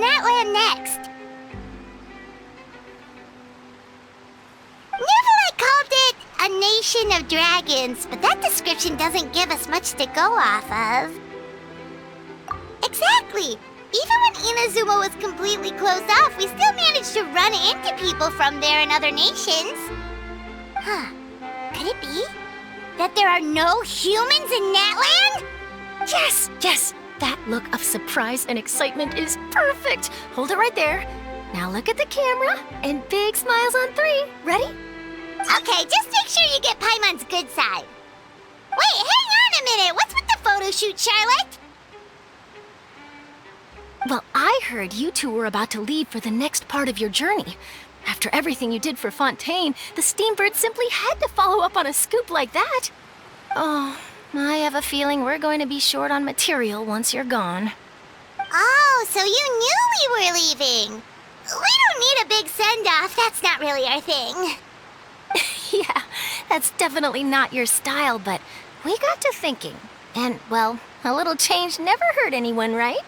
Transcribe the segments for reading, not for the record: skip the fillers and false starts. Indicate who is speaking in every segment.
Speaker 1: Natlan next? Neverland called it a nation of dragons, but that description doesn't give us much to go off of. Exactly! Even when Inazuma was completely closed off, we still managed to run into people from there in other nations. Huh. Could it be that there are no humans in Natlan?
Speaker 2: Yes, yes! That look of surprise and excitement is perfect! Hold it right there. Now look at the camera, and big smiles on 3. Ready?
Speaker 1: Okay, just make sure you get Paimon's good side. Wait, hang on a minute! What's with the photo shoot, Charlotte?
Speaker 2: Well, I heard you two were about to leave for the next part of your journey. After everything you did for Fontaine, the Steambird simply had to follow up on a scoop like that. Oh, I have a feeling we're going to be short on material once you're gone.
Speaker 1: Oh, so you knew we were leaving. We don't need a big send-off. That's not really our thing.
Speaker 2: Yeah, that's definitely not your style, but we got to thinking. And, well, a little change never hurt anyone, right?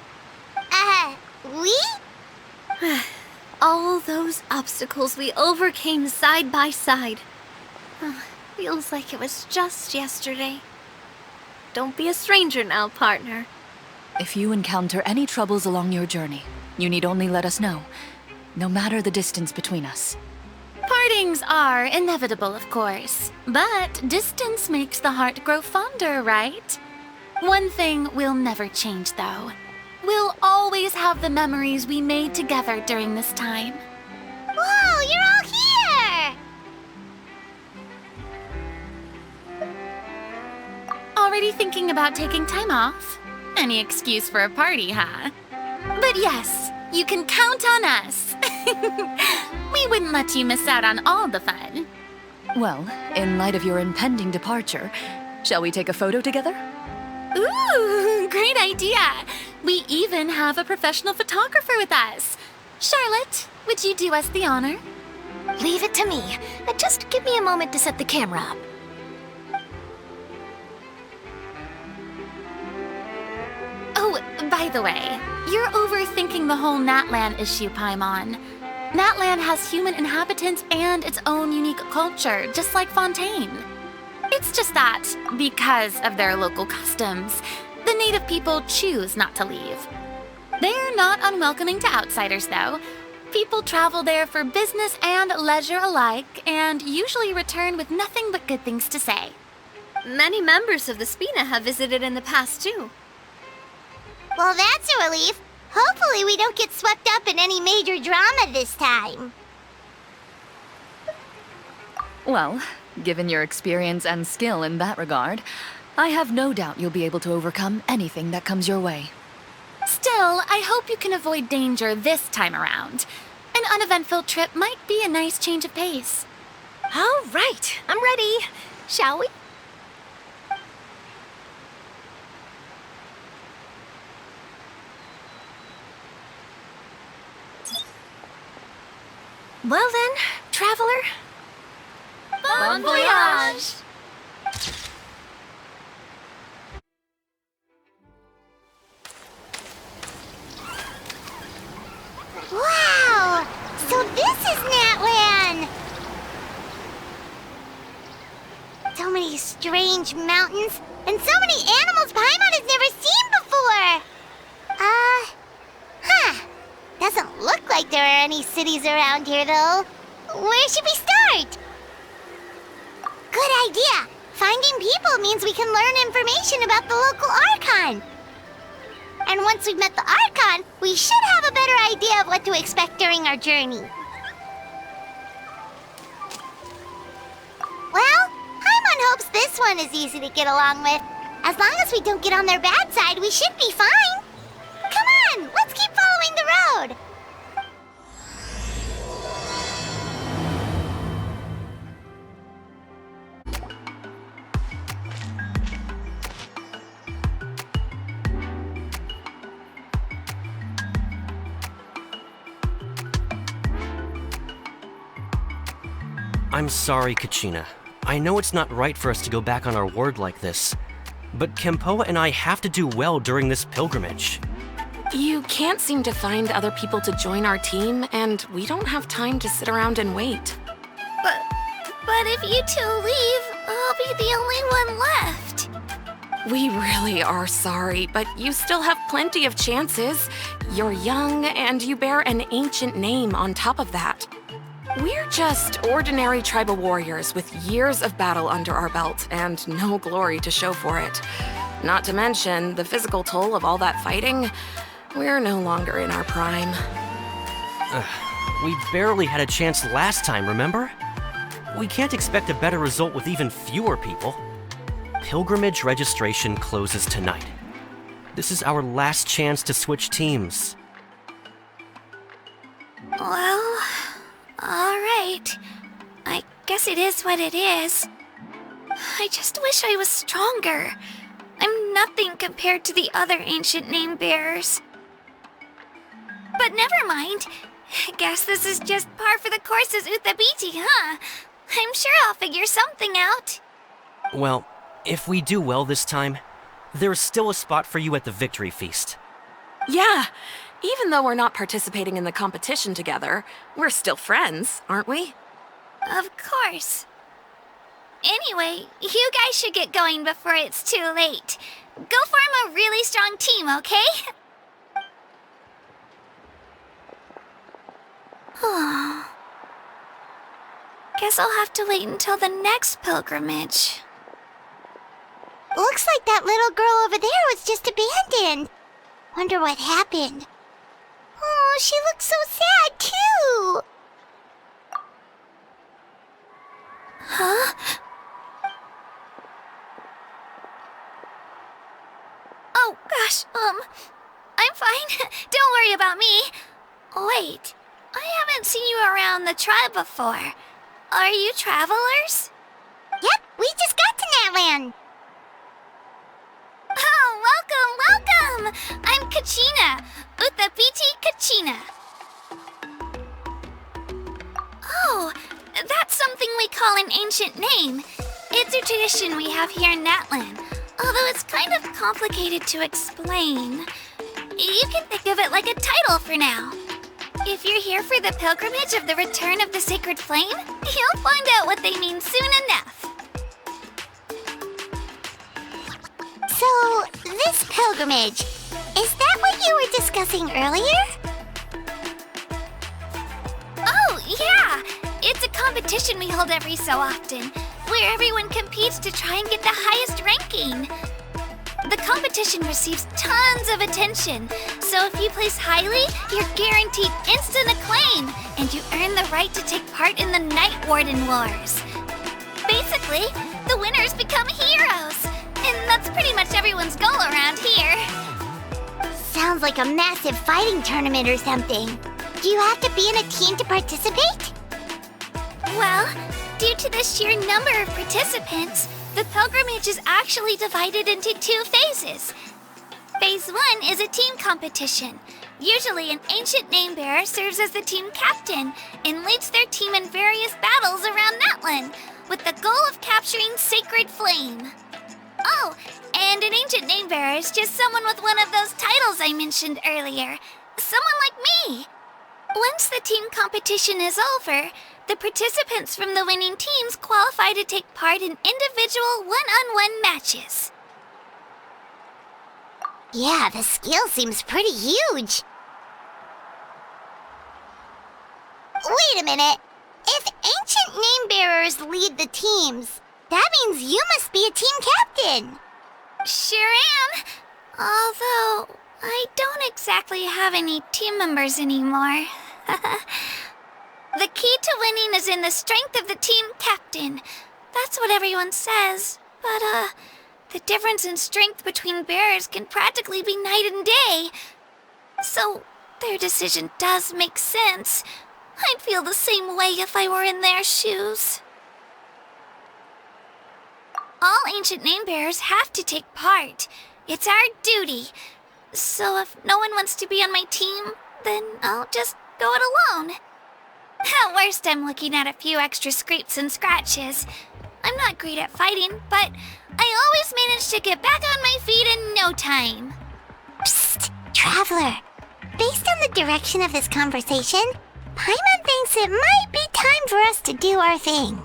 Speaker 1: We?
Speaker 3: All those obstacles we overcame side by side. Feels like it was just yesterday. Don't be a stranger now, partner.
Speaker 4: If you encounter any troubles along your journey, you need only let us know, no matter the distance between us.
Speaker 5: Partings are inevitable, of course, but distance makes the heart grow fonder, right? One thing will never change, though. We'll always have the memories we made together during this time.
Speaker 1: Whoa, you're all here!
Speaker 5: Already thinking about taking time off? Any excuse for a party, huh? But yes, you can count on us. We wouldn't let you miss out on all the fun.
Speaker 4: Well, in light of your impending departure, shall we take a photo together?
Speaker 5: Ooh, great idea! We even have a professional photographer with us. Charlotte, would you do us the honor?
Speaker 2: Leave it to me. Just give me a moment to set the camera up.
Speaker 5: Oh, by the way, you're overthinking the whole Natlan issue, Paimon. Natlan has human inhabitants and its own unique culture, just like Fontaine. It's just that, because of their local customs, the native people choose not to leave. They're not unwelcoming to outsiders, though. People travel there for business and leisure alike, and usually return with nothing but good things to say.
Speaker 3: Many members of the Spina have visited in the past, too.
Speaker 1: Well, that's a relief. Hopefully we don't get swept up in any major drama this time.
Speaker 4: Well, given your experience and skill in that regard, I have no doubt you'll be able to overcome anything that comes your way.
Speaker 5: Still, I hope you can avoid danger this time around. An uneventful trip might be a nice change of pace.
Speaker 2: All right, I'm ready. Shall we? Well then, traveler.
Speaker 5: Bon voyage!
Speaker 1: Wow! So this is Natlan! So many strange mountains, and so many animals Paimon has never seen before! Doesn't look like there are any cities around here, though. Where should we start? Good idea! Finding people means we can learn information about the local Archon. And once we've met the Archon, we should have a better idea of what to expect during our journey. Well, Paimon hopes this one is easy to get along with. As long as we don't get on their bad side, we should be fine. Come on, let's keep following the road.
Speaker 6: I'm sorry, Kachina. I know it's not right for us to go back on our word like this, but Kempoa and I have to do well during this pilgrimage.
Speaker 7: You can't seem to find other people to join our team, and we don't have time to sit around and wait.
Speaker 3: But if you two leave, I'll be the only one left.
Speaker 7: We really are sorry, but you still have plenty of chances. You're young, and you bear an ancient name on top of that. We're just ordinary tribal warriors with years of battle under our belt and no glory to show for it. Not to mention the physical toll of all that fighting. We're no longer in our prime.
Speaker 6: We barely had a chance last time, remember? We can't expect a better result with even fewer people. Pilgrimage registration closes tonight. This is our last chance to switch teams.
Speaker 3: Well, alright. I guess it is what it is. I just wish I was stronger. I'm nothing compared to the other ancient name bearers. But never mind. Guess this is just par for the course as Uthabiti, huh? I'm sure I'll figure something out.
Speaker 6: Well, if we do well this time, there's still a spot for you at the victory feast.
Speaker 7: Yeah, even though we're not participating in the competition together, we're still friends, aren't we?
Speaker 3: Of course. Anyway, you guys should get going before it's too late. Go form a really strong team, okay? Guess I'll have to wait until the next pilgrimage.
Speaker 1: Looks like that little girl over there was just abandoned. Wonder what happened. Oh, she looks so sad, too.
Speaker 3: Huh? Oh, gosh, I'm fine. Don't worry about me. Wait, I haven't seen you around the tribe before. Are you travelers?
Speaker 1: Yep, we just got to Natlan.
Speaker 3: Oh, welcome! I'm Kachina, Uthabiti Kachina. Oh, that's something we call an ancient name. It's a tradition we have here in Natlan, although it's kind of complicated to explain. You can think of it like a title for now. If you're here for the pilgrimage of the return of the sacred flame, you'll find out what they mean soon enough.
Speaker 1: So, this pilgrimage, is that what you were discussing earlier?
Speaker 3: Oh, yeah! It's a competition we hold every so often, where everyone competes to try and get the highest ranking. The competition receives tons of attention, so if you place highly, you're guaranteed instant acclaim, and you earn the right to take part in the Night Warden Wars. Basically, the winners become heroes, and that's pretty much everyone's goal around here.
Speaker 1: Sounds like a massive fighting tournament or something. Do you have to be in a team to participate?
Speaker 3: Well, due to the sheer number of participants, the pilgrimage is actually divided into 2 phases. Phase 1 is a team competition. Usually, an ancient name bearer serves as the team captain and leads their team in various battles around Natlan, with the goal of capturing Sacred Flame. Oh, and an ancient name bearer is just someone with one of those titles I mentioned earlier. Someone like me. Once the team competition is over, the participants from the winning teams qualify to take part in individual one-on-one matches.
Speaker 1: Yeah, the scale seems pretty huge. Wait a minute. If ancient name bearers lead the teams, that means you must be a team captain.
Speaker 3: Sure am. Although, I don't exactly have any team members anymore. The key to winning is in the strength of the team captain. That's what everyone says. But, the difference in strength between bearers can practically be night and day. So, their decision does make sense. I'd feel the same way if I were in their shoes. All ancient name bearers have to take part. It's our duty. So if no one wants to be on my team, then I'll just go it alone. At worst, I'm looking at a few extra scrapes and scratches. I'm not great at fighting, but I always manage to get back on my feet in no time.
Speaker 1: Psst! Traveler, based on the direction of this conversation, Paimon thinks it might be time for us to do our thing.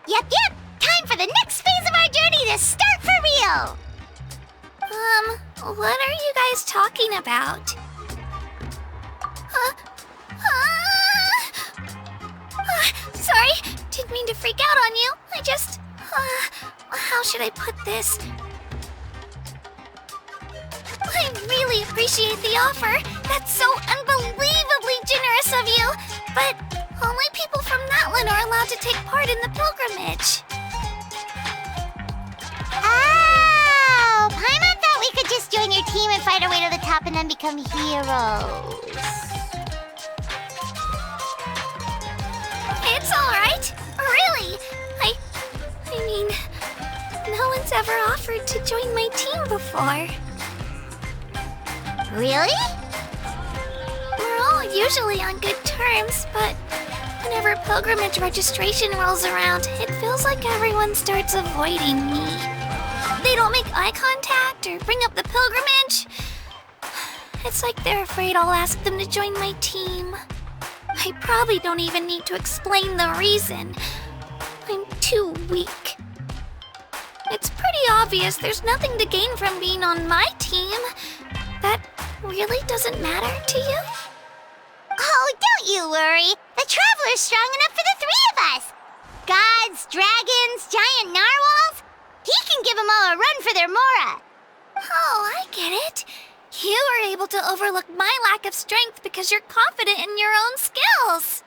Speaker 1: Yep, time for the next phase of our journey to start for real!
Speaker 3: What are you guys talking about? Sorry, didn't mean to freak out on you. I just, how should I put this? I really appreciate the offer. That's so unbelievably generous of you. But only people from Natlan are allowed to take part in the pilgrimage.
Speaker 1: Oh! Paimon thought we could just join your team and fight our way to the top and then become heroes.
Speaker 3: It's alright. Really. I mean, no one's ever offered to join my team before.
Speaker 1: Really?
Speaker 3: We're all usually on good terms, but whenever pilgrimage registration rolls around, it feels like everyone starts avoiding me. They don't make eye contact or bring up the pilgrimage. It's like they're afraid I'll ask them to join my team. I probably don't even need to explain the reason. I'm too weak. It's pretty obvious there's nothing to gain from being on my team. That really doesn't matter to you?
Speaker 1: Oh, don't you worry. The Traveler's strong enough for the three of us. Gods, dragons, giant narwhals. He can give them all a run for their Mora.
Speaker 3: Oh, I get it. You were able to overlook my lack of strength because you're confident in your own skills.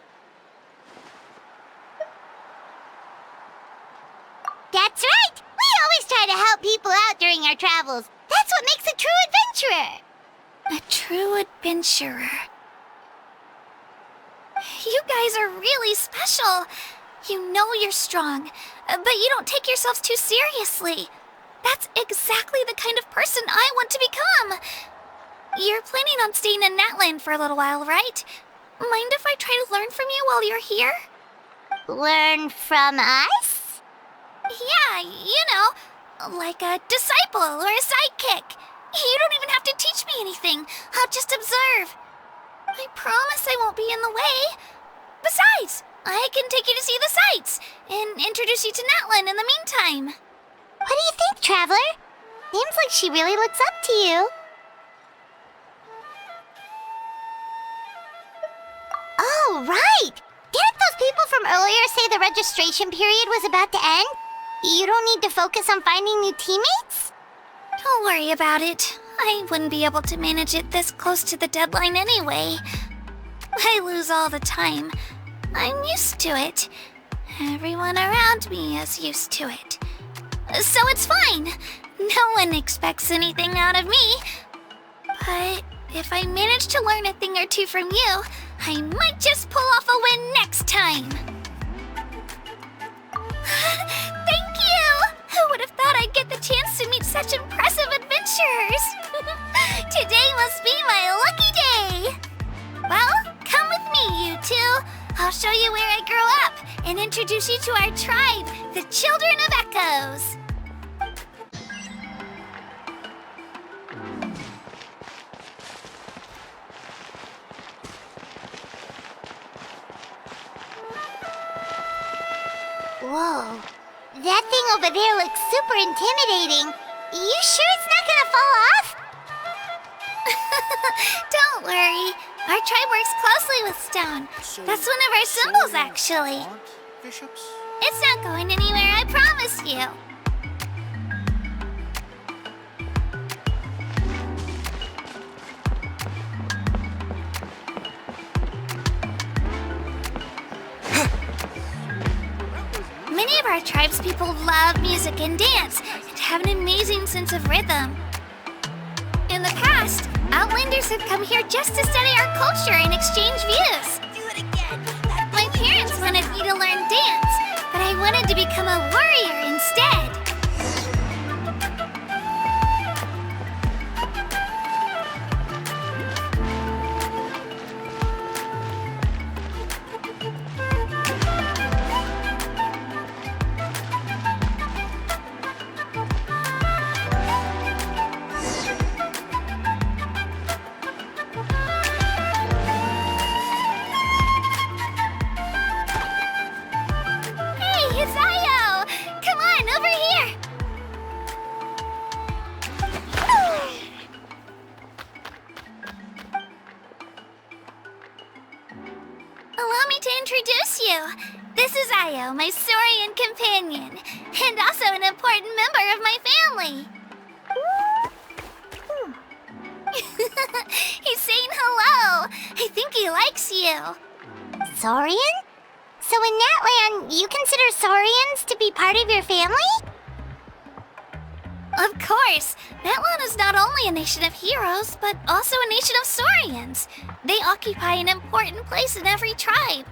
Speaker 1: That's right. We always try to help people out during our travels. That's what makes a true adventurer.
Speaker 3: A true adventurer. You guys are really special. You know you're strong, but you don't take yourselves too seriously. That's exactly the kind of person I want to become. You're planning on staying in Natlan for a little while, right? Mind if I try to learn from you while you're here?
Speaker 1: Learn from us?
Speaker 3: Yeah, you know, like a disciple or a sidekick. You don't even have to teach me anything. I'll just observe. I promise I won't be in the way. Besides, I can take you to see the sights and introduce you to Natlan in the meantime.
Speaker 1: What do you think, Traveler? Seems like she really looks up to you. Oh, right! Didn't those people from earlier say the registration period was about to end? You don't need to focus on finding new teammates?
Speaker 3: Don't worry about it. I wouldn't be able to manage it this close to the deadline anyway. I lose all the time. I'm used to it. Everyone around me is used to it. So it's fine. No one expects anything out of me. But if I manage to learn a thing or two from you, I might just pull off a win next time. Thank you! Who would have thought I'd get the chance to meet such impressive adventurers? Today must be my lucky day. Well, come with me, you two. I'll show you where I grew up and introduce you to our tribe, the Children of Echoes.
Speaker 1: Whoa. That thing over there looks super intimidating. You sure it's not gonna fall off?
Speaker 3: Don't worry. Our tribe works closely with stone. That's one of our symbols, actually. It's not going anywhere, I promise you. Many of our tribespeople love music and dance and have an amazing sense of rhythm. In the past, Outlanders have come here just to study our culture and exchange views. My parents wanted me to learn dance, but I wanted to become a warrior instead. me to introduce you. This is Io, my Saurian companion, and also an important member of my family. He's saying hello. I think he likes you.
Speaker 1: Saurian? So in Natlan, you consider Saurians to be part of your family?
Speaker 3: Of course. Natlan is not only a nation of heroes, but also a nation of Saurians. They occupy an important place in every tribe.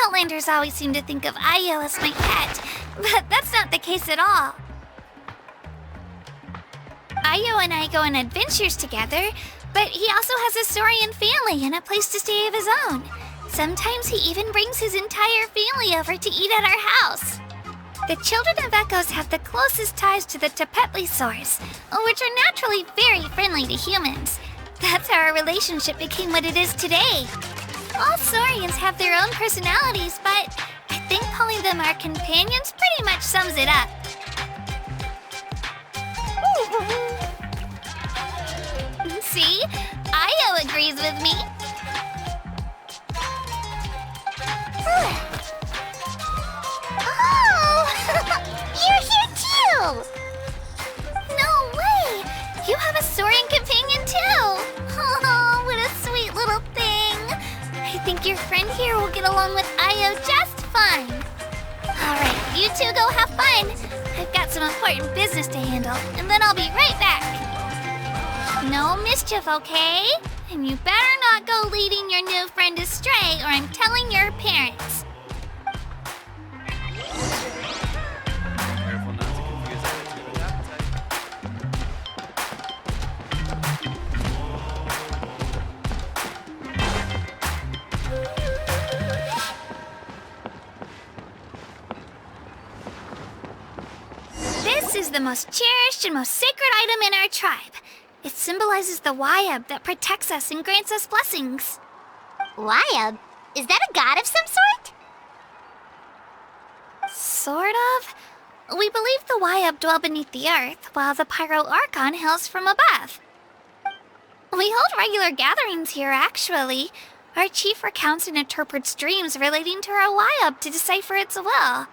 Speaker 3: Outlanders always seem to think of Io as my pet, but that's not the case at all. Io and I go on adventures together, but he also has a Saurian family and a place to stay of his own. Sometimes he even brings his entire family over to eat at our house. The children of Echoes have the closest ties to the Tepetlisaurs, which are naturally very friendly to humans. That's how our relationship became what it is today. All Saurians have their own personalities, but I think calling them our companions pretty much sums it up. See? Io agrees with me.
Speaker 1: Oh! You're here too!
Speaker 3: No way! You have a Saurian companion too! Oh, what a sweet little thing! I think your friend here will get along with Io just fine. Alright, you two go have fun. I've got some important business to handle, and then I'll be right back. No mischief, okay? And you better not go leading your new friend astray, or I'm telling your parents. This is the most cherished and most sacred item in our tribe. It symbolizes the Wyab that protects us and grants us blessings.
Speaker 1: Wyab? Is that a god of some sort?
Speaker 3: Sort of. We believe the Wyab dwell beneath the earth, while the Pyro Archon hails from above. We hold regular gatherings here, actually. Our chief recounts and interprets dreams relating to our Wyab to decipher its will.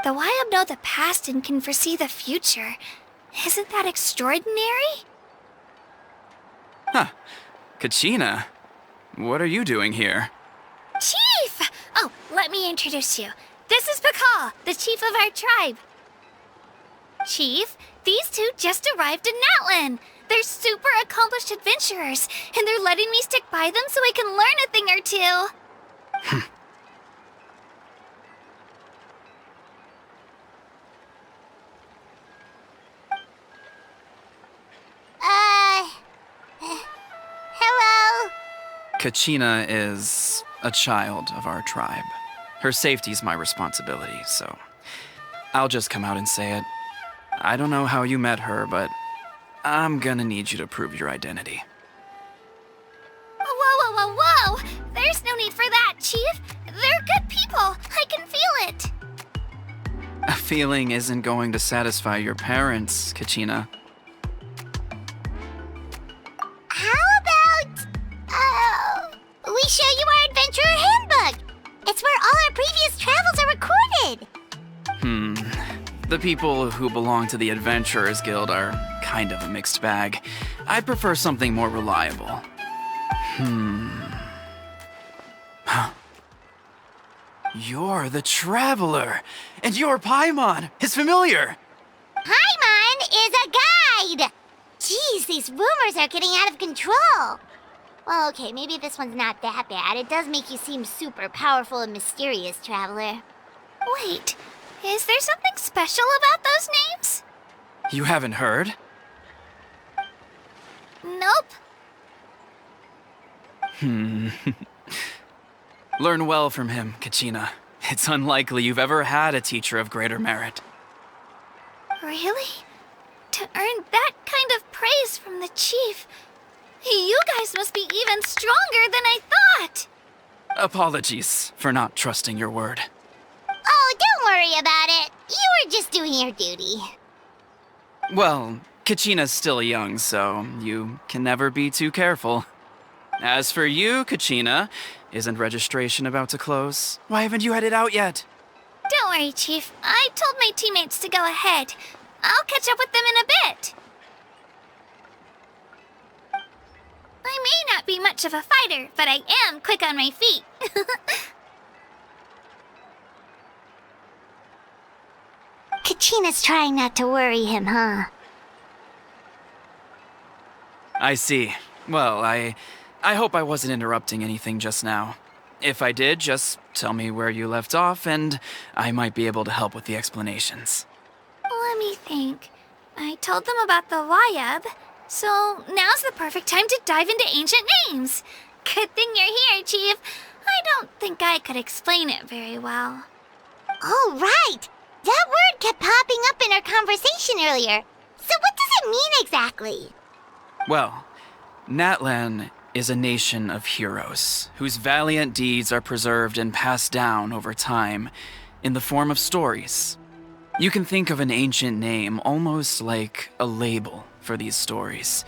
Speaker 3: The Wyab know the past and can foresee the future. Isn't that extraordinary?
Speaker 8: Huh. Kachina, what are you doing here?
Speaker 3: Chief! Oh, let me introduce you. This is Pakal, the chief of our tribe. Chief, these two just arrived in Natlan. They're super accomplished adventurers, and they're letting me stick by them so I can learn a thing or two.
Speaker 1: Hello?
Speaker 8: Kachina is a child of our tribe. Her safety's my responsibility, so I'll just come out and say it. I don't know how you met her, but I'm gonna need you to prove your identity.
Speaker 3: Whoa, whoa, whoa, whoa! There's no need for that, Chief. They're good people. I can feel it.
Speaker 8: A feeling isn't going to satisfy your parents, Kachina.
Speaker 1: How about, we show you our adventurer handbook? It's where all our previous travels are recorded.
Speaker 8: The people who belong to the Adventurers Guild are kind of a mixed bag. I'd prefer something more reliable. You're the Traveler, and you're Paimon, his familiar.
Speaker 1: Paimon is a guide! Jeez, these rumors are getting out of control. Well, okay, maybe this one's not that bad. It does make you seem super powerful and mysterious, Traveler.
Speaker 3: Wait, is there something special about those names?
Speaker 8: You haven't heard?
Speaker 3: Nope.
Speaker 8: Learn well from him, Kachina. It's unlikely you've ever had a teacher of greater merit.
Speaker 3: Really? To earn that kind of praise from the chief, you guys must be even stronger than I thought.
Speaker 8: Apologies for not trusting your word.
Speaker 1: Oh, don't worry about it. You were just doing your duty.
Speaker 8: Well, Kachina's still young, so you can never be too careful. As for you, Kachina, isn't registration about to close? Why haven't you headed out yet?
Speaker 3: Don't worry, Chief. I told my teammates to go ahead. I'll catch up with them in a bit. I may not be much of a fighter, but I am quick on my feet.
Speaker 1: Kachina's trying not to worry him, huh?
Speaker 8: I see. Well, I hope I wasn't interrupting anything just now. If I did, just tell me where you left off, and I might be able to help with the explanations.
Speaker 3: Let me think. I told them about the Wayab, so now's the perfect time to dive into ancient names. Good thing you're here, Chief. I don't think I could explain it very well.
Speaker 1: Oh, right! That word kept popping up in our conversation earlier. So what does it mean exactly?
Speaker 8: Well, Natlan is a nation of heroes whose valiant deeds are preserved and passed down over time in the form of stories. You can think of an ancient name almost like a label for these stories.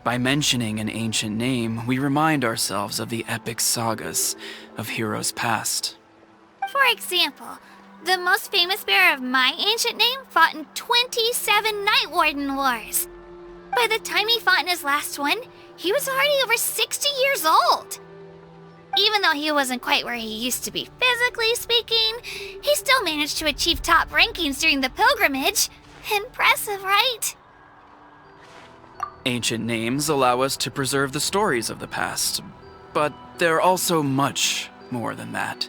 Speaker 8: By mentioning an ancient name, we remind ourselves of the epic sagas of heroes past.
Speaker 3: For example, the most famous bearer of my ancient name fought in 27 Night Warden Wars. By the time he fought in his last one, he was already over 60 years old. Even though he wasn't quite where he used to be physically speaking, he still managed to achieve top rankings during the pilgrimage. Impressive, right?
Speaker 8: Ancient names allow us to preserve the stories of the past, but they're also much more than that.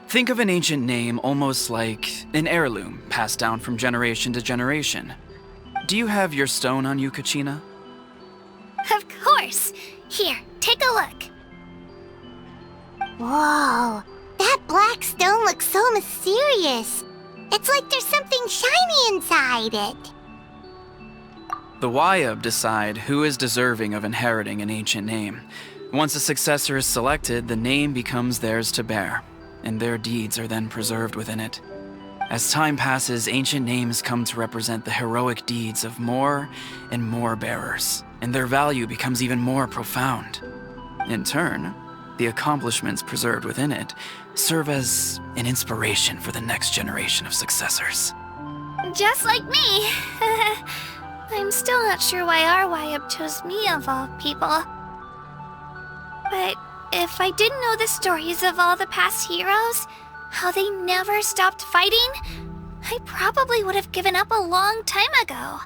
Speaker 8: Think of an ancient name almost like an heirloom passed down from generation to generation. Do you have your stone on you, Kachina?
Speaker 3: Of course. Here, take a look.
Speaker 1: Whoa, that black stone looks so mysterious. It's like there's something shiny inside it.
Speaker 8: The Wayab decide who is deserving of inheriting an ancient name. Once a successor is selected, the name becomes theirs to bear, and their deeds are then preserved within it. As time passes, ancient names come to represent the heroic deeds of more and more bearers, and their value becomes even more profound. In turn, the accomplishments preserved within it serve as an inspiration for the next generation of successors.
Speaker 3: Just like me. I'm still not sure why our Wayab chose me of all people. But if I didn't know the stories of all the past heroes, how they never stopped fighting, I probably would have given up a long time ago.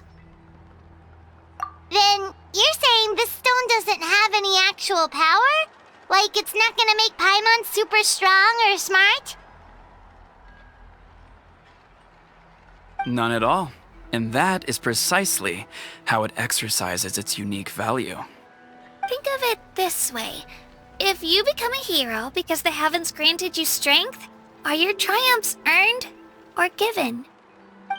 Speaker 1: Then you're saying this stone doesn't have any actual power? Like it's not gonna make Paimon super strong or smart?
Speaker 8: None at all. And that is precisely how it exercises its unique value.
Speaker 3: Think of it this way. If you become a hero because the heavens granted you strength, are your triumphs earned or given?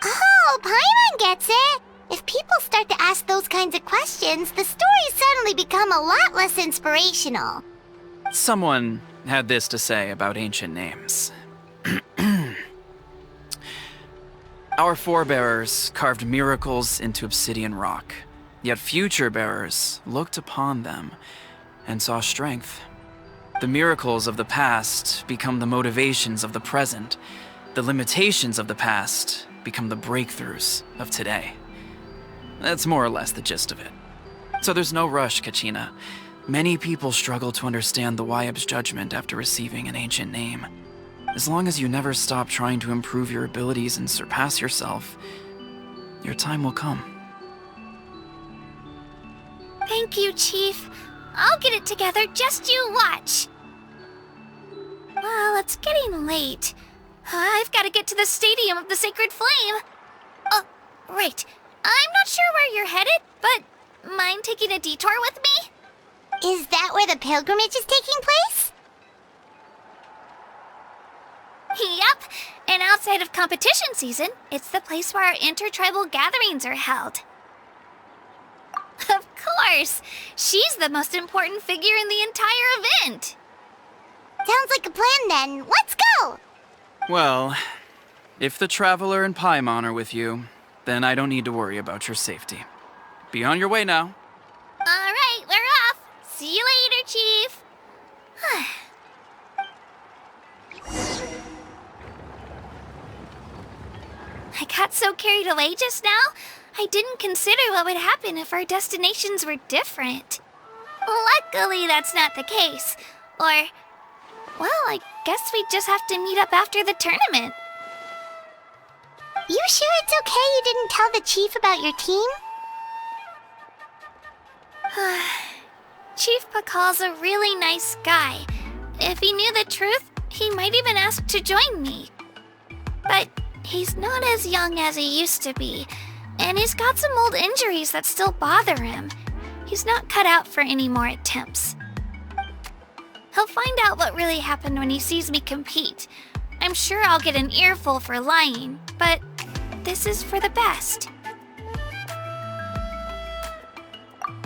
Speaker 1: Oh, Paimon gets it! If people start to ask those kinds of questions, the stories suddenly become a lot less inspirational.
Speaker 8: Someone had this to say about ancient names. Our forebears carved miracles into obsidian rock, yet future bearers looked upon them and saw strength. The miracles of the past become the motivations of the present. The limitations of the past become the breakthroughs of today. That's more or less the gist of it. So there's no rush, Kachina. Many people struggle to understand the Wayab's judgment after receiving an ancient name. As long as you never stop trying to improve your abilities and surpass yourself, your time will come.
Speaker 3: Thank you, Chief. I'll get it together, just you watch. Well, it's getting late. I've got to get to the Stadium of the Sacred Flame. Oh, right. I'm not sure where you're headed, but mind taking a detour with me?
Speaker 1: Is that where the pilgrimage is taking place?
Speaker 3: Yep, and outside of competition season, it's the place where our intertribal gatherings are held. Of course! She's the most important figure in the entire event!
Speaker 1: Sounds like a plan then. Let's go!
Speaker 8: Well, if the Traveler and Paimon are with you, then I don't need to worry about your safety. Be on your way now.
Speaker 3: Alright, we're off! See you later, Chief. I got so carried away just now, I didn't consider what would happen if our destinations were different. Luckily, that's not the case. Or, well, I guess we just have to meet up after the tournament.
Speaker 1: You sure it's okay you didn't tell the chief about your team?
Speaker 3: Chief Pakal's a really nice guy. If he knew the truth, he might even ask to join me. But he's not as young as he used to be, and he's got some old injuries that still bother him. He's not cut out for any more attempts. He'll find out what really happened when he sees me compete. I'm sure I'll get an earful for lying, but this is for the best.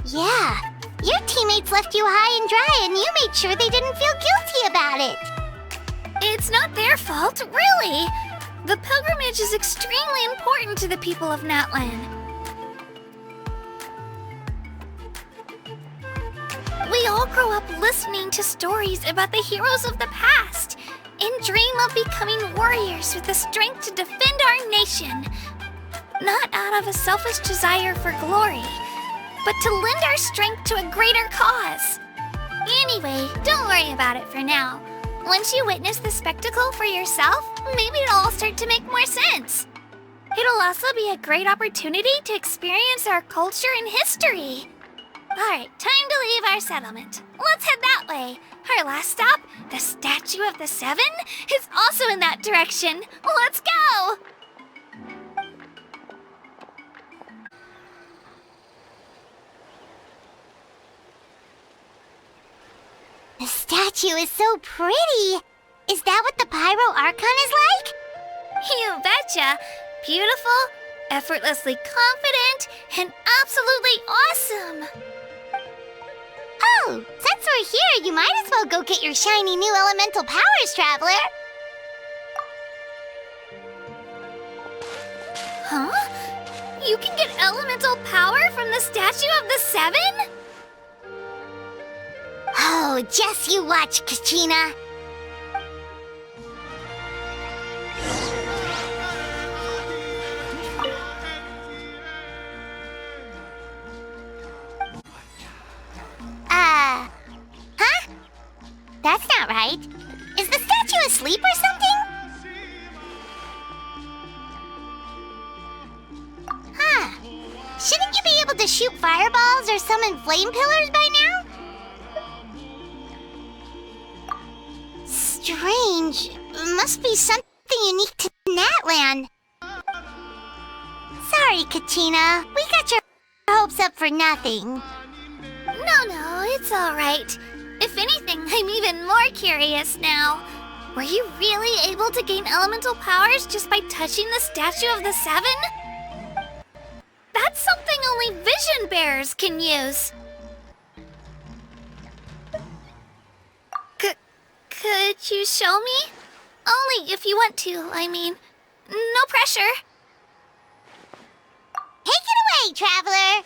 Speaker 1: Yeah, your teammates left you high and dry and you made sure they didn't feel guilty about it.
Speaker 3: It's not their fault, really. The pilgrimage is extremely important to the people of Natlan. We all grow up listening to stories about the heroes of the past and dream of becoming warriors with the strength to defend our nation. Not out of a selfish desire for glory, but to lend our strength to a greater cause. Anyway, don't worry about it for now. Once you witness the spectacle for yourself, maybe it'll all start to make more sense. It'll also be a great opportunity to experience our culture and history. Alright, time to leave our settlement. Let's head that way. Our last stop, the Statue of the Seven, is also in that direction. Let's go!
Speaker 1: The statue is so pretty. Is that what the Pyro Archon is like?
Speaker 3: You betcha. Beautiful, effortlessly confident, and absolutely awesome.
Speaker 1: Oh, since we're here, you might as well go get your shiny new elemental powers, Traveler.
Speaker 3: Huh? You can get elemental power from the Statue of the Seven?
Speaker 1: Oh, just you watch, Kachina. Huh? That's not right. Is the statue asleep or something? Huh. Shouldn't you be able to shoot fireballs or summon flame pillars by now? Strange. Must be something unique to Natlan. Sorry, Kachina. We got your hopes up for nothing.
Speaker 3: No, it's alright. If anything, I'm even more curious now. Were you really able to gain elemental powers just by touching the Statue of the Seven? That's something only vision bearers can use. Could you show me? Only if you want to, I mean. No pressure.
Speaker 1: Take it away, Traveler!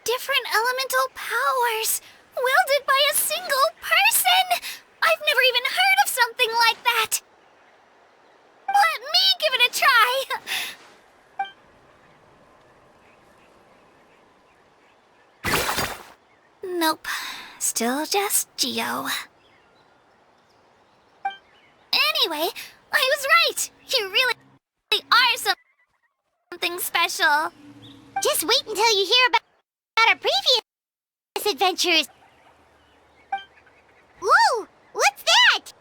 Speaker 3: Different elemental powers, wielded by a single person! I've never even heard of something like that! Let me give it a try! Nope, still just Geo. Anyway, I was right! You really are something special.
Speaker 1: Just wait until you hear about our previous adventures. Whoa! What's that?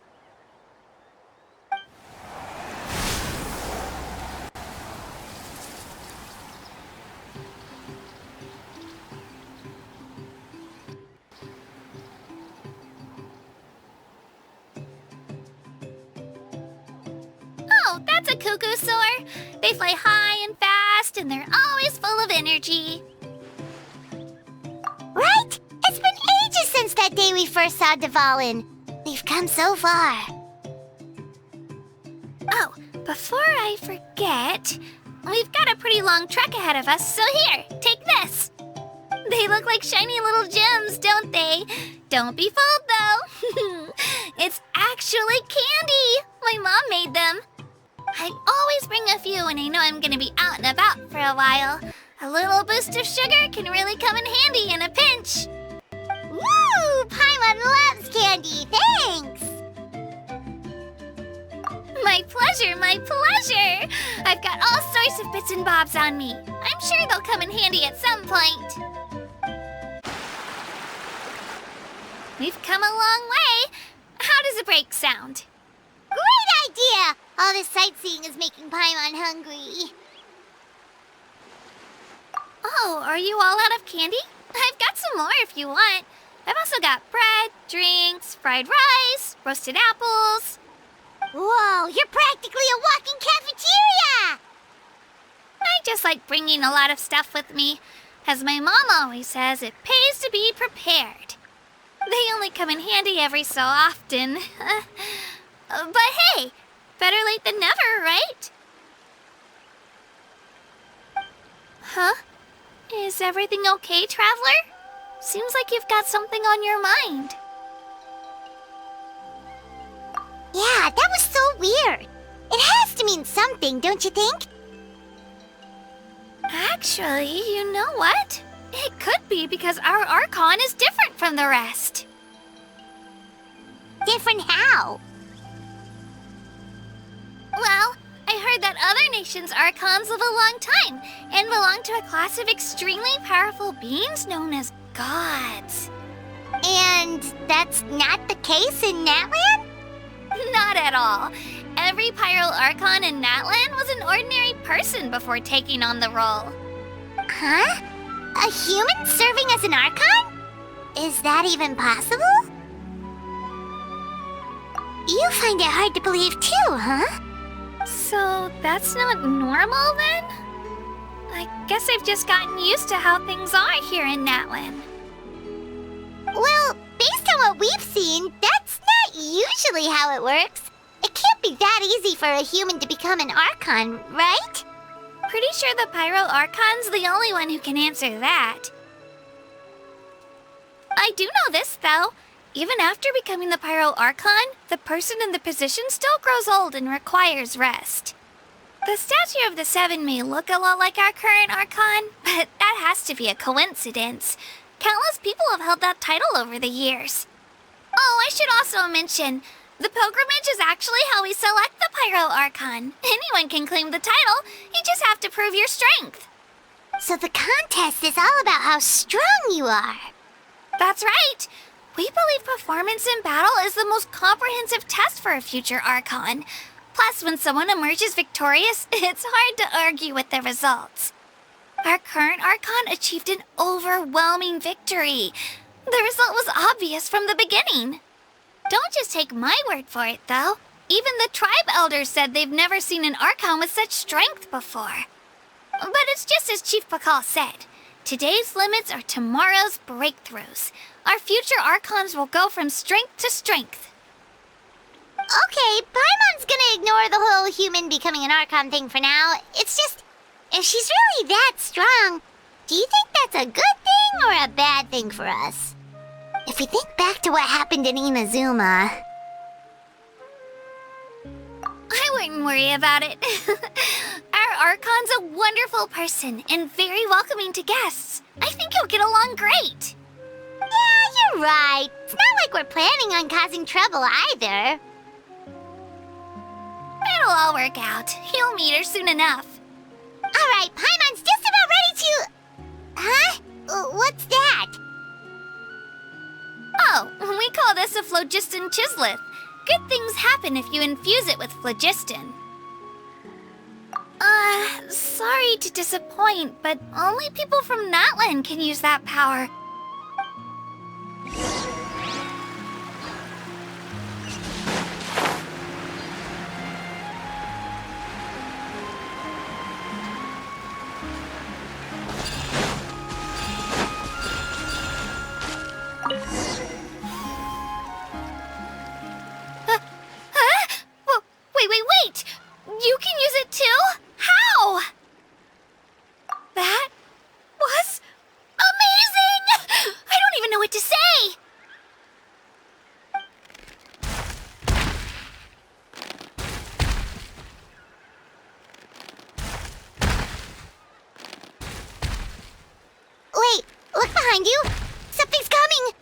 Speaker 3: cuckoo soar. They fly high and fast, and they're always full of energy.
Speaker 1: Right? It's been ages since that day we first saw Dvalin. We've come so far.
Speaker 3: Oh, before I forget, we've got a pretty long trek ahead of us, so here, take this. They look like shiny little gems, don't they? Don't be fooled, though. It's actually candy. My mom made them. I always bring a few when I know I'm gonna be out and about for a while. A little boost of sugar can really come in handy in a pinch.
Speaker 1: Woo! Paimon loves candy. Thanks.
Speaker 3: My pleasure, my pleasure. I've got all sorts of bits and bobs on me. I'm sure they'll come in handy at some point. We've come a long way. How does a break sound?
Speaker 1: Great idea! All this sightseeing is making Paimon hungry.
Speaker 3: Oh, are you all out of candy? I've got some more if you want. I've also got bread, drinks, fried rice, roasted apples.
Speaker 1: Whoa, you're practically a walking cafeteria!
Speaker 3: I just like bringing a lot of stuff with me. As my mom always says, it pays to be prepared. They only come in handy every so often. But hey, better late than never, right? Huh? Is everything okay, Traveler? Seems like you've got something on your mind.
Speaker 1: Yeah, that was so weird. It has to mean something, don't you think?
Speaker 3: Actually, you know what? It could be because our Archon is different from the rest.
Speaker 1: Different how?
Speaker 3: Well, I heard that other nations' Archons live a long time and belong to a class of extremely powerful beings known as gods.
Speaker 1: And that's not the case in Natlan?
Speaker 3: Not at all. Every Pyro Archon in Natlan was an ordinary person before taking on the role.
Speaker 1: Huh? A human serving as an Archon? Is that even possible? You find it hard to believe too, huh?
Speaker 3: So that's not normal then? I guess I've just gotten used to how things are here in Natlan.
Speaker 1: Well, based on what we've seen, that's not usually how it works. It can't be that easy for a human to become an Archon, right?
Speaker 3: Pretty sure the Pyro Archon's the only one who can answer that. I do know this, though. Even after becoming the Pyro Archon, the person in the position still grows old and requires rest. The statue of the Seven may look a lot like our current Archon, but that has to be a coincidence. Countless people have held that title over the years. Oh, I should also mention, the pilgrimage is actually how we select the Pyro Archon. Anyone can claim the title, you just have to prove your strength.
Speaker 1: So the contest is all about how strong you are.
Speaker 3: That's right. We believe performance in battle is the most comprehensive test for a future Archon. Plus, when someone emerges victorious, it's hard to argue with the results. Our current Archon achieved an overwhelming victory. The result was obvious from the beginning. Don't just take my word for it, though. Even the tribe elders said they've never seen an Archon with such strength before. But it's just as Chief Pakal said. Today's limits are tomorrow's breakthroughs. Our future Archons will go from strength to strength.
Speaker 1: Okay, Paimon's gonna ignore the whole human becoming an Archon thing for now. It's just, if she's really that strong, do you think that's a good thing or a bad thing for us? If we think back to what happened in Inazuma...
Speaker 3: I wouldn't worry about it. Our Archon's a wonderful person and very welcoming to guests. I think you'll get along great.
Speaker 1: Yeah, you're right. It's not like we're planning on causing trouble either.
Speaker 3: It'll all work out. You'll meet her soon enough.
Speaker 1: All right, Paimon's just about ready to... Huh? What's that?
Speaker 3: Oh, we call this a phlogiston chisleth. Good things happen if you infuse it with phlogiston. Sorry to disappoint, but only people from Natlan can use that power.
Speaker 1: Look behind you! Something's coming!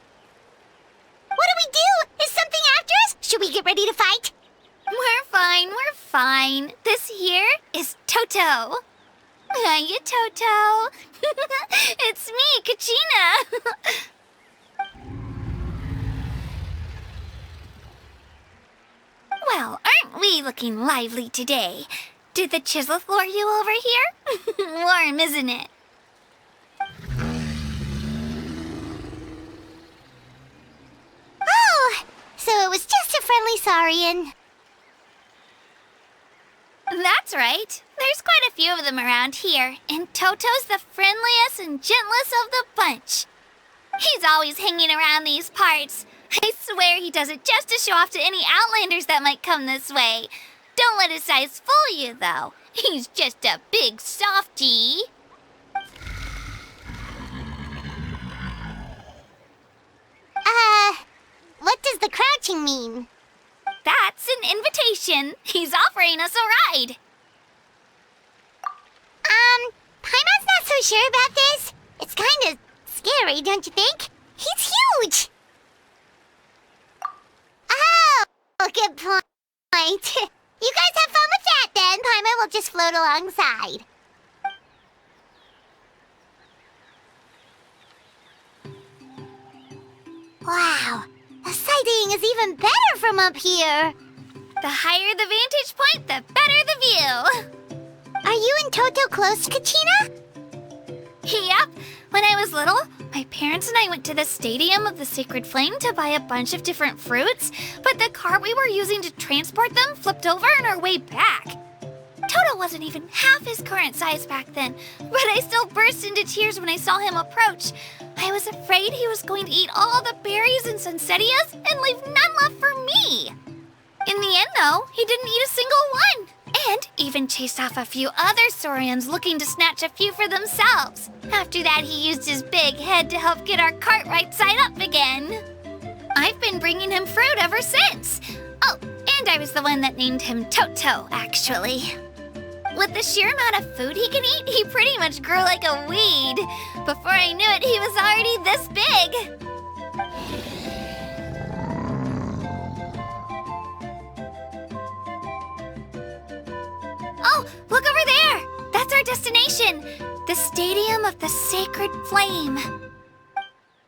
Speaker 1: What do we do? Is something after us? Should we get ready to fight?
Speaker 3: We're fine. This here is Toto. Hiya, Toto. It's me, Kachina. Well, aren't we looking lively today? Did the chisel floor you over here? Warm, isn't it?
Speaker 1: Oh, so it was just a friendly saurian.
Speaker 3: That's right. There's quite a few of them around here, and Toto's the friendliest and gentlest of the bunch. He's always hanging around these parts. I swear he does it just to show off to any Outlanders that might come this way. Don't let his size fool you, though. He's just a big softie.
Speaker 1: What does the crouching mean?
Speaker 3: That's an invitation. He's offering us a ride.
Speaker 1: Paimon's not so sure about this. It's kind of scary, don't you think? He's huge! Oh, good point. You guys have fun with that then. Paimon will just float alongside. Wow, the sighting is even better from up here.
Speaker 3: The higher the vantage point, the better the view.
Speaker 1: Are you and Toto close, Kachina?
Speaker 3: Yep. When I was little, my parents and I went to the Stadium of the Sacred Flame to buy a bunch of different fruits, but the cart we were using to transport them flipped over on our way back. Toto wasn't even half his current size back then, but I still burst into tears when I saw him approach. I was afraid he was going to eat all the berries and sunsettias and leave none left for me. In the end, though, he didn't eat a single one, and even chased off a few other saurians looking to snatch a few for themselves. After that, he used his big head to help get our cart right side up again. I've been bringing him fruit ever since. Oh, and I was the one that named him Toto, actually. With the sheer amount of food he can eat, he pretty much grew like a weed. Before I knew it, he was already this big. Oh, look over there! That's our destination! The Stadium of the Sacred Flame.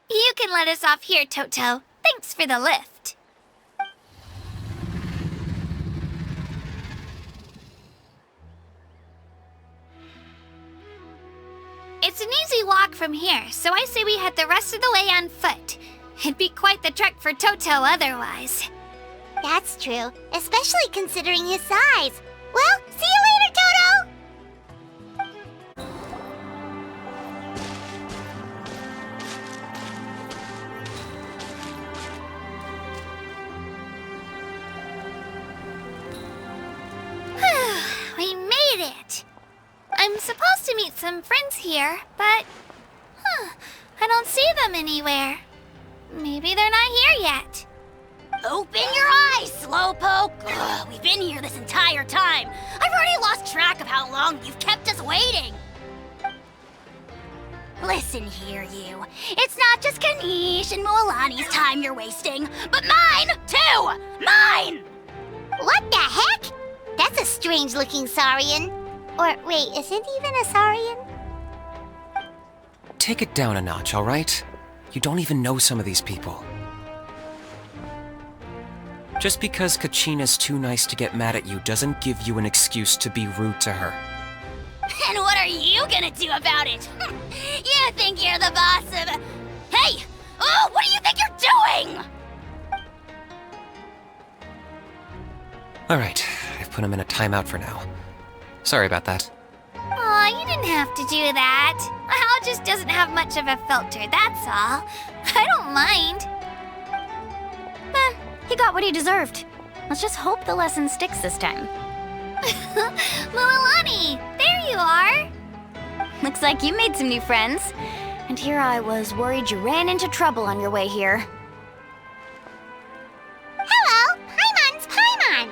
Speaker 3: You can let us off here, Toto. Thanks for the lift. It's an easy walk from here, so I say we head the rest of the way on foot. It'd be quite the trek for Toto otherwise.
Speaker 1: That's true, especially considering his size. Well, see you later, Toto!
Speaker 3: We made it! I'm supposed to meet some friends here, but... I don't see them anywhere. Maybe they're not here yet.
Speaker 9: Open your eyes, Slowpoke! Ugh, we've been here this entire time. I've already lost track of how long you've kept us waiting. Listen here, you. It's not just Kanish and Moalani's time you're wasting, but mine, too! Mine!
Speaker 1: What the heck? That's a strange-looking saurian. Or, wait, is it even a saurian?
Speaker 10: Take it down a notch, all right? You don't even know some of these people. Just because Kachina's too nice to get mad at you doesn't give you an excuse to be rude to her.
Speaker 9: And what are you gonna do about it? You think you're the boss of... Hey! Oh, what do you think you're doing?
Speaker 10: All right, I've put him in a timeout for now. Sorry about that.
Speaker 3: Aw, you didn't have to do that. Hal just doesn't have much of a filter, that's all. I don't mind.
Speaker 5: He got what he deserved. Let's just hope the lesson sticks this time.
Speaker 3: Moalani, there you are.
Speaker 5: Looks like you made some new friends. And here I was worried you ran into trouble on your way here.
Speaker 1: Hello, Paimon's Paimon.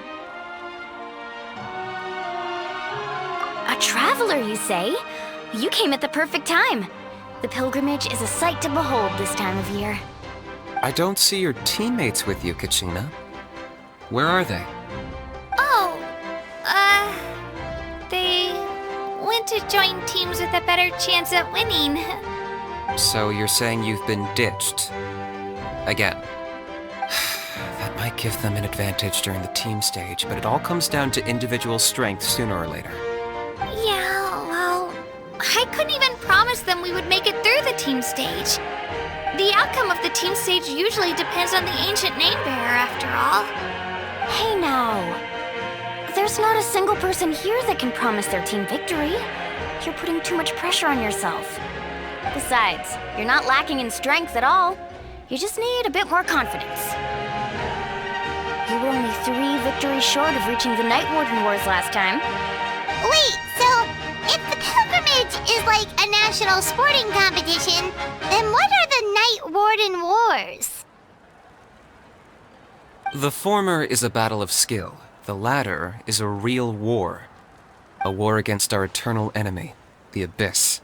Speaker 5: A traveler, you say? You came at the perfect time.
Speaker 2: The pilgrimage is a sight to behold this time of year.
Speaker 10: I don't see your teammates with you, Kachina. Where are they?
Speaker 3: Oh, they went to join teams with a better chance at winning.
Speaker 10: So you're saying you've been ditched? Again. That might give them an advantage during the team stage, but it all comes down to individual strength sooner or later.
Speaker 3: Yeah, well, I couldn't even promise them we would make it through the team stage. The outcome of the team stage usually depends on the ancient name bearer, after all.
Speaker 2: Hey now. There's not a single person here that can promise their team victory. You're putting too much pressure on yourself. Besides, you're not lacking in strength at all. You just need a bit more confidence. You were only 3 victories short of reaching the Night Warden Wars last time.
Speaker 1: Wait, so if the pilgrimage is like a national sporting competition, then what are the Night Warden Wars?
Speaker 10: The former is a battle of skill. The latter is a real war. A war against our eternal enemy, the Abyss.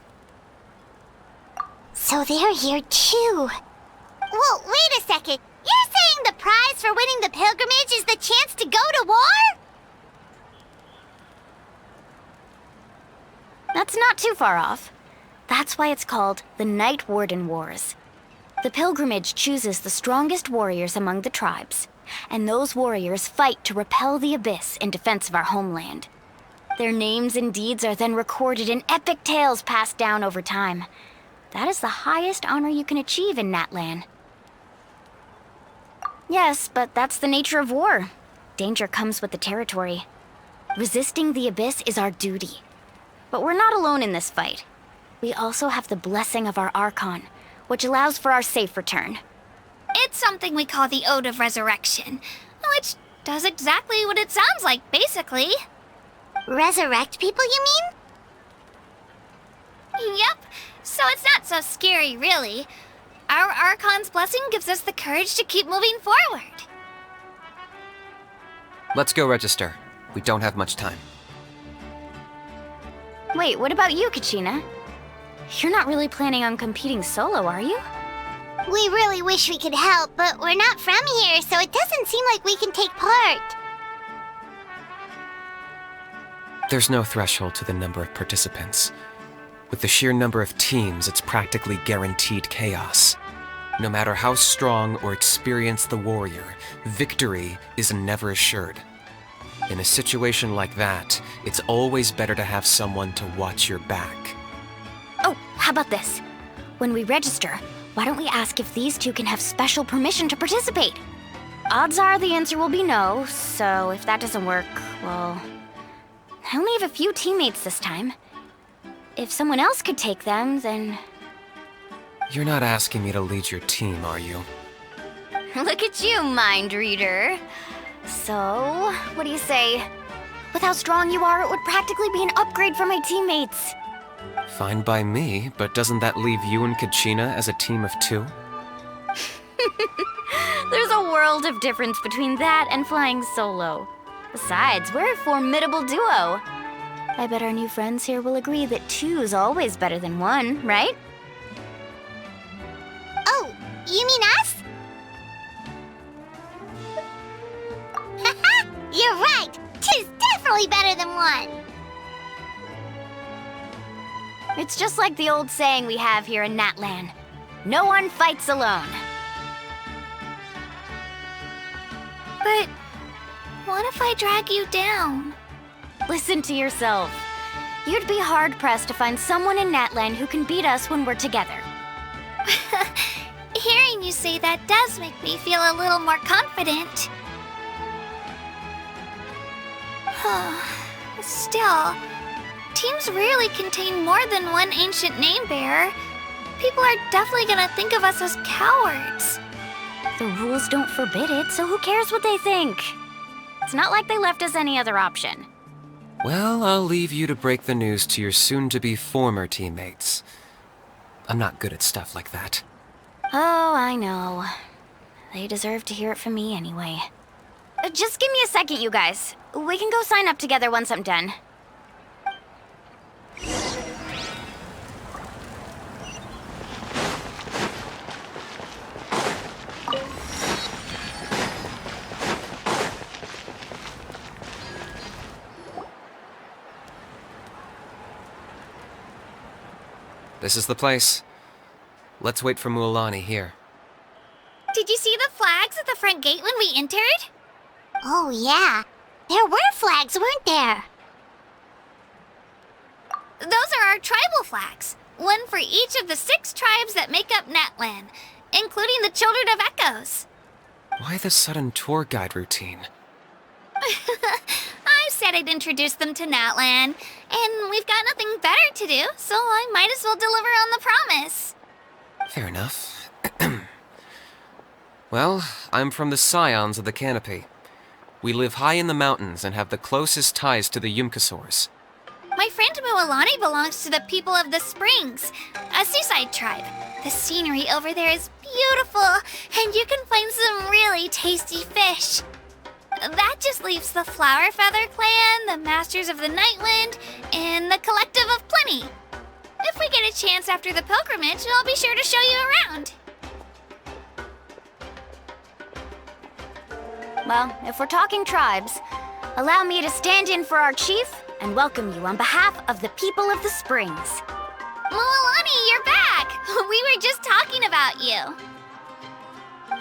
Speaker 1: So they're here too. Well, wait a second. You're saying the prize for winning the pilgrimage is the chance to go to war?
Speaker 2: That's not too far off. That's why it's called the Night Warden Wars. The pilgrimage chooses the strongest warriors among the tribes, and those warriors fight to repel the Abyss in defense of our homeland. Their names and deeds are then recorded in epic tales passed down over time. That is the highest honor you can achieve in Natlan. Yes, but that's the nature of war. Danger comes with the territory. Resisting the Abyss is our duty. But we're not alone in this fight. We also have the blessing of our Archon, which allows for our safe return.
Speaker 3: It's something we call the Ode of Resurrection, which does exactly what it sounds like, basically.
Speaker 1: Resurrect people, you mean?
Speaker 3: Yep, so it's not so scary, really. Our Archon's blessing gives us the courage to keep moving forward.
Speaker 10: Let's go register. We don't have much time.
Speaker 2: Wait, what about you, Kachina? You're not really planning on competing solo, are you?
Speaker 1: We really wish we could help, but we're not from here, so it doesn't seem like we can take part.
Speaker 10: There's no threshold to the number of participants. With the sheer number of teams, it's practically guaranteed chaos. No matter how strong or experienced the warrior, victory is never assured. In a situation like that, it's always better to have someone to watch your back.
Speaker 2: Oh, how about this? When we register, why don't we ask if these two can have special permission to participate? Odds are the answer will be no, so if that doesn't work, well... I only have a few teammates this time. If someone else could take them, then...
Speaker 10: You're not asking me to lead your team, are you?
Speaker 2: Look at you, mind reader. So, what do you say? With how strong you are, it would practically be an upgrade for my teammates.
Speaker 10: Fine by me, but doesn't that leave you and Kachina as a team of 2?
Speaker 2: There's a world of difference between that and flying solo. Besides, we're a formidable duo. I bet our new friends here will agree that 2's always better than 1, right?
Speaker 1: Oh, you mean us? Haha, you're right. 2's definitely better than 1.
Speaker 2: It's just like the old saying we have here in Natlan. No one fights alone.
Speaker 3: But what if I drag you down?
Speaker 2: Listen to yourself. You'd be hard-pressed to find someone in Natlan who can beat us when we're together.
Speaker 3: Hearing you say that does make me feel a little more confident. Still, teams rarely contain more than one ancient name bearer. People are definitely gonna think of us as cowards.
Speaker 2: The rules don't forbid it, so who cares what they think? It's not like they left us any other option.
Speaker 10: Well, I'll leave you to break the news to your soon-to-be former teammates. I'm not good at stuff like that.
Speaker 2: Oh, I know. They deserve to hear it from me anyway. Just give me a second, you guys. We can go sign up together once I'm done.
Speaker 10: This is the place. Let's wait for Mualani here.
Speaker 3: Did you see the flags at the front gate when we entered?
Speaker 1: Oh, yeah. There were flags, weren't there?
Speaker 3: Those are our tribal flags. One for each of the 6 tribes that make up Natlan, including the Children of Echoes.
Speaker 10: Why the sudden tour guide routine?
Speaker 3: I said I'd introduce them to Natlan, and we've got nothing better to do, so I might as well deliver on the promise.
Speaker 10: Fair enough. Well, I'm from the Scions of the Canopy. We live high in the mountains and have the closest ties to the Yumkasaurs.
Speaker 3: My friend Mualani belongs to the people of the Springs, a seaside tribe. The scenery over there is beautiful, and you can find some really tasty fish. That just leaves the Flower Feather Clan, the Masters of the Nightwind, and the Collective of Plenty. If we get a chance after the pilgrimage, I'll be sure to show you around.
Speaker 9: Well, if we're talking tribes, allow me to stand in for our chief and welcome you on behalf of the people of the Springs.
Speaker 3: Mualani, you're back! We were just talking about you.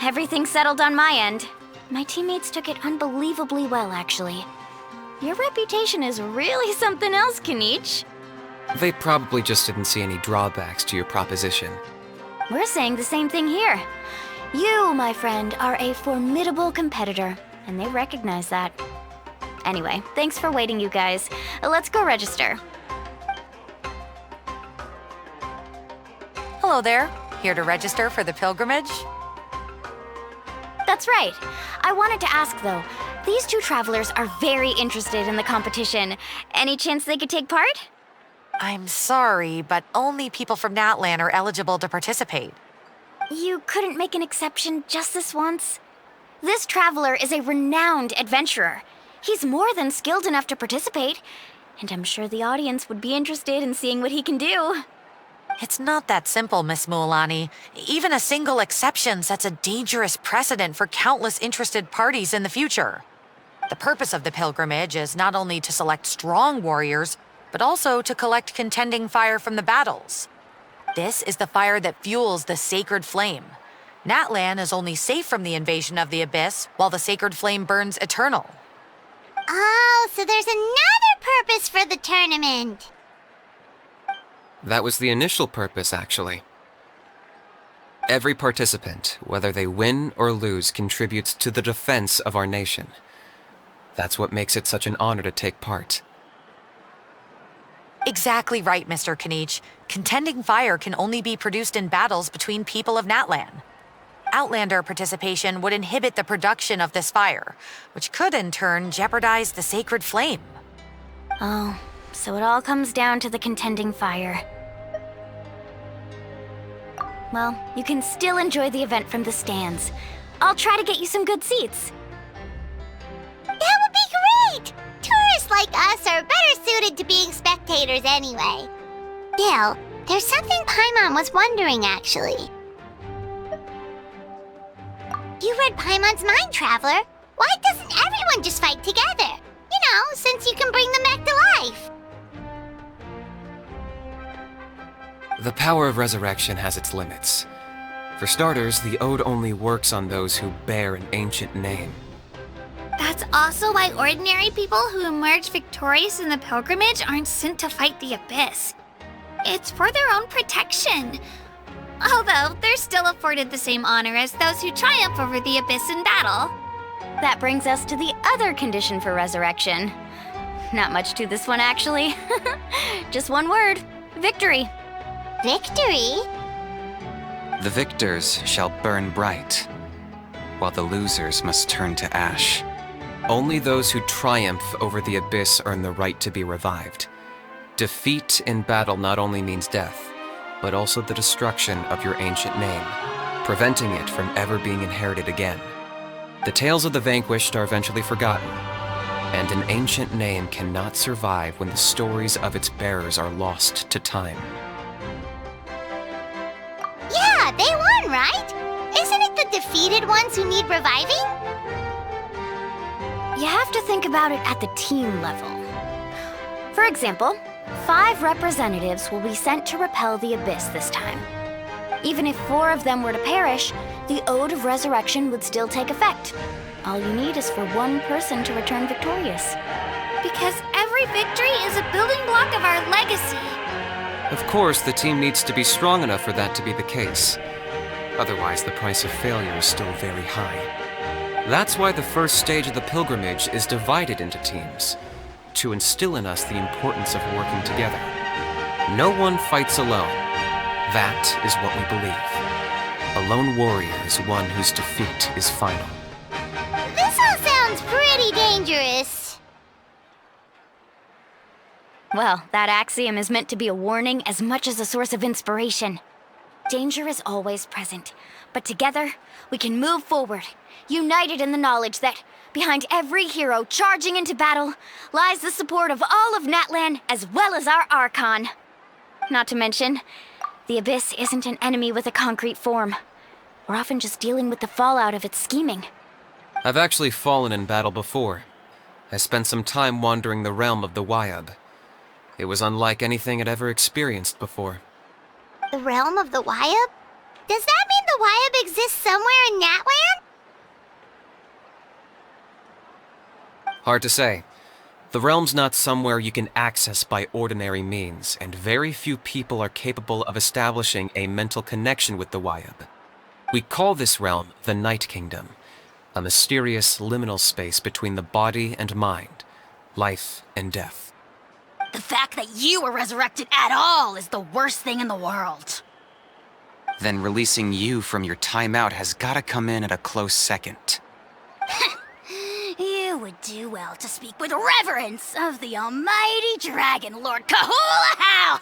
Speaker 9: Everything's settled on my end. My teammates took it unbelievably well, actually. Your reputation is really something else, Kanich.
Speaker 10: They probably just didn't see any drawbacks to your proposition.
Speaker 9: We're saying the same thing here. You, my friend, are a formidable competitor, and they recognize that. Anyway, thanks for waiting, you guys. Let's go register.
Speaker 11: Hello there. Here to register for the pilgrimage?
Speaker 9: That's right. I wanted to ask, though. These 2 travelers are very interested in the competition. Any chance they could take part?
Speaker 11: I'm sorry, but only people from Natlan are eligible to participate.
Speaker 9: You couldn't make an exception just this once? This traveler is a renowned adventurer. He's more than skilled enough to participate, and I'm sure the audience would be interested in seeing what he can do.
Speaker 11: It's not that simple, Miss Mualani. Even a single exception sets a dangerous precedent for countless interested parties in the future. The purpose of the pilgrimage is not only to select strong warriors, but also to collect contending fire from the battles. This is the fire that fuels the sacred flame. Natlan is only safe from the invasion of the Abyss, while the sacred flame burns eternal.
Speaker 1: Oh, so there's another purpose for the tournament.
Speaker 10: That was the initial purpose, actually. Every participant, whether they win or lose, contributes to the defense of our nation. That's what makes it such an honor to take part.
Speaker 11: Exactly right, Mr. Kanich. Contending fire can only be produced in battles between people of Natlan. Outlander participation would inhibit the production of this fire, which could in turn jeopardize the sacred flame.
Speaker 9: Oh, so it all comes down to the contending fire. Well, you can still enjoy the event from the stands. I'll try to get you some good seats.
Speaker 1: That would be great! Tourists like us are better suited to being spectators anyway. Still, there's something Paimon was wondering, actually. You read Paimon's mind, Traveler. Why doesn't everyone just fight together? You know, since you can bring them back to life.
Speaker 10: The power of resurrection has its limits. For starters, the ode only works on those who bear an ancient name.
Speaker 3: That's also why ordinary people who emerge victorious in the pilgrimage aren't sent to fight the Abyss. It's for their own protection. Although, they're still afforded the same honor as those who triumph over the Abyss in battle.
Speaker 9: That brings us to the other condition for resurrection. Not much to this one, actually. Just one word: victory.
Speaker 1: Victory?
Speaker 10: The victors shall burn bright, while the losers must turn to ash. Only those who triumph over the Abyss earn the right to be revived. Defeat in battle not only means death, but also the destruction of your ancient name, preventing it from ever being inherited again. The tales of the vanquished are eventually forgotten, and an ancient name cannot survive when the stories of its bearers are lost to time.
Speaker 1: Yeah, they won, right? Isn't it the defeated ones who need reviving?
Speaker 9: You have to think about it at the team level. For example, 5 representatives will be sent to repel the Abyss this time. Even if 4 of them were to perish, the Ode of Resurrection would still take effect. All you need is for 1 person to return victorious.
Speaker 3: Because every victory is a building block of our legacy.
Speaker 10: Of course, the team needs to be strong enough for that to be the case. Otherwise, the price of failure is still very high. That's why the first stage of the pilgrimage is divided into teams, to instill in us the importance of working together. No one fights alone. That is what we believe. A lone warrior is one whose defeat is final.
Speaker 1: This all sounds pretty dangerous.
Speaker 9: Well, that axiom is meant to be a warning as much as a source of inspiration. Danger is always present, but together, we can move forward, united in the knowledge that behind every hero charging into battle lies the support of all of Natlan as well as our Archon. Not to mention, the Abyss isn't an enemy with a concrete form. We're often just dealing with the fallout of its scheming.
Speaker 10: I've actually fallen in battle before. I spent some time wandering the realm of the Wyab. It was unlike anything I'd ever experienced before.
Speaker 1: The realm of the Wyab? Does that mean the Wyab exists somewhere in Natlan?
Speaker 10: Hard to say. The realm's not somewhere you can access by ordinary means, and very few people are capable of establishing a mental connection with the Wyab. We call this realm the Night Kingdom, a mysterious liminal space between the body and mind, life and death.
Speaker 5: The fact that you were resurrected at all is the worst thing in the world.
Speaker 12: Then releasing you from your timeout has gotta come in at a close second.
Speaker 5: You would do well to speak with reverence of the almighty Dragon Lord Kahula-How,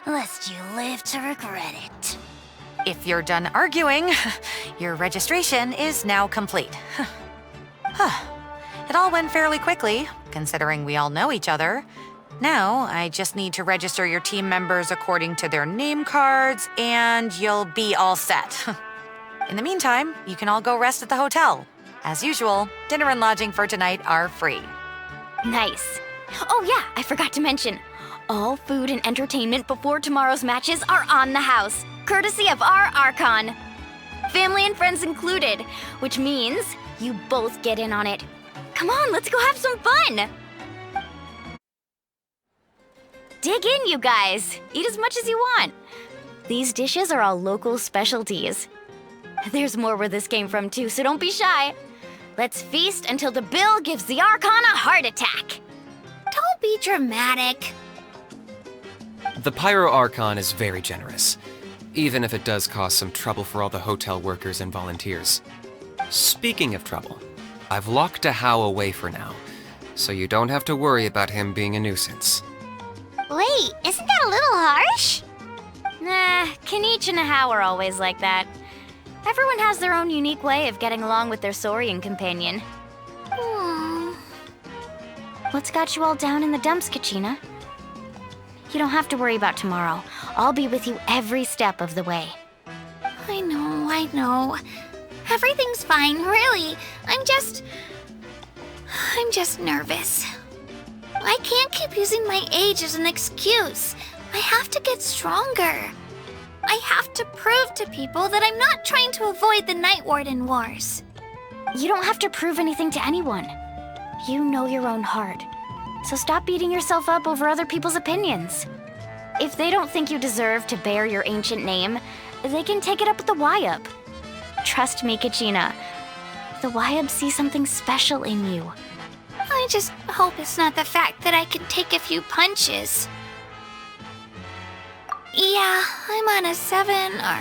Speaker 5: lest you live to regret it.
Speaker 11: If you're done arguing, your registration is now complete. It all went fairly quickly, considering we all know each other. Now, I just need to register your team members according to their name cards, and you'll be all set. In the meantime, you can all go rest at the hotel. As usual, dinner and lodging for tonight are free.
Speaker 9: Nice. Oh yeah, I forgot to mention. All food and entertainment before tomorrow's matches are on the house, courtesy of our Archon. Family and friends included, which means you both get in on it. Come on, let's go have some fun! Dig in, you guys. Eat as much as you want. These dishes are all local specialties. There's more where this came from too, so don't be shy. Let's feast until the bill gives the Archon a heart attack.
Speaker 3: Don't be dramatic.
Speaker 10: The Pyro Archon is very generous, even if it does cause some trouble for all the hotel workers and volunteers. Speaking of trouble, I've locked a How away for now, so you don't have to worry about him being a nuisance.
Speaker 1: Wait, isn't that a little harsh?
Speaker 9: Nah, Kenichi and How are always like that. Everyone has their own unique way of getting along with their Saurian companion. What's got you all down in the dumps, Kachina? You don't have to worry about tomorrow. I'll be with you every step of the way.
Speaker 3: I know. Everything's fine, really. I'm just nervous. I can't keep using my age as an excuse. I have to get stronger. I have to prove to people that I'm not trying to avoid the Night Warden Wars.
Speaker 9: You don't have to prove anything to anyone. You know your own heart. So stop beating yourself up over other people's opinions. If they don't think you deserve to bear your ancient name, they can take it up with the Wyab. Trust me, Kachina. The Wyab see something special in you.
Speaker 3: I just hope it's not the fact that I can take a few punches. Yeah, I'm on a 7 or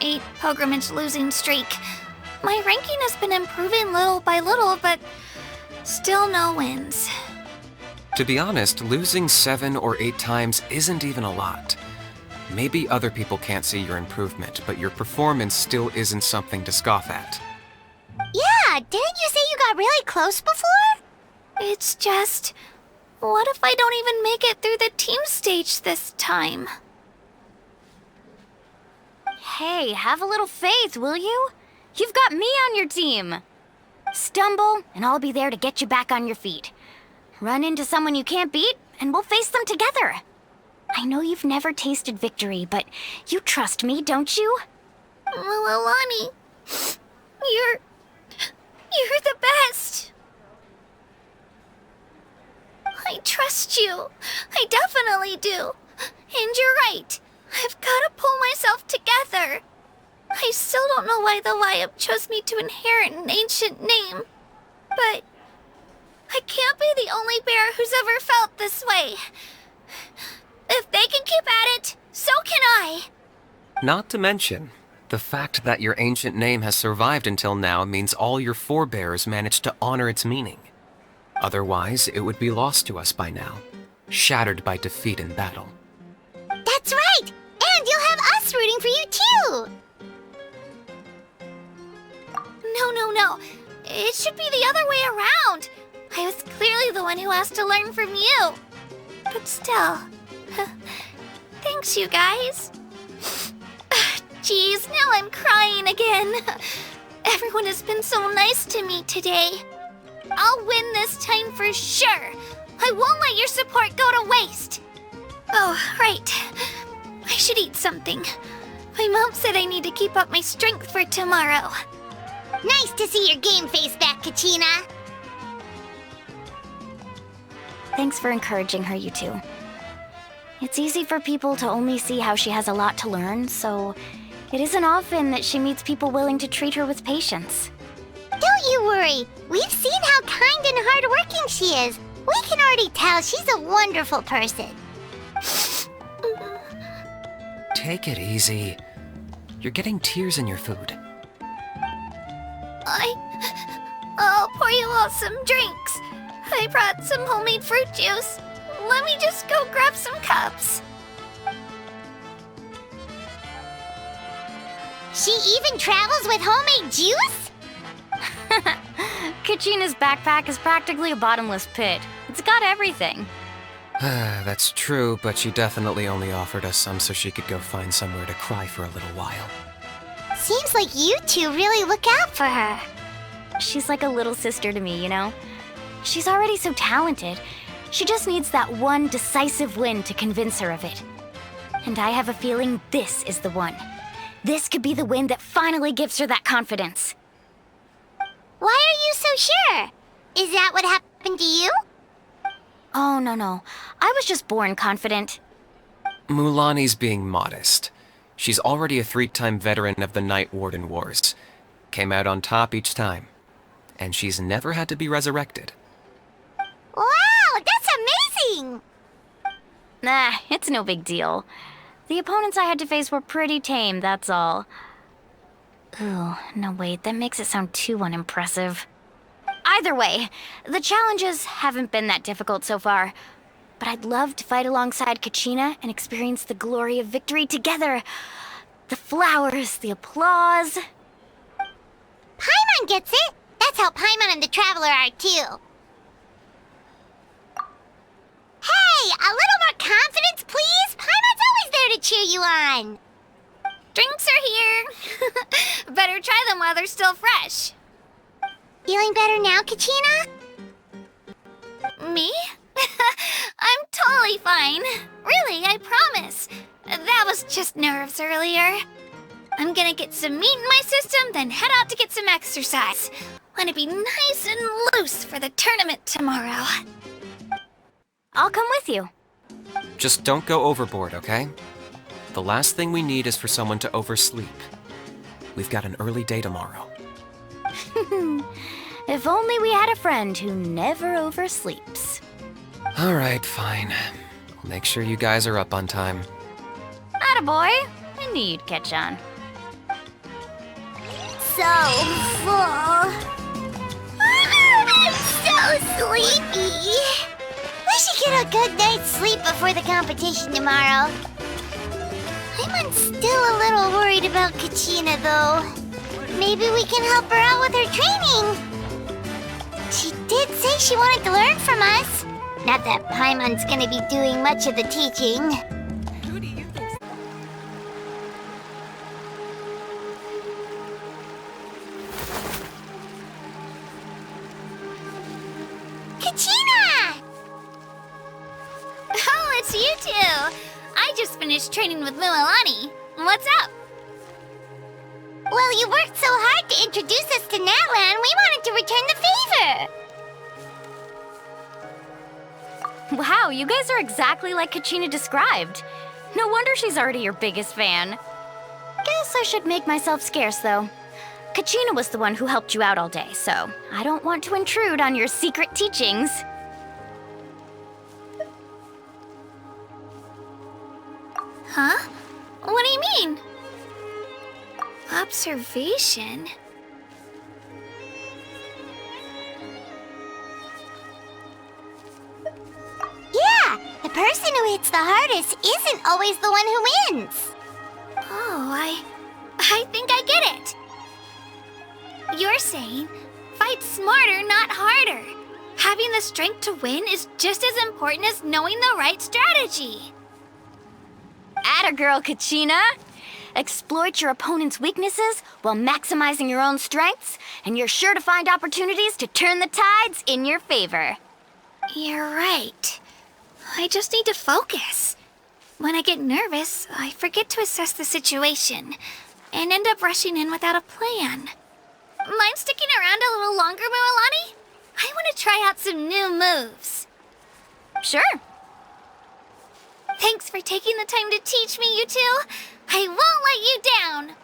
Speaker 3: 8 pilgrimage losing streak. My ranking has been improving little by little, but still no wins.
Speaker 10: To be honest, losing 7 or 8 times isn't even a lot. Maybe other people can't see your improvement, but your performance still isn't something to scoff at.
Speaker 1: Yeah, didn't you say you got really close before?
Speaker 3: It's just, what if I don't even make it through the team stage this time?
Speaker 9: Hey, have a little faith, will you? You've got me on your team. Stumble, and I'll be there to get you back on your feet. Run into someone you can't beat, and we'll face them together. I know you've never tasted victory, but you trust me, don't you?
Speaker 3: Alani, you're the best. I trust you. I definitely do. And you're right. I've got to pull myself together. I still don't know why the Wyup chose me to inherit an ancient name. But I can't be the only bear who's ever felt this way. If they can keep at it, so can I.
Speaker 10: Not to mention, the fact that your ancient name has survived until now means all your forebears managed to honor its meaning. Otherwise, it would be lost to us by now, shattered by defeat in battle.
Speaker 1: That's right! And you'll have us rooting for you too!
Speaker 3: No. It should be the other way around. I was clearly the one who asked to learn from you. But still, thanks you guys. Geez, now I'm crying again. Everyone has been so nice to me today. I'll win this time for sure. I won't let your support go to waste. Oh, right. I should eat something. My mom said I need to keep up my strength for tomorrow.
Speaker 1: Nice to see your game face back, Kachina.
Speaker 9: Thanks for encouraging her, you two. It's easy for people to only see how she has a lot to learn, so it isn't often that she meets people willing to treat her with patience.
Speaker 1: Don't you worry. We've seen how kind and hardworking she is. We can already tell she's a wonderful person.
Speaker 10: Take it easy. You're getting tears in your food.
Speaker 3: I'll pour you all some drinks. I brought some homemade fruit juice. Let me just go grab some cups.
Speaker 1: She even travels with homemade juice?
Speaker 9: Kachina's backpack is practically a bottomless pit. It's got everything.
Speaker 10: That's true, but she definitely only offered us some so she could go find somewhere to cry for a little while.
Speaker 1: Seems like you two really look out for her.
Speaker 9: She's like a little sister to me, you know? She's already so talented. She just needs that one decisive win to convince her of it. And I have a feeling this is the one. This could be the win that finally gives her that confidence.
Speaker 1: Why are you so sure? Is that what happened to you?
Speaker 9: Oh, no. I was just born confident.
Speaker 10: Mulani's being modest. She's already a 3-time veteran of the Night Warden Wars. Came out on top each time. And she's never had to be resurrected.
Speaker 1: Wow, that's amazing!
Speaker 9: Nah, it's no big deal. The opponents I had to face were pretty tame, that's all. Ooh, no wait, that makes it sound too unimpressive. Either way, the challenges haven't been that difficult so far. But I'd love to fight alongside Kachina and experience the glory of victory together. The flowers, the applause.
Speaker 1: Paimon gets it! That's how Paimon and the Traveler are too. Hey, a little more confidence, please! Paimon's always there to cheer you on!
Speaker 3: Drinks are here. Better try them while they're still fresh.
Speaker 1: Feeling better now, Kachina?
Speaker 3: Me? I'm totally fine. Really, I promise. That was just nerves earlier. I'm gonna get some meat in my system, then head out to get some exercise. Want to be nice and loose for the tournament tomorrow.
Speaker 9: I'll come with you.
Speaker 10: Just don't go overboard, okay? The last thing we need is for someone to oversleep. We've got an early day tomorrow.
Speaker 9: If only we had a friend who never oversleeps.
Speaker 10: Alright, fine. I'll make sure you guys are up on time.
Speaker 9: Attaboy! I knew you'd catch on.
Speaker 1: So full. I'm so sleepy. We should get a good night's sleep before the competition tomorrow. I'm still a little worried about Kachina, though. Maybe we can help her out with her training. She did say she wanted to learn from us. Not that Paimon's gonna be doing much of the teaching.
Speaker 7: Who do you think?
Speaker 1: Kachina!
Speaker 3: Oh, it's you two. finished training with Mualani. What's up?
Speaker 1: Well, you worked so hard to introduce us to Natlan, we wanted to return the favor.
Speaker 9: Wow, you guys are exactly like Kachina described. No wonder she's already your biggest fan. Guess I should make myself scarce, though. Kachina was the one who helped you out all day, so I don't want to intrude on your secret teachings.
Speaker 3: Huh? What do you mean? Observation?
Speaker 1: Yeah, the person who hits the hardest isn't always the one who wins.
Speaker 3: Oh, I think I get it. You're saying, fight smarter, not harder. Having the strength to win is just as important as knowing the right strategy.
Speaker 9: Atta girl, Kachina! Exploit your opponent's weaknesses while maximizing your own strengths, and you're sure to find opportunities to turn the tides in your favor.
Speaker 3: You're right. I just need to focus. When I get nervous, I forget to assess the situation, and end up rushing in without a plan. Mind sticking around a little longer, Mualani? I want to try out some new moves.
Speaker 9: Sure.
Speaker 3: Thanks for taking the time to teach me, you two. I won't let you down.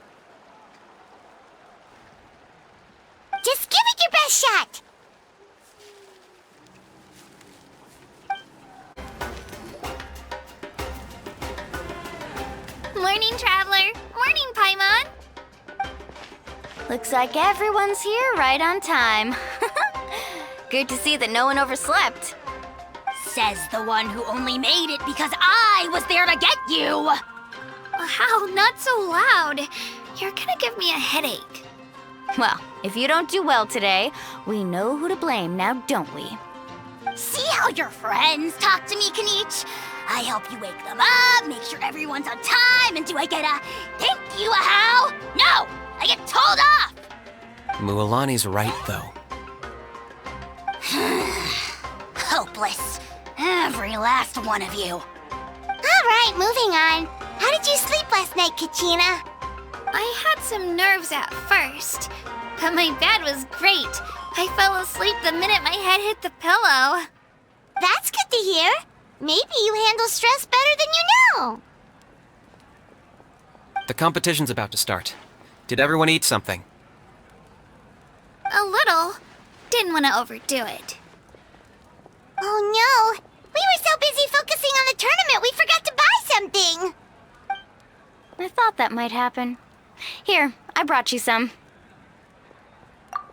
Speaker 1: Just give it your best shot.
Speaker 3: Morning, Traveler. Morning, Paimon.
Speaker 9: Looks like everyone's here right on time. Good to see that no one overslept.
Speaker 1: Says the one who only made it because I was there to get you.
Speaker 3: Wow, not so loud. You're gonna give me a headache.
Speaker 9: Well, if you don't do well today, we know who to blame now, don't we?
Speaker 1: See how your friends talk to me, Kanich? I help you wake them up, make sure everyone's on time, and do I get a thank you, a how? No! I get told off!
Speaker 10: Mualani's right, though.
Speaker 1: Hopeless. Every last one of you. All right, moving on. How did you sleep last night, Kachina?
Speaker 3: I had some nerves at first, but my bed was great. I fell asleep the minute my head hit the pillow.
Speaker 1: That's good to hear. Maybe you handle stress better than you know.
Speaker 10: The competition's about to start. Did everyone eat something?
Speaker 3: A little. Didn't want to overdo it.
Speaker 1: Oh no! We were so busy focusing on the tournament, we forgot to buy something!
Speaker 9: I thought that might happen. Here, I brought you some.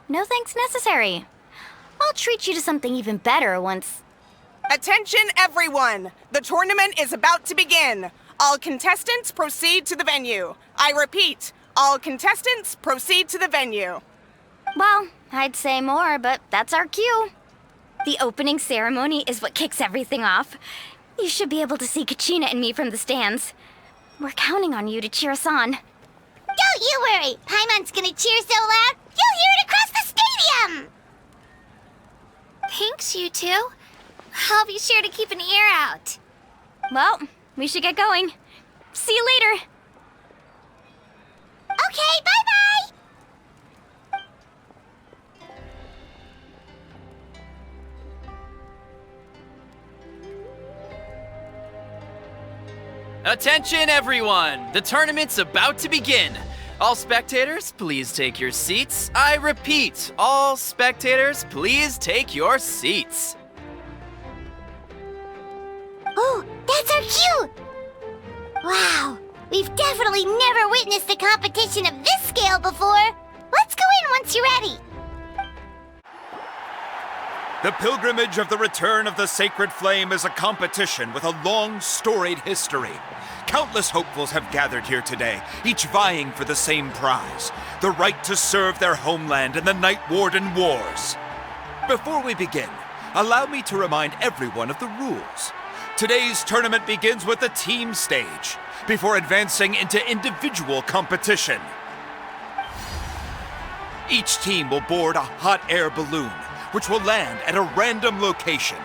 Speaker 9: No thanks necessary. I'll treat you to something even better once...
Speaker 13: Attention, everyone! The tournament is about to begin. All contestants proceed to the venue. I repeat, all contestants proceed to the venue.
Speaker 9: Well, I'd say more, but that's our cue. The opening ceremony is what kicks everything off. You should be able to see Kachina and me from the stands. We're counting on you to cheer us on.
Speaker 1: Don't you worry! Paimon's gonna cheer so loud, you'll hear it across the stadium!
Speaker 3: Thanks, you two. I'll be sure to keep an ear out.
Speaker 9: Well, we should get going. See you later.
Speaker 1: Okay, bye-bye!
Speaker 8: Attention, everyone! The tournament's about to begin. All spectators, please take your seats. I repeat, all spectators, please take your seats.
Speaker 1: Oh, that's our cue! Wow, we've definitely never witnessed a competition of this scale before. Let's go in once you're ready.
Speaker 14: The pilgrimage of the return of the sacred flame is a competition with a long, storied history. Countless hopefuls have gathered here today, each vying for the same prize, the right to serve their homeland in the Night Warden Wars. Before we begin, allow me to remind everyone of the rules. Today's tournament begins with the team stage, before advancing into individual competition. Each team will board a hot air balloon, which will land at a random location.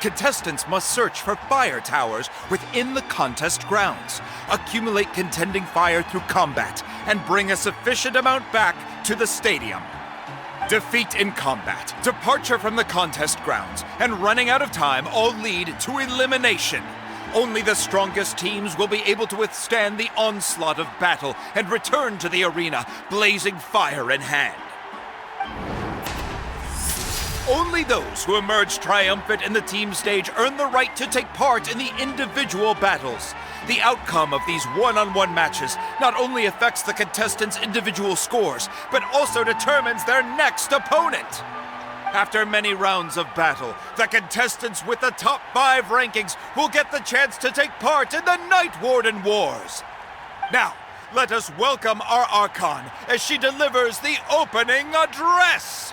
Speaker 14: Contestants must search for fire towers within the contest grounds, accumulate contending fire through combat, and bring a sufficient amount back to the stadium. Defeat in combat, departure from the contest grounds, and running out of time all lead to elimination. Only the strongest teams will be able to withstand the onslaught of battle and return to the arena, blazing fire in hand. Only those who emerge triumphant in the team stage earn the right to take part in the individual battles. The outcome of these one-on-one matches not only affects the contestants' individual scores, but also determines their next opponent. After many rounds of battle, the contestants with the top 5 rankings will get the chance to take part in the Night Warden Wars. Now, let us welcome our Archon as she delivers the opening address.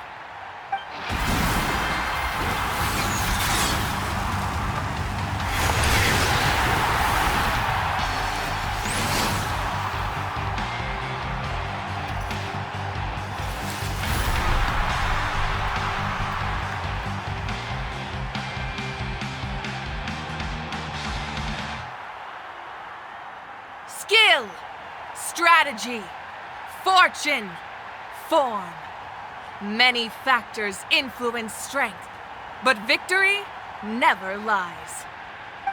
Speaker 15: Skill, strategy, fortune, form. Many factors influence strength, but victory never lies.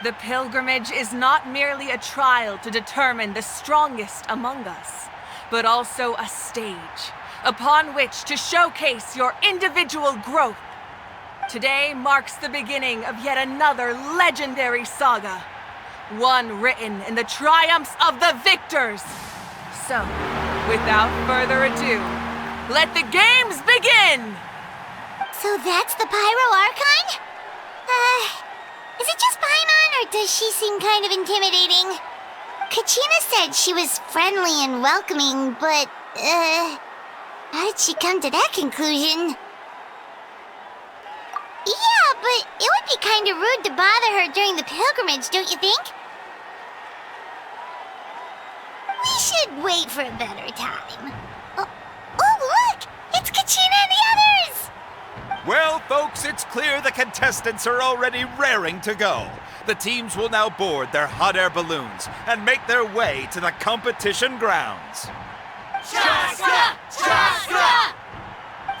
Speaker 15: The pilgrimage is not merely a trial to determine the strongest among us, but also a stage upon which to showcase your individual growth. Today marks the beginning of yet another legendary saga. One written in the triumphs of the victors. So, without further ado, let the games begin!
Speaker 1: So that's the Pyro Archon? Is it just Paimon, or does she seem kind of intimidating? Kachina said she was friendly and welcoming, but, how did she come to that conclusion? Yeah, but it would be kind of rude to bother her during the pilgrimage, don't you think? We should wait for a better time. Oh, look! It's Kachina and the others!
Speaker 14: Well, folks, it's clear the contestants are already raring to go. The teams will now board their hot air balloons and make their way to the competition grounds.
Speaker 15: Chaska! Chaska!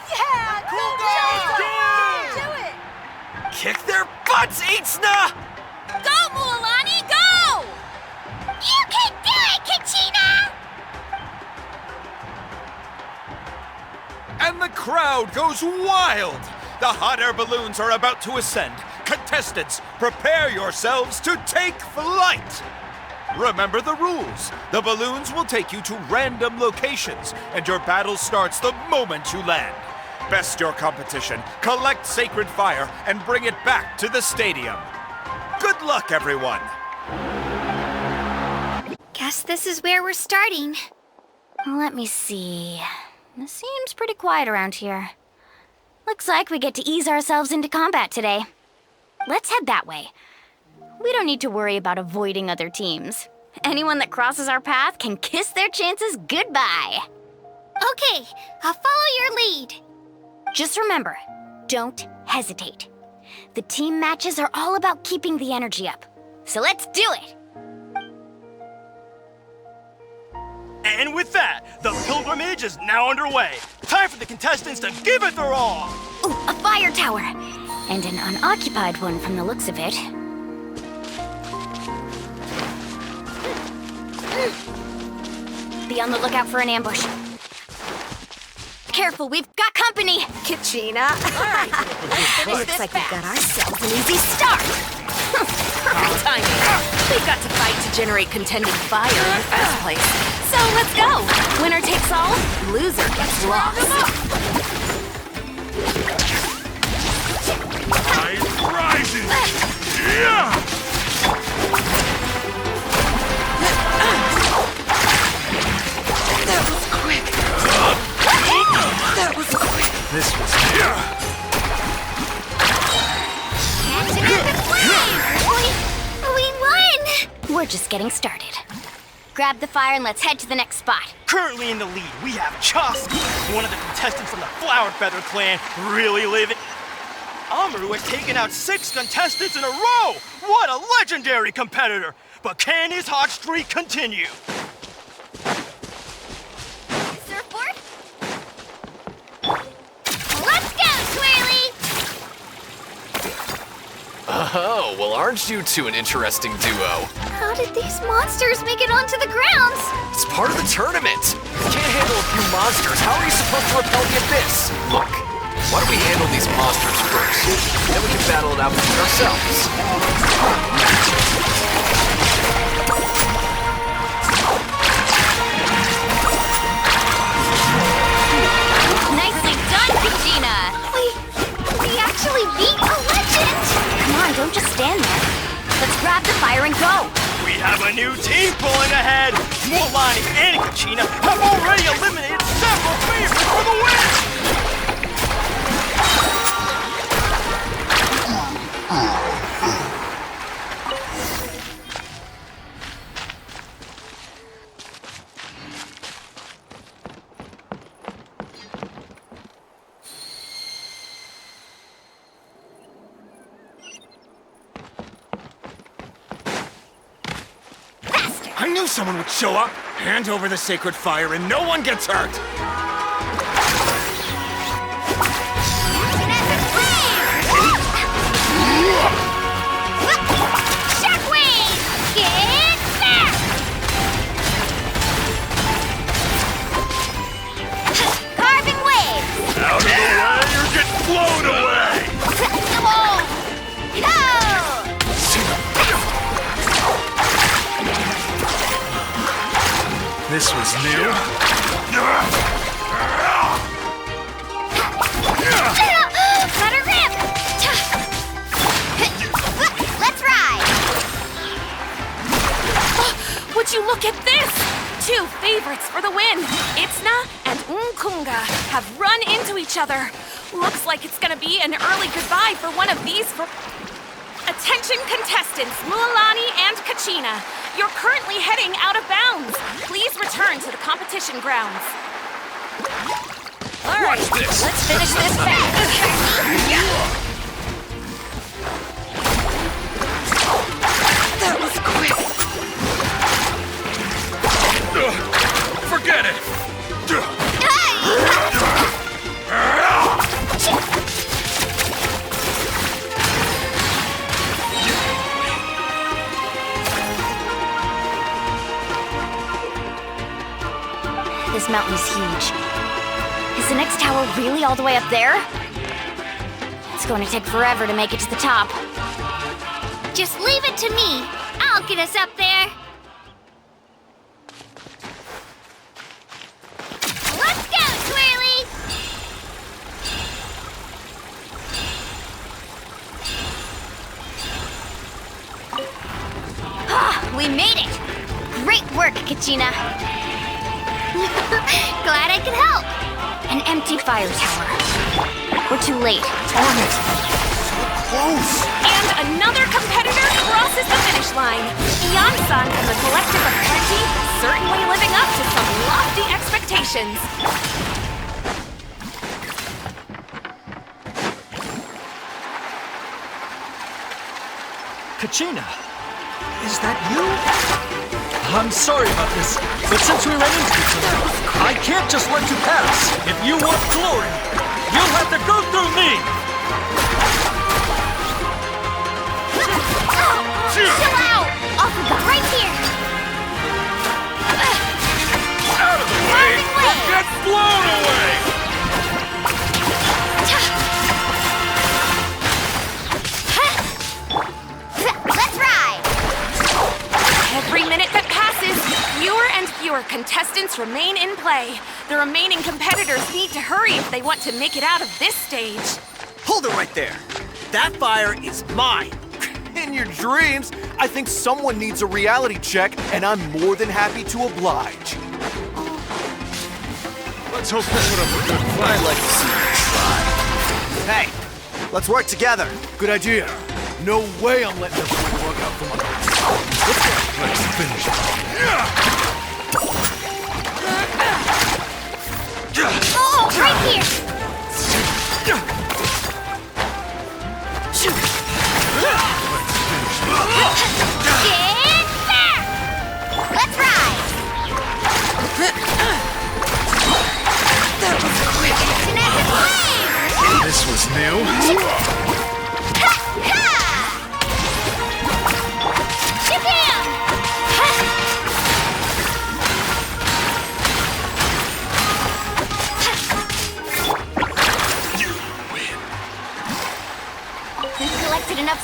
Speaker 15: Yeah! Cool girl! Do it!
Speaker 10: Kick their butts, Itzna!
Speaker 3: Go, Mualani, go!
Speaker 1: You can do it, Kachina!
Speaker 14: And the crowd goes wild! The hot air balloons are about to ascend. Contestants, prepare yourselves to take flight! Remember the rules. The balloons will take you to random locations, and your battle starts the moment you land. Best your competition, collect sacred fire, and bring it back to the stadium. Good luck, everyone!
Speaker 3: Guess this is where we're starting.
Speaker 9: Let me see. It seems pretty quiet around here. Looks like we get to ease ourselves into combat today. Let's head that way. We don't need to worry about avoiding other teams. Anyone that crosses our path can kiss their chances goodbye.
Speaker 3: Okay, I'll follow your lead.
Speaker 9: Just remember, don't hesitate. The team matches are all about keeping the energy up. So let's do it!
Speaker 16: And with that, the pilgrimage is now underway. Time for the contestants to give it their all!
Speaker 9: Ooh, a fire tower! And an unoccupied one from the looks of it. Be on the lookout for an ambush. Careful, we've got company!
Speaker 17: Kachina.
Speaker 9: Alright, looks like we've got ourselves an easy start!
Speaker 17: Perfect timing. We've got to fight to generate contending fire in the first place. So let's go! Winner takes all, loser gets lost.
Speaker 14: Tide rises! Yeah!
Speaker 17: That was quick. That was quick.
Speaker 10: This was...
Speaker 9: We won! We're just getting started. Grab the fire and let's head to the next spot.
Speaker 16: Currently in the lead, we have Chaska, one of the contestants from the Flower Feather clan, really living. Amaru has taken out 6 contestants in a row! What a legendary competitor! But can his hot streak continue?
Speaker 1: Surfboard? Let's go, Twirly!
Speaker 18: Oh, well, aren't you two an interesting duo?
Speaker 3: How did these monsters make it onto the grounds?
Speaker 18: It's part of the tournament. If you can't handle a few monsters, how are you supposed to repel the abyss? Look, why don't we handle these monsters first? Then we can battle it out between ourselves.
Speaker 9: Nicely done, Regina!
Speaker 3: We actually beat a legend!
Speaker 9: Come on, don't just stand there. Let's grab the fire and go!
Speaker 16: We have a new team pulling ahead! Mulani and Kachina have already eliminated several favorites for the win!
Speaker 14: I knew someone would show up. Hand over the sacred fire and no one gets hurt.
Speaker 1: Shockwave! Get back! Carving wave!
Speaker 14: Out of the way or get blown away! This was new.
Speaker 1: Let her rip! Let's ride!
Speaker 17: Would you look at this? 2 favorites for the win. Itzna and Unkunga have run into each other. Looks like it's gonna be an early goodbye for one of these. Attention contestants, Mualani and Kachina. You're currently heading out of bounds. Please return to the competition grounds.
Speaker 9: All right, let's finish this match.
Speaker 14: That was quick. Forget it.
Speaker 9: This mountain is huge. Is the next tower really all the way up there? It's going to take forever to make it to the top.
Speaker 1: Just leave it to me. I'll get us up there. Let's go, Twirly!
Speaker 9: We made it! Great work, Kachina!
Speaker 1: Glad I could help.
Speaker 9: An empty fire tower. We're too late.
Speaker 14: Darn it! Close!
Speaker 17: And another competitor crosses the finish line. Ian-san and the Collective of Plenty certainly living up to some lofty expectations.
Speaker 19: Kachina, is that you? I'm sorry about this, but since we ran into each other, I can't just let you pass. If you want glory, you'll have to go through me!
Speaker 1: Chill out! Off we go, right here!
Speaker 14: Out of the way or get blown away!
Speaker 1: Let's ride!
Speaker 17: Every minute that passes, fewer and fewer contestants remain in play. The remaining competitors need to hurry if they want to make it out of this stage.
Speaker 16: Hold it right there. That fire is mine. In your dreams, I think someone needs a reality check, and I'm more than happy to oblige.
Speaker 14: Let's hope they put up a good fight.
Speaker 16: I'd like to see you try. Hey, let's work together. Good idea. No way I'm letting them pull the rug out from under us. Let's go. Let's finish it.
Speaker 1: Oh, right here!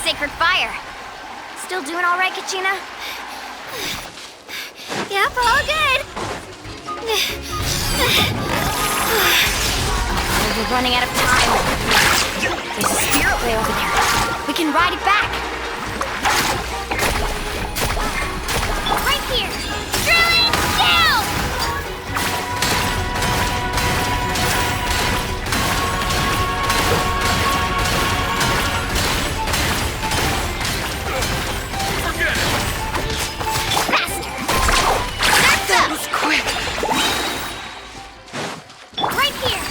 Speaker 9: sacred fire. Still doing all right, Kachina?
Speaker 3: Yep, all good.
Speaker 9: We're running out of time. There's a spirit way over there. We can ride it back.
Speaker 3: Right here. Drilling down!
Speaker 9: That was quick.
Speaker 3: Right here.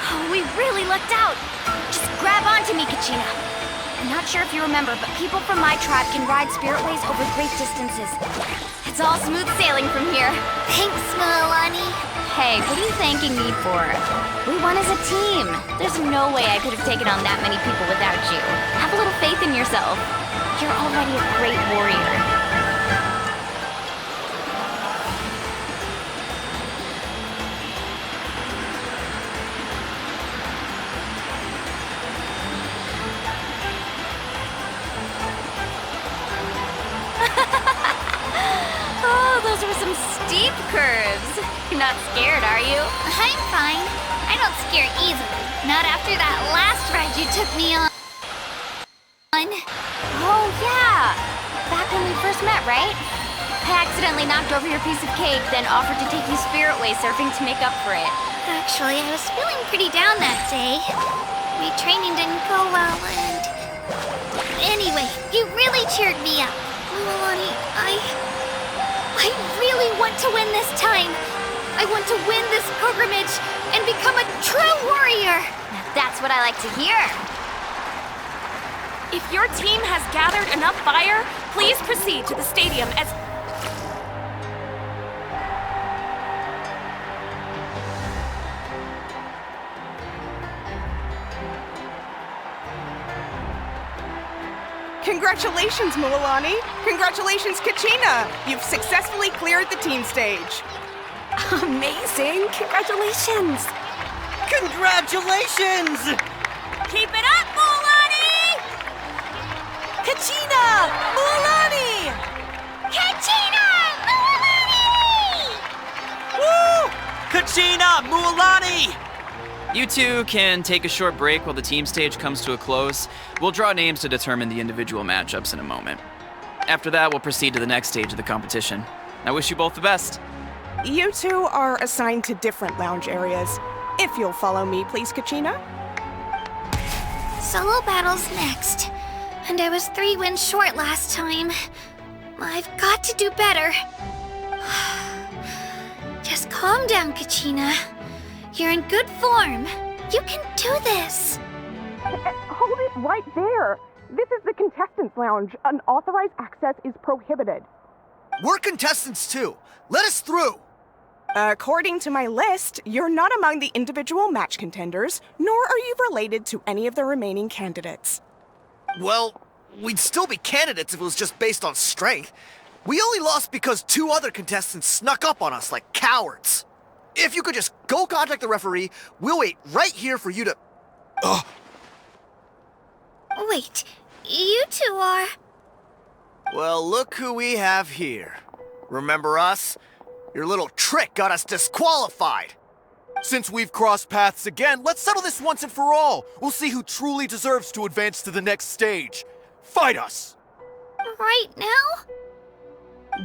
Speaker 9: Oh, we really lucked out. Just grab onto me, Kachina. I'm not sure if you remember, but people from my tribe can ride spiritways over great distances. It's all smooth sailing from here.
Speaker 3: Thanks, Milani.
Speaker 9: Hey, what are you thanking me for? We won as a team. There's no way I could have taken on that many people without you. Have a little faith in yourself. You're already a great warrior. Oh, those were some steep curves. You're not scared, are you?
Speaker 3: I'm fine. I don't scare easily. Not after that last ride you took me on.
Speaker 9: Oh, yeah. Back when we first met, right? I accidentally knocked over your piece of cake, then offered to take you spiritway surfing to make up for it.
Speaker 3: Actually, I was feeling pretty down that day. My training didn't go well, and... Anyway, you really cheered me up. Milani, I really want to win this time. I want to win this pilgrimage and become a true warrior.
Speaker 9: Now that's what I like to hear.
Speaker 17: If your team has gathered enough fire, please proceed to the stadium as...
Speaker 13: Congratulations, Milani. Congratulations, Kachina. You've successfully cleared the team stage.
Speaker 17: Amazing! Congratulations!
Speaker 20: Congratulations!
Speaker 17: Keep it up, Milani!
Speaker 20: Kachina! Milani!
Speaker 3: Kachina! Milani!
Speaker 20: Woo! Kachina! Milani!
Speaker 8: You two can take a short break while the team stage comes to a close. We'll draw names to determine the individual matchups in a moment. After that, we'll proceed to the next stage of the competition. I wish you both the best.
Speaker 13: You two are assigned to different lounge areas. If you'll follow me, please, Kachina.
Speaker 3: Solo battle's next. And I was 3 wins short last time. I've got to do better. Just calm down, Kachina. You're in good form. You can do this.
Speaker 13: Hold it right there. This is the contestants' lounge. Unauthorized access is prohibited.
Speaker 16: We're contestants too. Let us through.
Speaker 13: According to my list, you're not among the individual match contenders, nor are you related to any of the remaining candidates.
Speaker 16: Well, we'd still be candidates if it was just based on strength. We only lost because 2 other contestants snuck up on us like cowards. If you could just go contact the referee, we'll wait right here for you to...
Speaker 3: Wait, you two are...
Speaker 16: Well, look who we have here. Remember us? Your little trick got us disqualified.
Speaker 21: Since we've crossed paths again, let's settle this once and for all. We'll see who truly deserves to advance to the next stage. Fight us!
Speaker 3: Right now?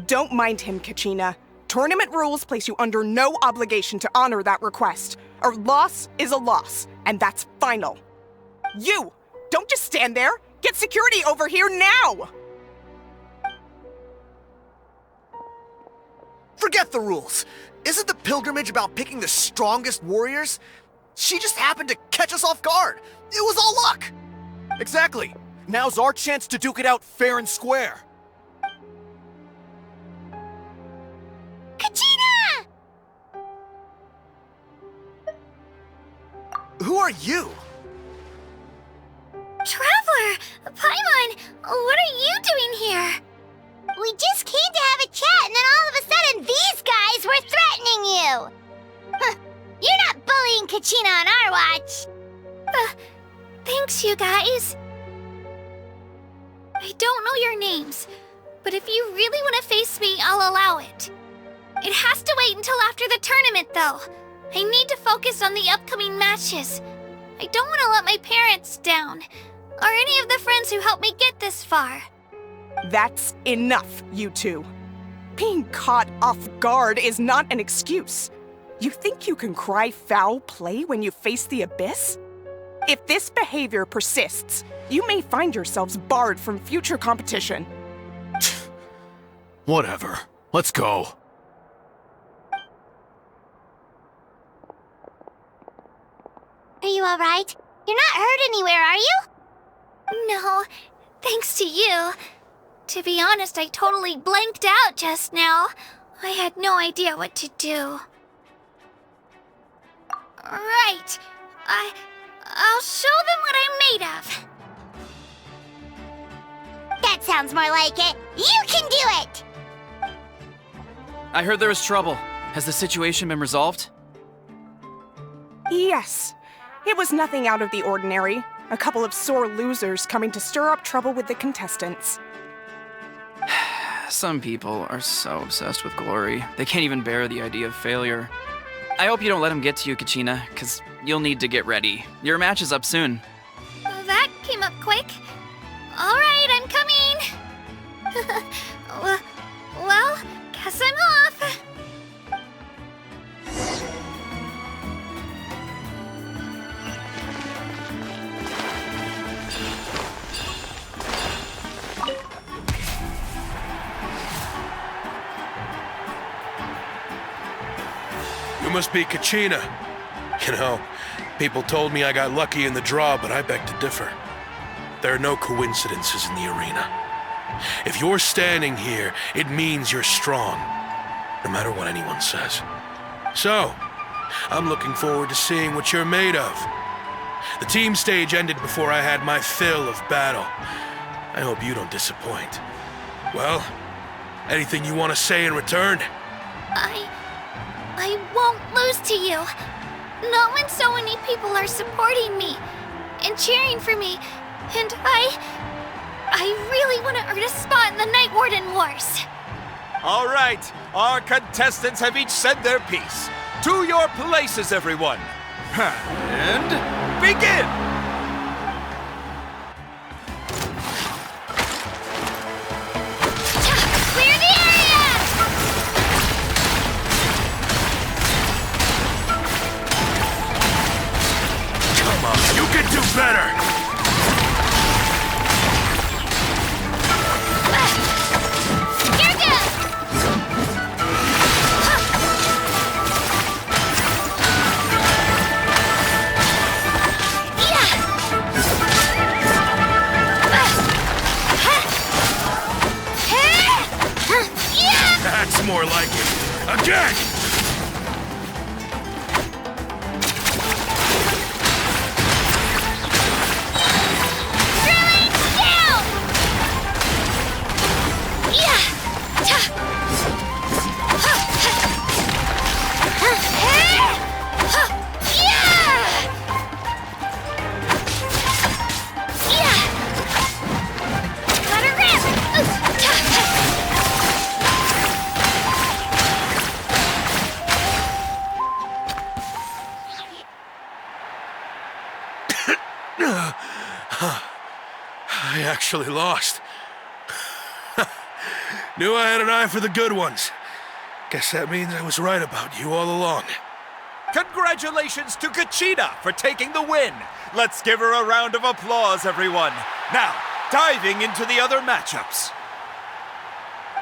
Speaker 13: Don't mind him, Kachina. Tournament rules place you under no obligation to honor that request. A loss is a loss, and that's final. You! Don't just stand there! Get security over here now!
Speaker 16: Forget the rules. Isn't the pilgrimage about picking the strongest warriors? She just happened to catch us off guard. It was all luck.
Speaker 21: Exactly. Now's our chance to duke it out fair and square.
Speaker 3: Kachina!
Speaker 16: Who are you?
Speaker 3: Traveler! Paimon! What are you doing here?
Speaker 1: we just came to have a chat, and then all of a sudden these guys were threatening you! Huh, you're not bullying Kachina on our watch!
Speaker 3: Thanks, you guys. I don't know your names, but if you really want to face me, I'll allow it. It has to wait until after the tournament, though. I need to focus on the upcoming matches. I don't want to let my parents down, or any of the friends who helped me get this far.
Speaker 13: That's enough, you two. Being caught off guard is not an excuse. You think you can cry foul play when you face the abyss? If this behavior persists, you may find yourselves barred from future competition.
Speaker 21: Whatever. Let's go.
Speaker 1: Are you alright? You're not hurt anywhere, are you?
Speaker 3: No, thanks to you. To be honest, I totally blanked out just now. I had no idea what to do. Right. I'll show them what I'm made of.
Speaker 1: That sounds more like it. You can do it!
Speaker 8: I heard there was trouble. Has the situation been resolved?
Speaker 13: Yes. It was nothing out of the ordinary. A couple of sore losers coming to stir up trouble with the contestants.
Speaker 8: Some people are so obsessed with glory, they can't even bear the idea of failure. I hope you don't let them get to you, Kachina, because you'll need to get ready. Your match is up soon.
Speaker 3: That came up quick. All right, I'm coming. Well, guess I'm off.
Speaker 4: You must be Kachina. You know, people told me I got lucky in the draw, but I beg to differ. There are no coincidences in the arena. If you're standing here, it means you're strong, no matter what anyone says. So, I'm looking forward to seeing what you're made of. The team stage ended before I had my fill of battle. I hope you don't disappoint. Well, anything you want to say in return?
Speaker 3: I won't lose to you. Not when so many people are supporting me and cheering for me, and I really want to earn a spot in the Night Warden Wars.
Speaker 14: All right, our contestants have each said their piece. To your places, everyone. And begin!
Speaker 3: Clear the area!
Speaker 4: Come on, you can do better!
Speaker 3: Here goes!
Speaker 4: That's more like it. Again!
Speaker 3: Drilling down! Yeah! Let her rip!
Speaker 4: I actually lost. Knew I had an eye for the good ones. Guess that means I was right about you all along.
Speaker 14: Congratulations to Kachina for taking the win. Let's give her a round of applause, everyone. Now, diving into the other matchups.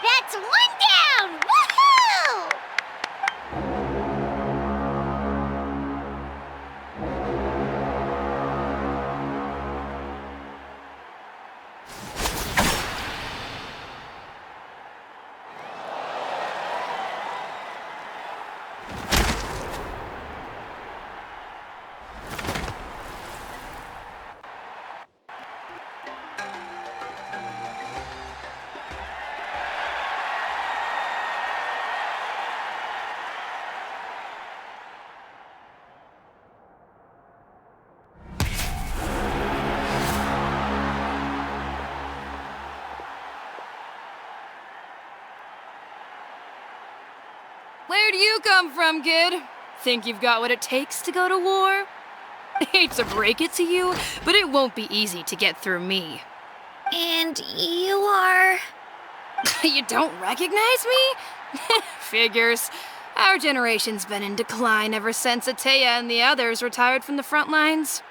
Speaker 1: That's one down! Woohoo!
Speaker 2: Where do you come from, kid? Think you've got what it takes to go to war? Hate to break it to you, but it won't be easy to get through me.
Speaker 3: And you are...
Speaker 2: You don't recognize me? Figures. Our generation's been in decline ever since Ateya and the others retired from the front lines.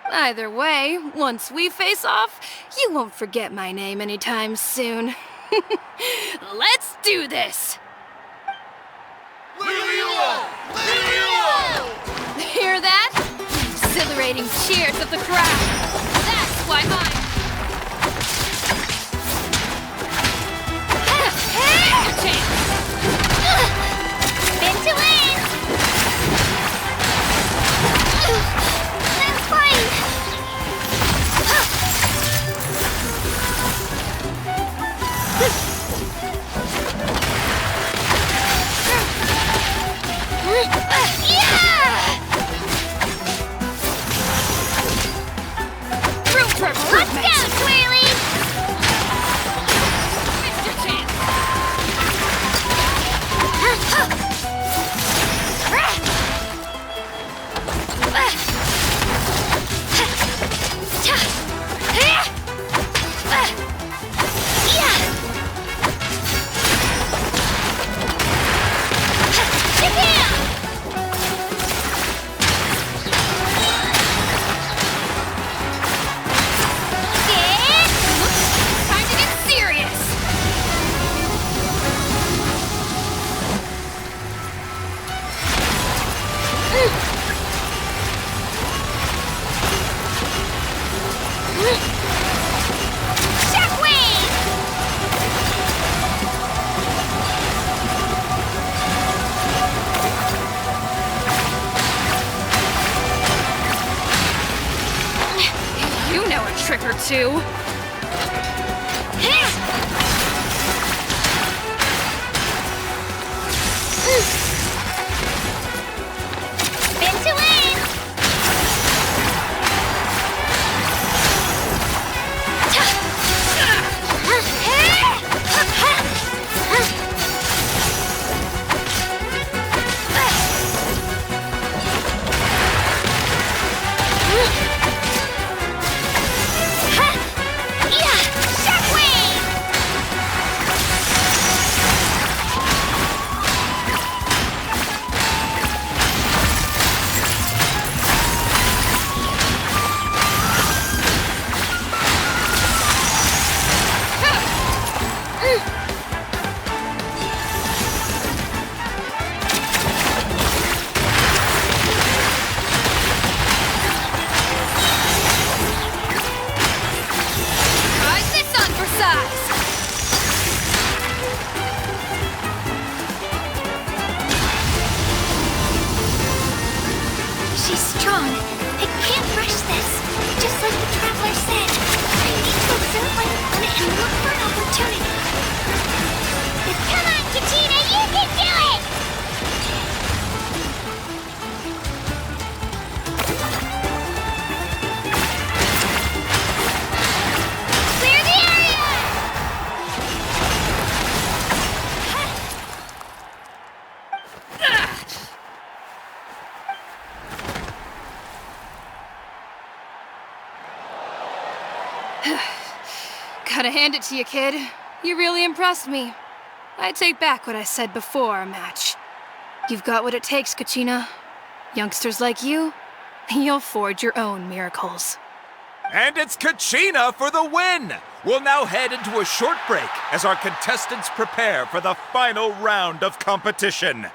Speaker 2: Either way, once we face off, you won't forget my name anytime soon. Let's do this! Hear that? Exhilarating cheers of the crowd. That's why I'm...
Speaker 1: Spin to win! That's fine!
Speaker 2: Room for improvement!
Speaker 1: Let's go, Twirly!
Speaker 2: Missed your chance! Time to get serious!
Speaker 1: Shockwave!
Speaker 2: You know a trick or two.
Speaker 1: Spin to win!
Speaker 2: Try this on for size!
Speaker 3: She's strong. I can't rush this. Just like the Traveler said. I need to observe my opponent and look for an opportunity.
Speaker 1: Come on, Kachina, you can do it! Clear the area!
Speaker 2: Gotta hand it to you, kid. You really impressed me. I take back what I said before our match. You've got what it takes, Kachina. Youngsters like you, you'll forge your own miracles.
Speaker 14: And it's Kachina for the win! We'll now head into a short break as our contestants prepare for the final round of competition.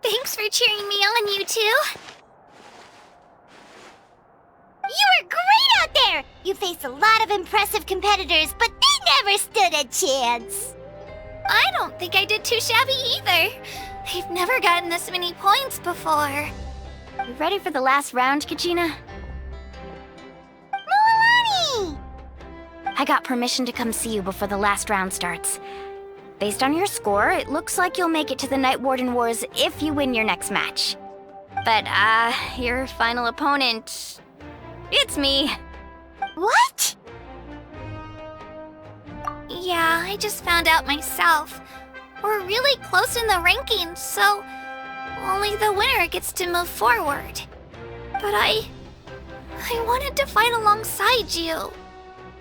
Speaker 3: Thanks for cheering me on, you two.
Speaker 1: You were great out there! You faced a lot of impressive competitors, but they never stood a chance.
Speaker 3: I don't think I did too shabby either. They've never gotten this many points before.
Speaker 9: You ready for the last round, Kachina?
Speaker 1: Mualani!
Speaker 9: I got permission to come see you before the last round starts. Based on your score, it looks like you'll make it to the Night Warden Wars if you win your next match. But, your final opponent It's me.
Speaker 1: What?
Speaker 3: Yeah, I just found out myself. We're really close in the rankings, so only the winner gets to move forward. But I wanted to fight alongside you.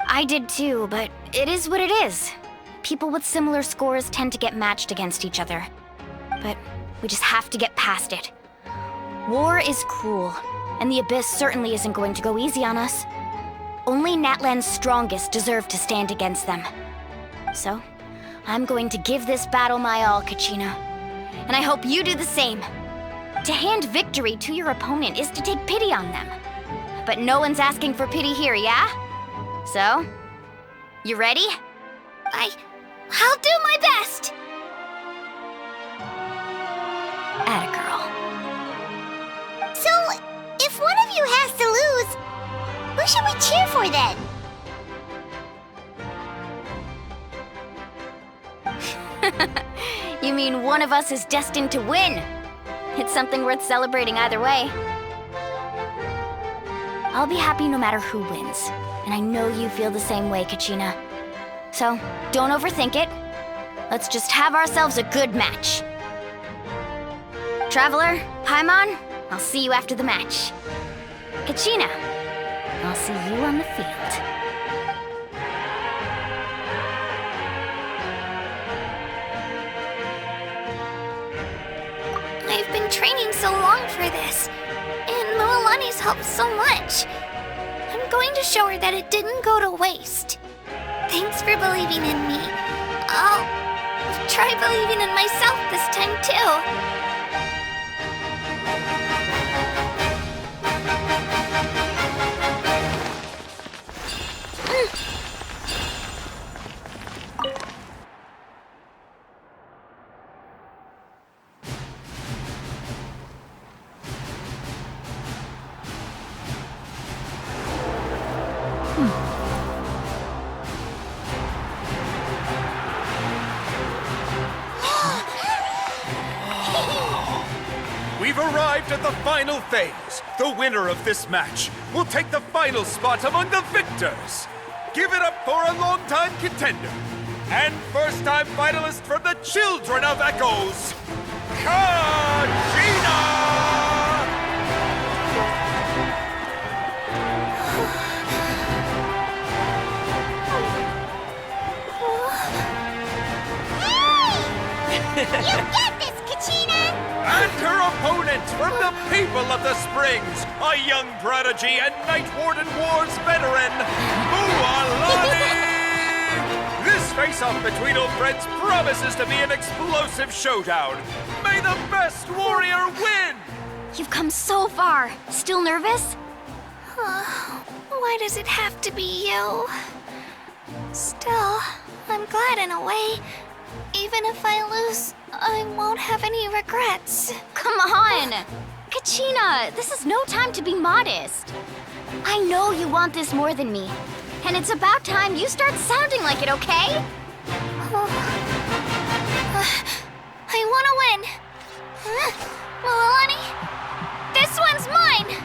Speaker 9: I did too, but it is what it is. People with similar scores tend to get matched against each other. But we just have to get past it. War is cruel, and the Abyss certainly isn't going to go easy on us. Only Natlan's strongest deserve to stand against them. So, I'm going to give this battle my all, Kachina. And I hope you do the same. To hand victory to your opponent is to take pity on them. But no one's asking for pity here, yeah? So, you ready?
Speaker 3: I'll do my best!
Speaker 9: Atta girl.
Speaker 1: So, if one of you has to lose, who should we cheer for then?
Speaker 9: You mean one of us is destined to win? It's something worth celebrating either way. I'll be happy no matter who wins, and I know you feel the same way, Kachina. So, don't overthink it. Let's just have ourselves a good match. Traveler, Paimon, I'll see you after the match. Kachina, I'll see you on the field.
Speaker 3: I've been training so long for this, and Moalani's helped so much. I'm going to show her that it didn't go to waste. Thanks for believing in me. I'll try believing in myself this time too.
Speaker 14: We've arrived at the final phase. The winner of this match will take the final spot among the victors. Give it up for a long-time contender and first-time finalist from the Children of Echoes, Kachina!
Speaker 1: You get this, Kachina!
Speaker 14: And her opponent from the people of the Springs, a young prodigy and Night Warden Wars veteran, Moalani! This face-off between old friends promises to be an explosive showdown. May the best warrior win!
Speaker 9: You've come so far. Still nervous?
Speaker 3: Why does it have to be you? Still, I'm glad in a way. Even if I lose, I won't have any regrets.
Speaker 9: Come on! Kachina, this is no time to be modest. I know you want this more than me. And it's about time you start sounding like it, okay?
Speaker 3: I want to win. Moalani, this one's mine!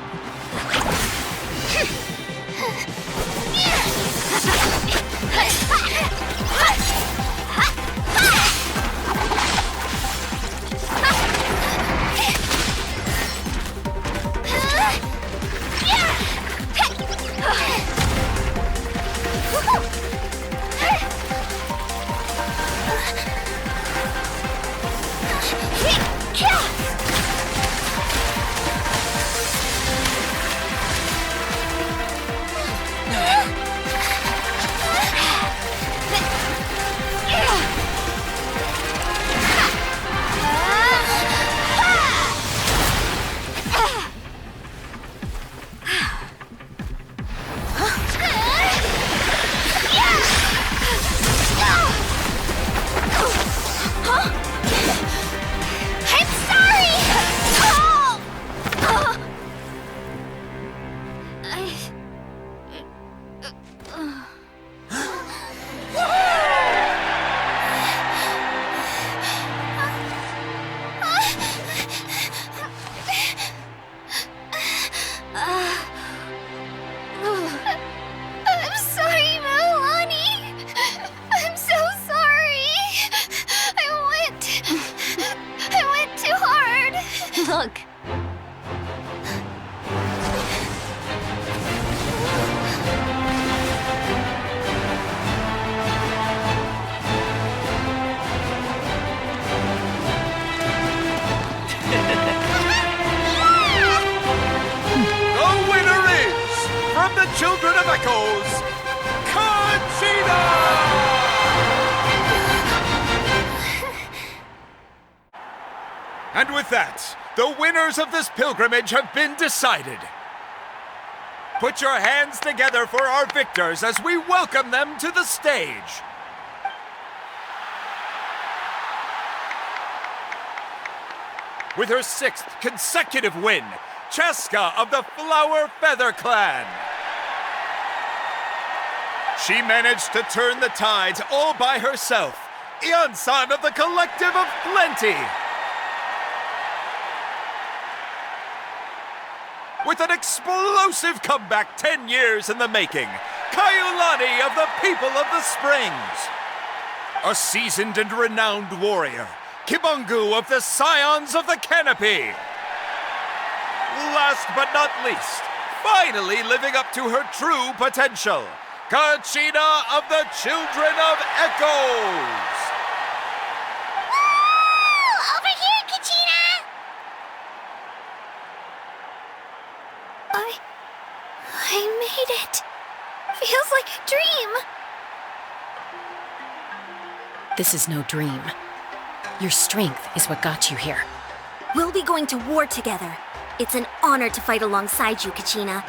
Speaker 14: With that, the winners of this pilgrimage have been decided. Put your hands together for our victors as we welcome them to the stage. With her 6th consecutive win, Cheska of the Flower Feather Clan. She managed to turn the tides all by herself. Ian-san of the Collective of Plenty. With an explosive comeback 10 years in the making, Kaiulani of the People of the Springs. A seasoned and renowned warrior, Kibangu of the Scions of the Canopy. Last but not least, finally living up to her true potential, Kachina of the Children of Echoes.
Speaker 1: Woo! Over here, Kachina!
Speaker 3: I made it. Feels like a dream.
Speaker 2: This is no dream. Your strength is what got you here.
Speaker 9: We'll be going to war together. It's an honor to fight alongside you, Kachina.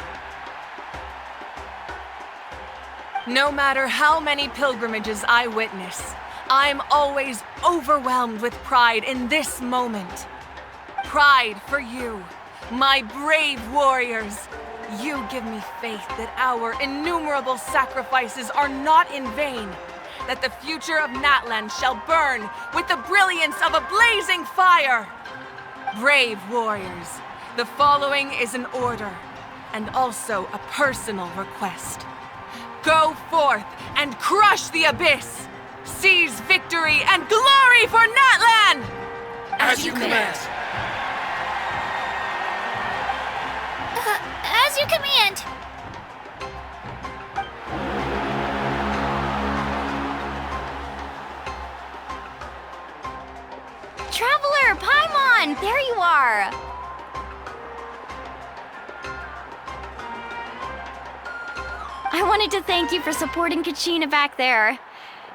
Speaker 15: No matter how many pilgrimages I witness, I'm always overwhelmed with pride in this moment. Pride for you, my brave warriors. You give me faith that our innumerable sacrifices are not in vain, that the future of Natlan shall burn with the brilliance of a blazing fire. Brave warriors, the following is an order, and also a personal request. Go forth and crush the abyss! Seize victory and glory for Natlan!
Speaker 14: As you command.
Speaker 3: As you command.
Speaker 9: Traveler, Paimon, there you are! I wanted to thank you for supporting Kachina back there.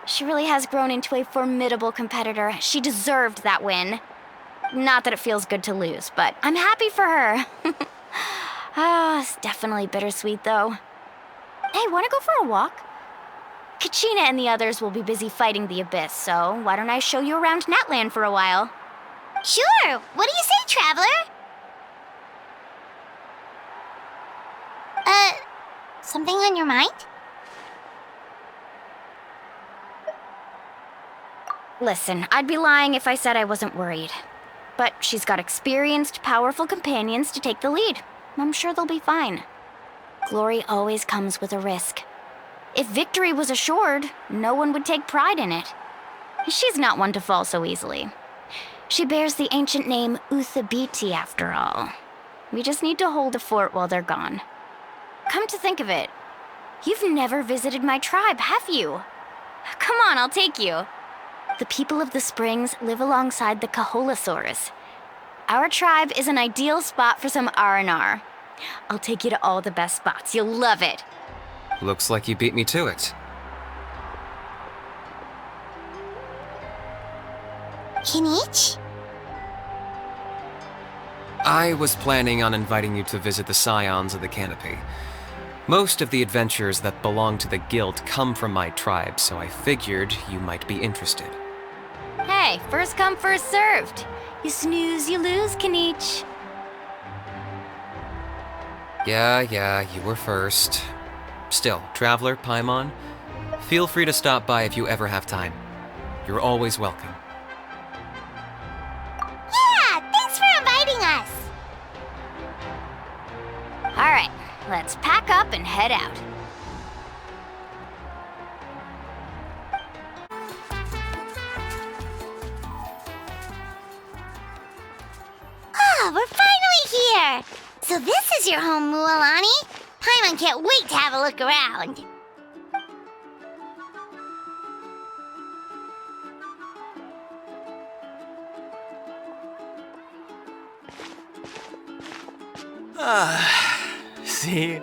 Speaker 9: She really has grown into a formidable competitor. She deserved that win. Not that it feels good to lose, but I'm happy for her. It's definitely bittersweet, though. Hey, wanna go for a walk? Kachina and the others will be busy fighting the Abyss, so why don't I show you around Natlan for a while?
Speaker 1: Sure! What do you say, Traveler? Something on your mind?
Speaker 9: Listen, I'd be lying if I said I wasn't worried. But she's got experienced, powerful companions to take the lead. I'm sure they'll be fine. Glory always comes with a risk. If victory was assured, no one would take pride in it. She's not one to fall so easily. She bears the ancient name Uthabiti, after all. We just need to hold the fort while they're gone. Come to think of it, you've never visited my tribe, have you? Come on, I'll take you. The people of the Springs live alongside the Kaholasaurus. Our tribe is an ideal spot for some R&R. I'll take you to all the best spots. You'll love it.
Speaker 10: Looks like you beat me to it.
Speaker 1: Kinich?
Speaker 10: I was planning on inviting you to visit the Scions of the Canopy. Most of the adventurers that belong to the guild come from my tribe, so I figured you might be interested.
Speaker 9: Hey, first come, first served. You snooze, you lose, Kinich.
Speaker 10: Yeah, you were first. Still, Traveler, Paimon, feel free to stop by if you ever have time. You're always welcome.
Speaker 1: Yeah, thanks for inviting us.
Speaker 9: All right, let's pack up and head out.
Speaker 1: Oh, we're finally here. So this is your home, Mualani. Paimon can't wait to have a look around.
Speaker 6: See?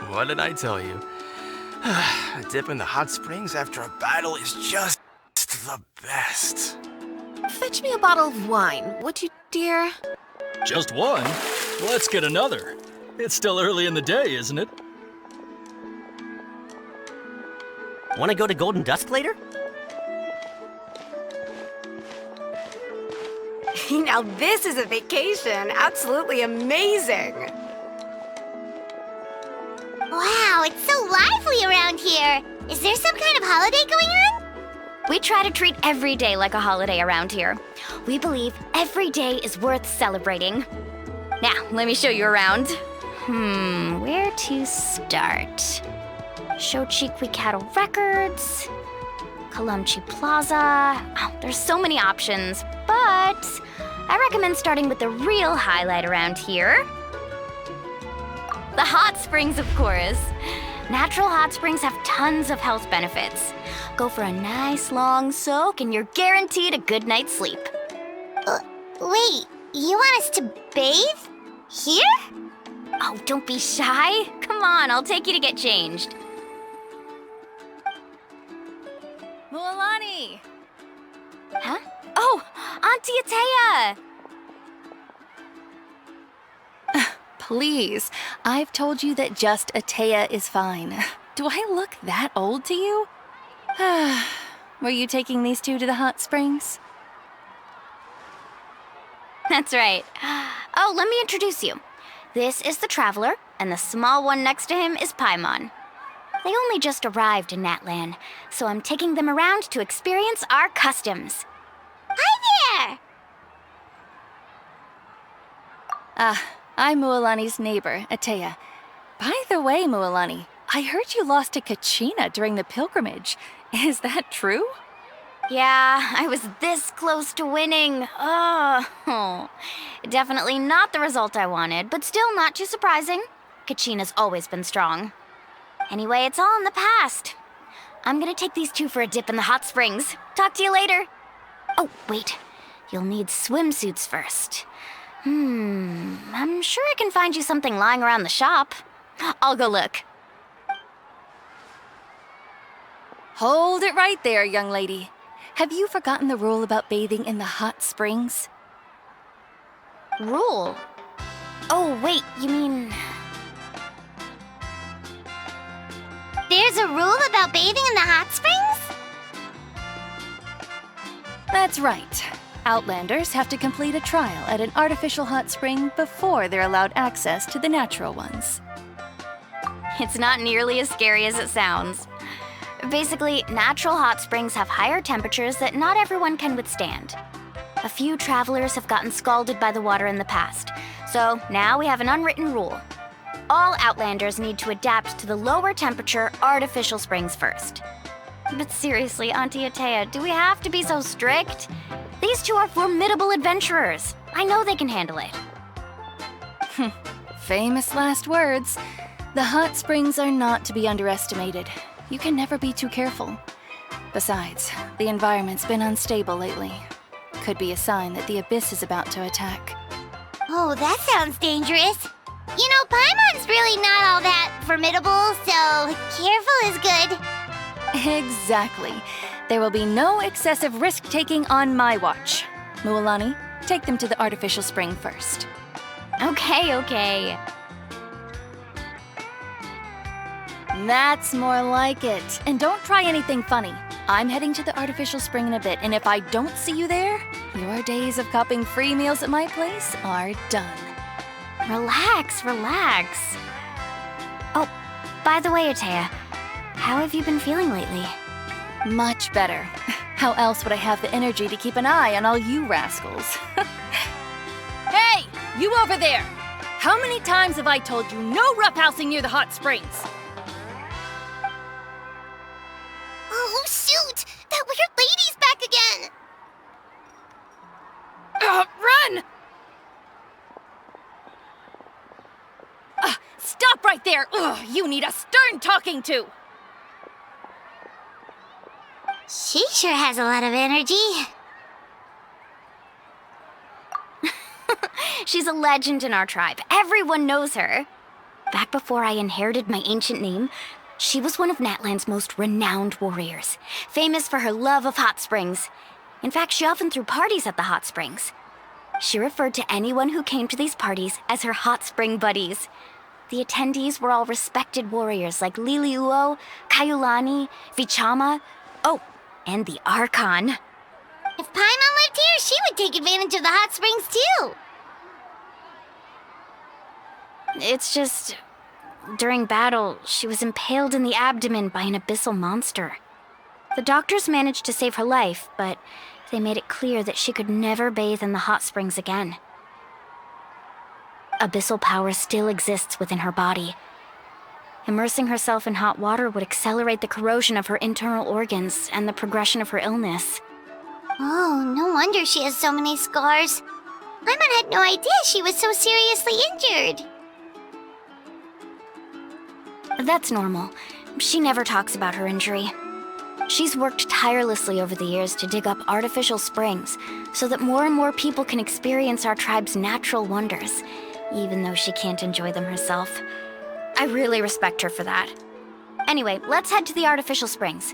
Speaker 6: What did I tell you? A dip in the hot springs after a battle is just the best.
Speaker 17: Fetch me a bottle of wine. Would you
Speaker 5: dear?
Speaker 19: Just one? Let's get another. It's still early in the day, isn't it?
Speaker 20: Want to go to Golden Dusk later?
Speaker 12: Now this is a vacation. Absolutely amazing.
Speaker 1: Wow, it's so lively around here. Is there some kind of holiday going on?
Speaker 9: We try to treat every day like a holiday around here. We believe every day is worth celebrating. Now, let me show you around. Where to start? Shochiqui Cattle Records, Kalumchi Plaza. Oh, there's so many options, but I recommend starting with the real highlight around here. The hot springs, of course. Natural hot springs have tons of health benefits. Go for a nice long soak and you're guaranteed a good night's sleep.
Speaker 1: Wait, you want us to bathe? Here?
Speaker 9: Oh, don't be shy. Come on, I'll take you to get changed.
Speaker 2: Mualani!
Speaker 9: Huh? Oh, Auntie Atea!
Speaker 2: Please, I've told you that just Atea is fine. Do I look that old to you? Were you taking these two to the hot springs?
Speaker 9: That's right. Oh, let me introduce you. This is the Traveler, and the small one next to him is Paimon. They only just arrived in Natlan, so I'm taking them around to experience our customs.
Speaker 1: Hi there!
Speaker 2: I'm Mualani's neighbor, Atea. By the way, Mualani, I heard you lost to Kachina during the pilgrimage. Is that true?
Speaker 9: Yeah, I was this close to winning. Oh, definitely not the result I wanted, but still not too surprising. Kachina's always been strong. Anyway, it's all in the past. I'm gonna take these two for a dip in the hot springs. Talk to you later. Oh, wait. You'll need swimsuits first. I'm sure I can find you something lying around the shop. I'll go look.
Speaker 2: Hold it right there, young lady. Have you forgotten the rule about bathing in the hot springs?
Speaker 9: Rule? Oh, wait, you mean...
Speaker 1: There's a rule about bathing in the hot springs?
Speaker 2: That's right. Outlanders have to complete a trial at an artificial hot spring before they're allowed access to the natural ones.
Speaker 9: It's not nearly as scary as it sounds. Basically, natural hot springs have higher temperatures that not everyone can withstand. A few travelers have gotten scalded by the water in the past, so now we have an unwritten rule. All Outlanders need to adapt to the lower temperature artificial springs first. But seriously, Auntie Atea, do we have to be so strict? These two are formidable adventurers. I know they can handle it.
Speaker 2: Famous last words. The hot springs are not to be underestimated. You can never be too careful. Besides, the environment's been unstable lately. Could be a sign that the abyss is about to attack.
Speaker 1: Oh, that sounds dangerous. You know, Paimon's really not all that formidable, so careful is good.
Speaker 2: Exactly. There will be no excessive risk-taking on my watch. Mualani, take them to the artificial spring first.
Speaker 9: Okay.
Speaker 2: That's more like it. And don't try anything funny. I'm heading to the artificial spring in a bit, and if I don't see you there, your days of copping free meals at my place are done.
Speaker 9: Relax. Oh, by the way, Atea, how have you been feeling lately?
Speaker 2: Much better. How else would I have the energy to keep an eye on all you rascals? Hey, you over there! How many times have I told you no roughhousing near the hot springs?
Speaker 1: Oh, shoot! That weird lady's back again!
Speaker 2: Run! Stop right there! Ugh, you need a stern talking to!
Speaker 1: She sure has a lot of energy.
Speaker 9: She's a legend in our tribe. Everyone knows her. Back before I inherited my ancient name, she was one of Natlan's most renowned warriors, famous for her love of hot springs. In fact, she often threw parties at the hot springs. She referred to anyone who came to these parties as her hot spring buddies. The attendees were all respected warriors like Liliuo, Kaiulani, Vichama, oh, and the Archon.
Speaker 1: If Paimon lived here, she would take advantage of the hot springs too.
Speaker 9: It's just, during battle, she was impaled in the abdomen by an abyssal monster. The doctors managed to save her life, but they made it clear that she could never bathe in the hot springs again. Abyssal power still exists within her body. Immersing herself in hot water would accelerate the corrosion of her internal organs and the progression of her illness.
Speaker 1: Oh, no wonder she has so many scars. Paimon had no idea she was so seriously injured.
Speaker 9: That's normal. She never talks about her injury. She's worked tirelessly over the years to dig up artificial springs so that more and more people can experience our tribe's natural wonders, even though she can't enjoy them herself. I really respect her for that. Anyway, let's head to the artificial springs.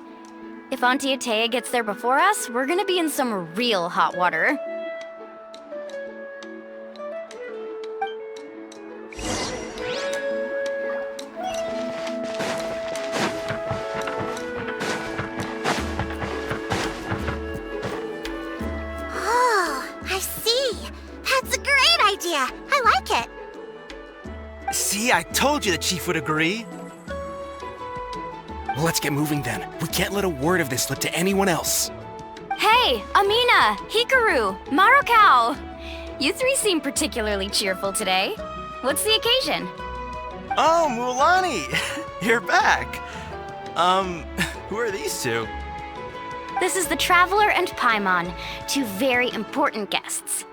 Speaker 9: If Auntie Atea gets there before us, we're gonna be in some real hot water.
Speaker 1: I like it.
Speaker 6: See, I told you the chief would agree.
Speaker 11: Well, let's get moving then. We can't let a word of this slip to anyone else.
Speaker 9: Hey, Amina, Hikaru, Marukao. You three seem particularly cheerful today. What's the occasion?
Speaker 6: Oh, Mulani, you're back. Who are these two?
Speaker 9: This is the Traveler and Paimon, two very important guests.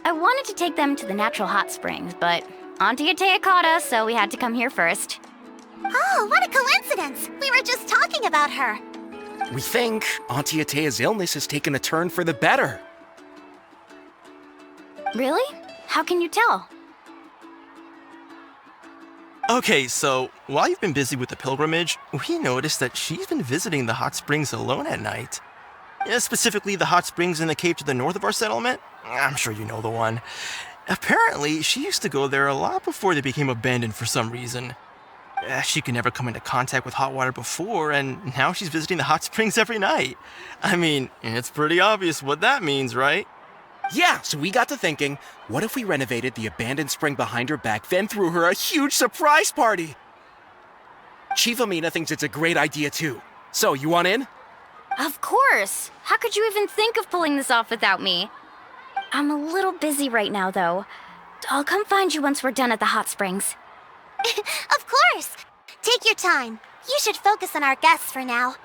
Speaker 9: I wanted to take them to the natural hot springs, but Auntie Atea caught us, so we had to come here first.
Speaker 1: Oh, what a coincidence! We were just talking about her.
Speaker 11: We think Auntie Atea's illness has taken a turn for the better.
Speaker 9: Really? How can you tell?
Speaker 6: Okay, so while you've been busy with the pilgrimage, we noticed that she's been visiting the hot springs alone at night. Specifically, the hot springs in the cave to the north of our settlement. I'm sure you know the one. Apparently, she used to go there a lot before they became abandoned for some reason. She could never come into contact with hot water before, and now she's visiting the hot springs every night. I mean, it's pretty obvious what that means, right?
Speaker 11: Yeah, so we got to thinking, what if we renovated the abandoned spring behind her back, then threw her a huge surprise party? Chief Amina thinks it's a great idea too. So, you want in?
Speaker 9: Of course! How could you even think of pulling this off without me? I'm a little busy right now, though. I'll come find you once we're done at the hot springs.
Speaker 1: Of course! Take your time. You should focus on our guests for now.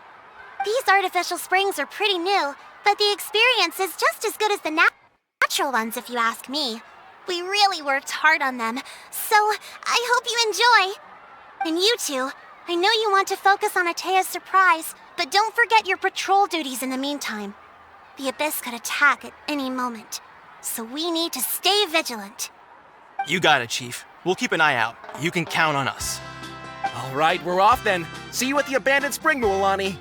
Speaker 1: These artificial springs are pretty new, but the experience is just as good as the natural ones, if you ask me. We really worked hard on them, so I hope you enjoy. And you two, I know you want to focus on Atea's surprise, but don't forget your patrol duties in the meantime. The Abyss could attack at any moment, so we need to stay vigilant.
Speaker 6: You got it, Chief. We'll keep an eye out. You can count on us.
Speaker 11: All right, we're off then. See you at the abandoned spring, Mualani.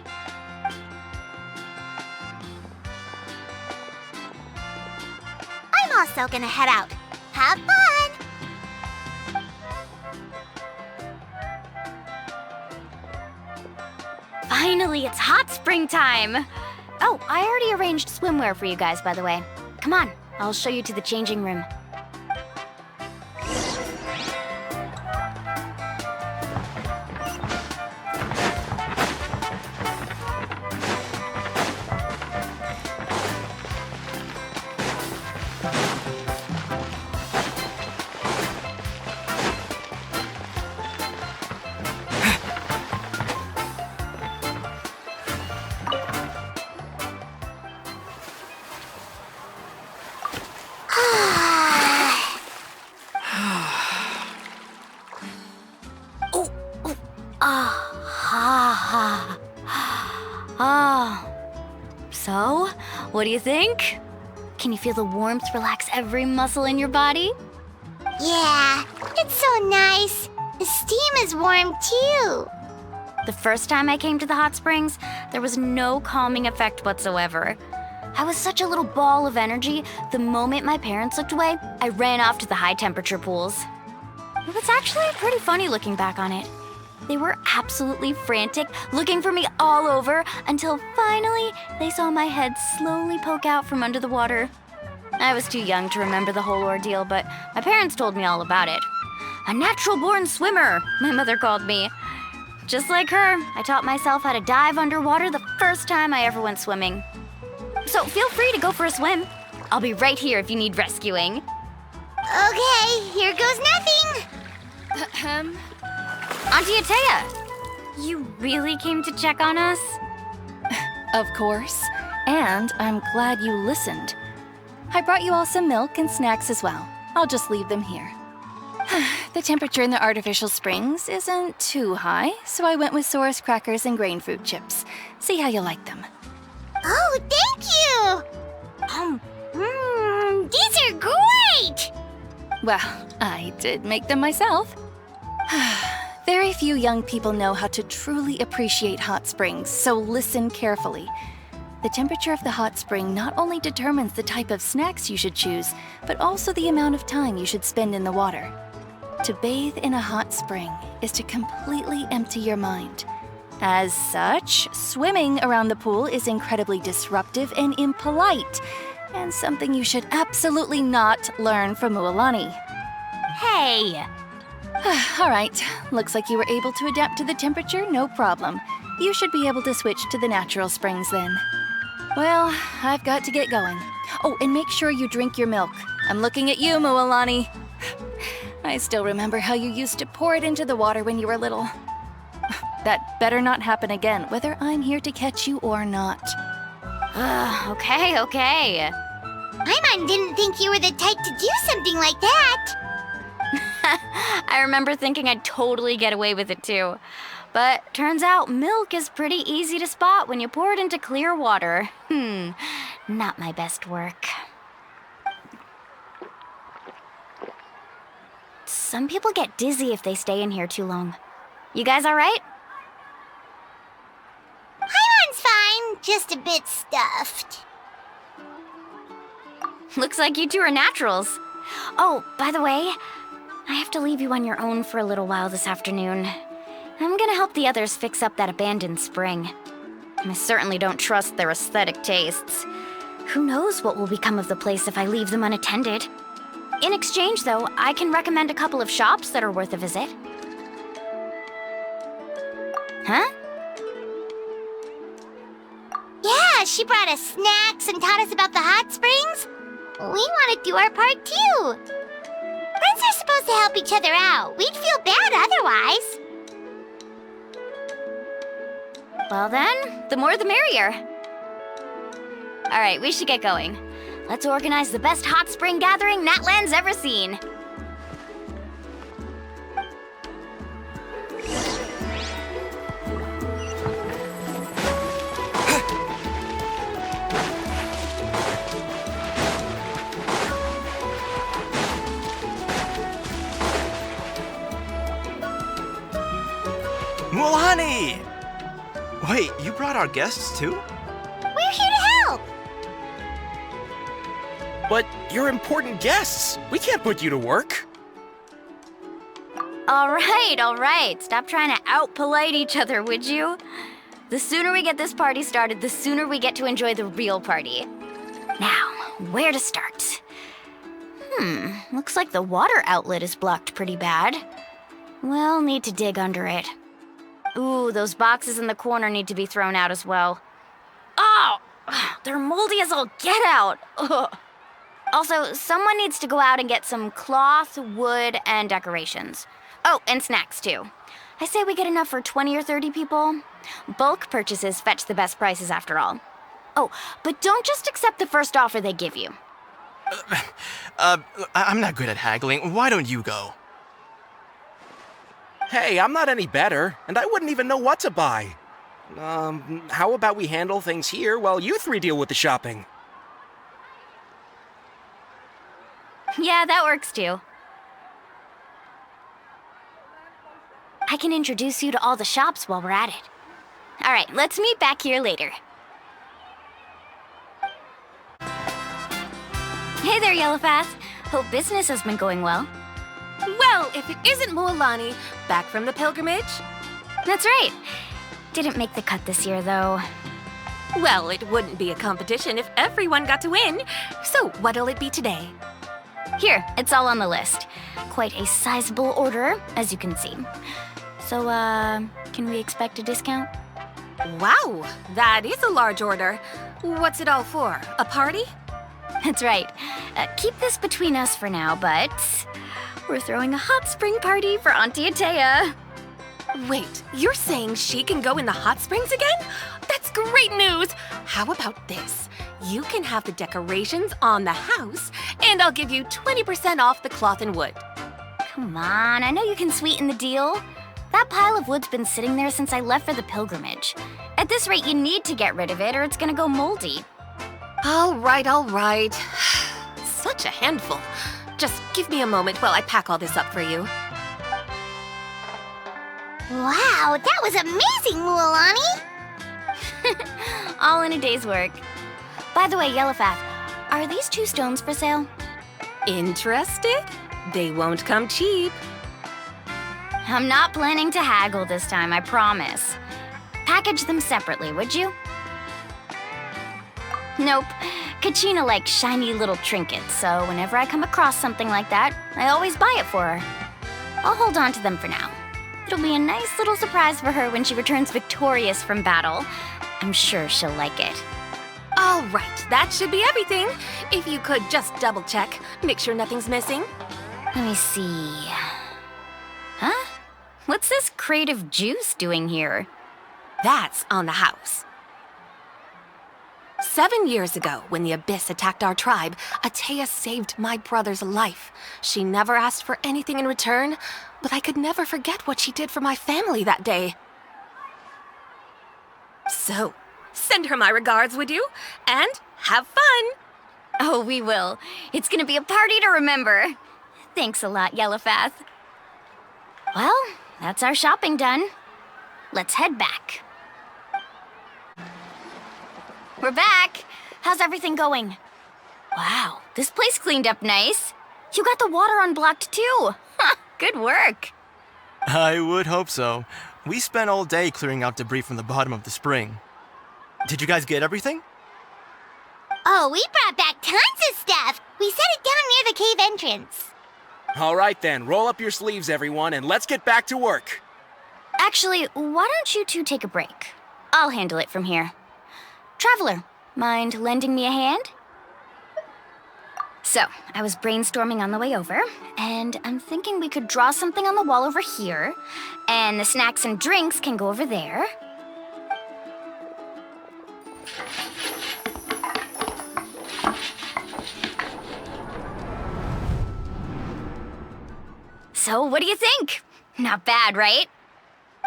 Speaker 1: I'm also gonna head out. Have fun!
Speaker 9: Finally, it's hot spring time! Oh, I already arranged swimwear for you guys, by the way. Come on, I'll show you to the changing room. So, what do you think? Can you feel the warmth relax every muscle in your body?
Speaker 1: Yeah, it's so nice. The steam is warm too.
Speaker 9: The first time I came to the hot springs, there was no calming effect whatsoever. I was such a little ball of energy, the moment my parents looked away, I ran off to the high temperature pools. It was actually pretty funny looking back on it. They were absolutely frantic, looking for me all over, until finally they saw my head slowly poke out from under the water. I was too young to remember the whole ordeal, but my parents told me all about it. A natural-born swimmer, my mother called me. Just like her, I taught myself how to dive underwater the first time I ever went swimming. So feel free to go for a swim. I'll be right here if you need rescuing.
Speaker 1: Okay, here goes nothing.
Speaker 9: Auntie Atea, you really came to check on us?
Speaker 2: Of course. And I'm glad you listened. I brought you all some milk and snacks as well. I'll just leave them here. The temperature in the artificial springs isn't too high, so I went with Source crackers and grain fruit chips. See how you like them.
Speaker 1: Oh, thank you! These are great!
Speaker 2: Well, I did make them myself. Very few young people know how to truly appreciate hot springs, so listen carefully. The temperature of the hot spring not only determines the type of snacks you should choose, but also the amount of time you should spend in the water. To bathe in a hot spring is to completely empty your mind. As such, swimming around the pool is incredibly disruptive and impolite, and something you should absolutely not learn from Mualani.
Speaker 9: Hey!
Speaker 2: All right, looks like you were able to adapt to the temperature, no problem. You should be able to switch to the natural springs then. Well, I've got to get going. Oh, and make sure you drink your milk. I'm looking at you, Mualani. I still remember how you used to pour it into the water when you were little. That better not happen again, whether I'm here to catch you or not.
Speaker 9: Okay.
Speaker 1: Paimon didn't think you were the type to do something like that.
Speaker 9: I remember thinking I'd totally get away with it too. But turns out milk is pretty easy to spot when you pour it into clear water. Not my best work. Some people get dizzy if they stay in here too long. You guys all right?
Speaker 1: Paimon's fine, just a bit stuffed.
Speaker 9: Looks like you two are naturals. Oh, by the way, I have to leave you on your own for a little while this afternoon. I'm gonna help the others fix up that abandoned spring. I certainly don't trust their aesthetic tastes. Who knows what will become of the place if I leave them unattended? In exchange, though, I can recommend a couple of shops that are worth a visit. Huh?
Speaker 1: Yeah, she brought us snacks and taught us about the hot springs. We want to do our part too. Friends are supposed to help each other out. We'd feel bad otherwise.
Speaker 9: Well then, the more the merrier. All right, we should get going. Let's organize the best hot spring gathering Natlan's ever seen.
Speaker 6: Mualani! Wait, you brought our guests too?
Speaker 1: We're here to help.
Speaker 11: But you're important guests. We can't put you to work.
Speaker 9: All right. Stop trying to out-polite each other, would you? The sooner we get this party started, the sooner we get to enjoy the real party. Now, where to start? Looks like the water outlet is blocked pretty bad. We'll need to dig under it. Ooh, those boxes in the corner need to be thrown out as well. Oh! They're moldy as all get out! Ugh. Also, someone needs to go out and get some cloth, wood, and decorations. Oh, and snacks too. I say we get enough for 20 or 30 people. Bulk purchases fetch the best prices after all. Oh, but don't just accept the first offer they give you.
Speaker 6: I'm not good at haggling. Why don't you go?
Speaker 11: Hey, I'm not any better, and I wouldn't even know what to buy. How about we handle things here while you three deal with the shopping?
Speaker 9: Yeah, that works too. I can introduce you to all the shops while we're at it. All right, let's meet back here later. Hey there, Yellowfast. Hope business has been going well.
Speaker 17: Well, if it isn't Mualani, back from the pilgrimage?
Speaker 9: That's right. Didn't make the cut this year, though.
Speaker 17: Well, it wouldn't be a competition if everyone got to win. So, what'll it be today?
Speaker 9: Here, it's all on the list. Quite a sizable order, as you can see. So, can we expect a discount?
Speaker 17: Wow, that is a large order. What's it all for? A party?
Speaker 9: That's right. Keep this between us for now, but we're throwing a hot spring party for Auntie Atea.
Speaker 17: Wait, you're saying she can go in the hot springs again? That's great news! How about this? You can have the decorations on the house, and I'll give you 20% off the cloth and wood.
Speaker 9: Come on, I know you can sweeten the deal. That pile of wood's been sitting there since I left for the pilgrimage. At this rate, you need to get rid of it or it's gonna go moldy.
Speaker 17: All right, all right. Such a handful. Just give me a moment while I pack all this up for you.
Speaker 1: Wow, that was amazing, Mualani!
Speaker 9: All in a day's work. By the way, Yellowfast, are these 2 stones for sale?
Speaker 17: Interested? They won't come cheap.
Speaker 9: I'm not planning to haggle this time, I promise. Package them separately, would you? Nope. Kachina likes shiny little trinkets, so whenever I come across something like that, I always buy it for her. I'll hold on to them for now. It'll be a nice little surprise for her when she returns victorious from battle. I'm sure she'll like it.
Speaker 17: All right, that should be everything. If you could just double check, make sure nothing's missing.
Speaker 9: Let me see. Huh? What's this crate of juice doing here?
Speaker 17: That's on the house. 7 years ago, when the Abyss attacked our tribe, Atea saved my brother's life. She never asked for anything in return, but I could never forget what she did for my family that day. So, send her my regards, would you? And have fun!
Speaker 9: Oh, we will. It's gonna be a party to remember. Thanks a lot, Yellowfast. Well, that's our shopping done. Let's head back. We're back! How's everything going? Wow, this place cleaned up nice. You got the water unblocked too. Good work.
Speaker 6: I would hope so. We spent all day clearing out debris from the bottom of the spring. Did you guys get everything?
Speaker 1: Oh, we brought back tons of stuff! We set it down near the cave entrance.
Speaker 11: All right then, roll up your sleeves, everyone, and let's get back to work.
Speaker 9: Actually, why don't you two take a break? I'll handle it from here. Traveler, mind lending me a hand? So, I was brainstorming on the way over, and I'm thinking we could draw something on the wall over here, and the snacks and drinks can go over there. So, what do you think? Not bad, right?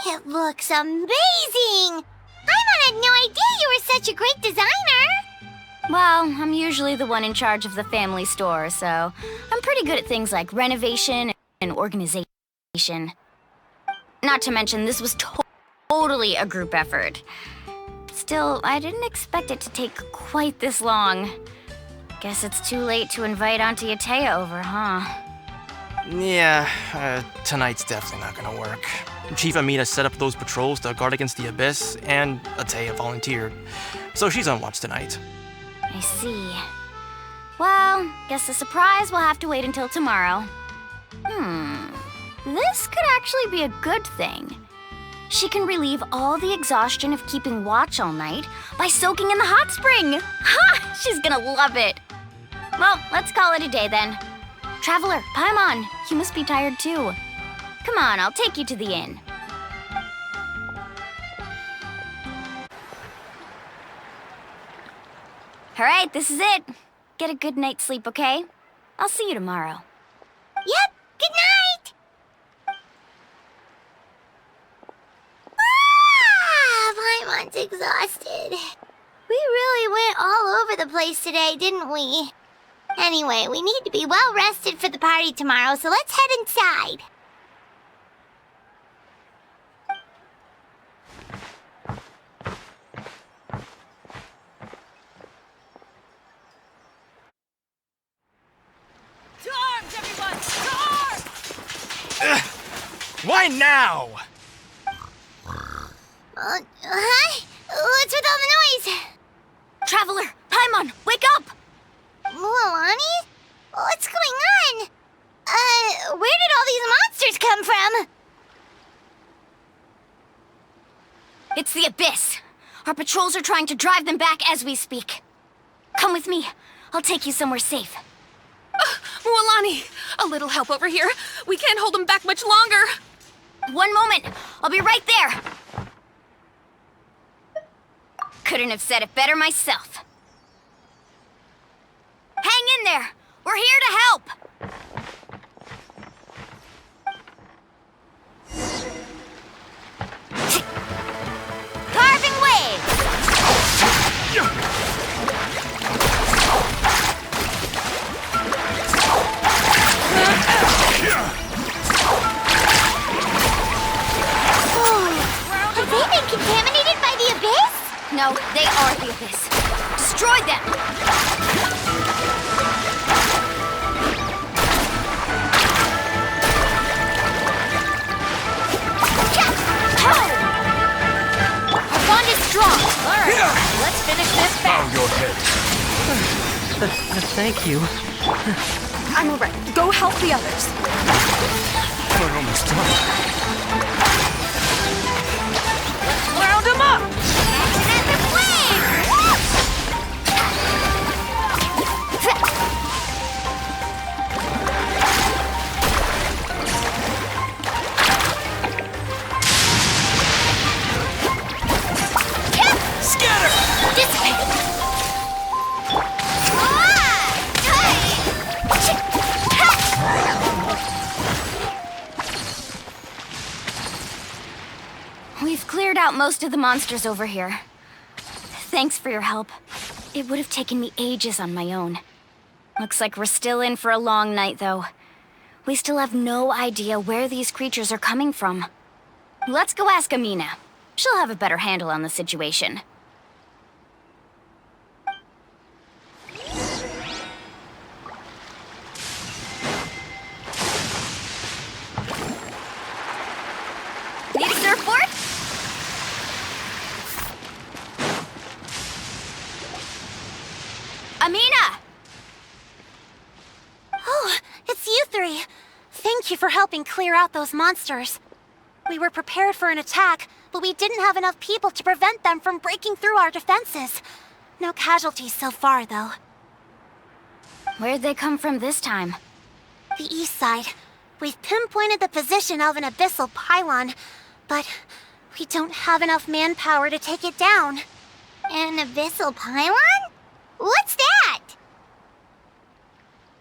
Speaker 1: It looks amazing! I had no idea you were such a great designer!
Speaker 9: Well, I'm usually the one in charge of the family store, so I'm pretty good at things like renovation and organization. Not to mention, this was totally a group effort. Still, I didn't expect it to take quite this long. Guess it's too late to invite Auntie Atea over, huh?
Speaker 6: Yeah, tonight's definitely not gonna work. Chief Amina set up those patrols to guard against the Abyss, and Atea volunteered. So she's on watch tonight.
Speaker 9: I see. Well, guess the surprise will have to wait until tomorrow. This could actually be a good thing. She can relieve all the exhaustion of keeping watch all night by soaking in the hot spring. Ha! She's gonna love it. Well, let's call it a day then. Traveler, Paimon, you must be tired too. Come on, I'll take you to the inn. All right, this is it. Get a good night's sleep, okay? I'll see you tomorrow.
Speaker 1: Yep, good night! Paimon's exhausted. We really went all over the place today, didn't we? Anyway, we need to be well rested for the party tomorrow, so let's head inside.
Speaker 11: Why now?
Speaker 1: Huh? What's with all the noise?
Speaker 9: Traveler, Paimon, wake up!
Speaker 1: Mualani? What's going on? Where did all these monsters come from?
Speaker 9: It's the Abyss. Our patrols are trying to drive them back as we speak. Come with me. I'll take you somewhere safe.
Speaker 17: Mualani, a little help over here. We can't hold them back much longer.
Speaker 9: One moment. I'll be right there. Couldn't have said it better myself. Hang in there. We're here to help.
Speaker 1: Carving waves! Have they been contaminated by the Abyss?
Speaker 9: No, they are the Abyss. Destroy them!
Speaker 2: Our bond is strong. All right, let's finish this
Speaker 18: Bow
Speaker 2: fast.
Speaker 18: your head.
Speaker 7: Thank you.
Speaker 12: I'm alright. Go help the others.
Speaker 18: We're almost done.
Speaker 15: Round them up!
Speaker 9: We've cleared out most of the monsters over here. Thanks for your help. It would have taken me ages on my own. Looks like we're still in for a long night, though. We still have no idea where these creatures are coming from. Let's go ask Amina. She'll have a better handle on the situation. Need a surfboard? Amina!
Speaker 1: Oh, it's you three. Thank you for helping clear out those monsters. We were prepared for an attack, but we didn't have enough people to prevent them from breaking through our defenses. No casualties so far, though.
Speaker 9: Where'd they come from this time?
Speaker 1: The east side. We've pinpointed the position of an abyssal pylon, but we don't have enough manpower to take it down. An abyssal pylon? What's that?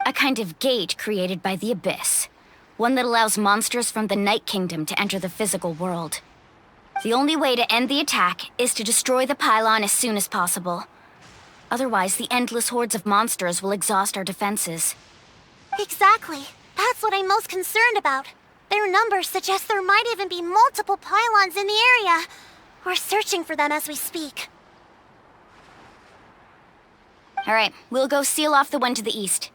Speaker 9: A kind of gate created by the Abyss. One that allows monsters from the Night Kingdom to enter the physical world. The only way to end the attack is to destroy the pylon as soon as possible. Otherwise, the endless hordes of monsters will exhaust our defenses.
Speaker 1: Exactly. That's what I'm most concerned about. Their numbers suggest there might even be multiple pylons in the area. We're searching for them as we speak.
Speaker 9: All right, we'll go seal off the one to the east.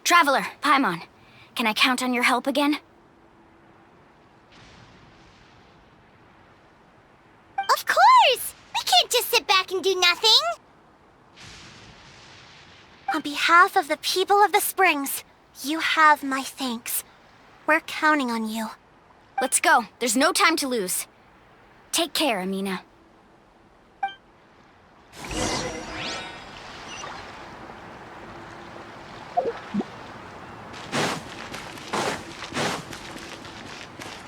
Speaker 9: Traveler, Paimon, can I count on your help again?
Speaker 1: Of course! We can't just sit back and do nothing! On behalf of the people of the Springs, you have my thanks. We're counting on you.
Speaker 9: Let's go. There's no time to lose. Take care, Amina.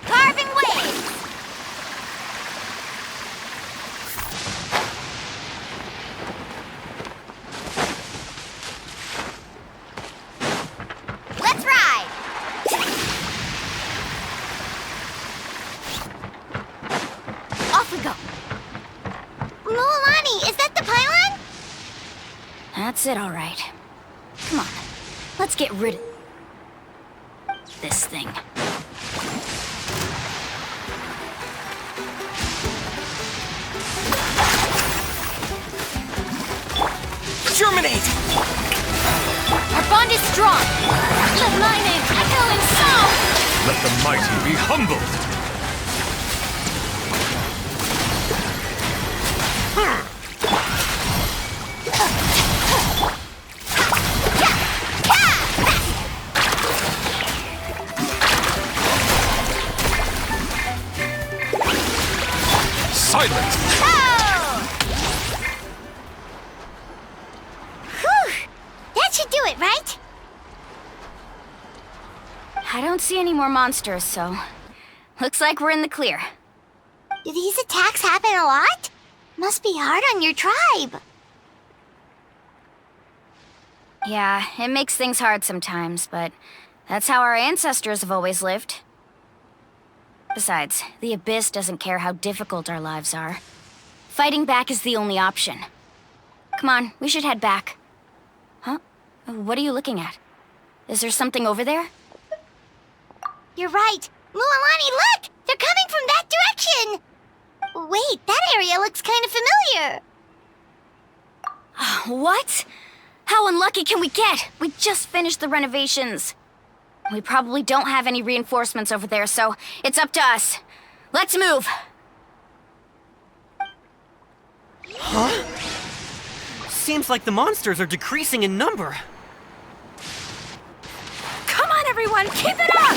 Speaker 1: Carving waves! Let's ride!
Speaker 9: Off we go.
Speaker 1: Mualani, is that the pylon?
Speaker 9: That's it, all right. Come on. Let's get rid of this thing.
Speaker 11: Germinate!
Speaker 2: Our bond is strong. Let my name echo in song.
Speaker 18: Let the mighty be humbled. refinement!
Speaker 1: Whew! That should do it, right?
Speaker 9: I don't see any more monsters, so looks like we're in the clear.
Speaker 1: Do these attacks happen a lot? Must be hard on your tribe.
Speaker 9: Yeah, it makes things hard sometimes, but that's how our ancestors have always lived. Besides, the Abyss doesn't care how difficult our lives are. Fighting back is the only option. Come on, we should head back. Huh? What are you looking at? Is there something over there?
Speaker 1: You're right. Mualani, look! They're coming from that direction! Wait, that area looks kind of familiar.
Speaker 9: What? How unlucky can we get? We just finished the renovations. We probably don't have any reinforcements over there, so it's up to us. Let's move.
Speaker 20: Huh? Seems like the monsters are decreasing in number.
Speaker 17: Come on, everyone, keep it up!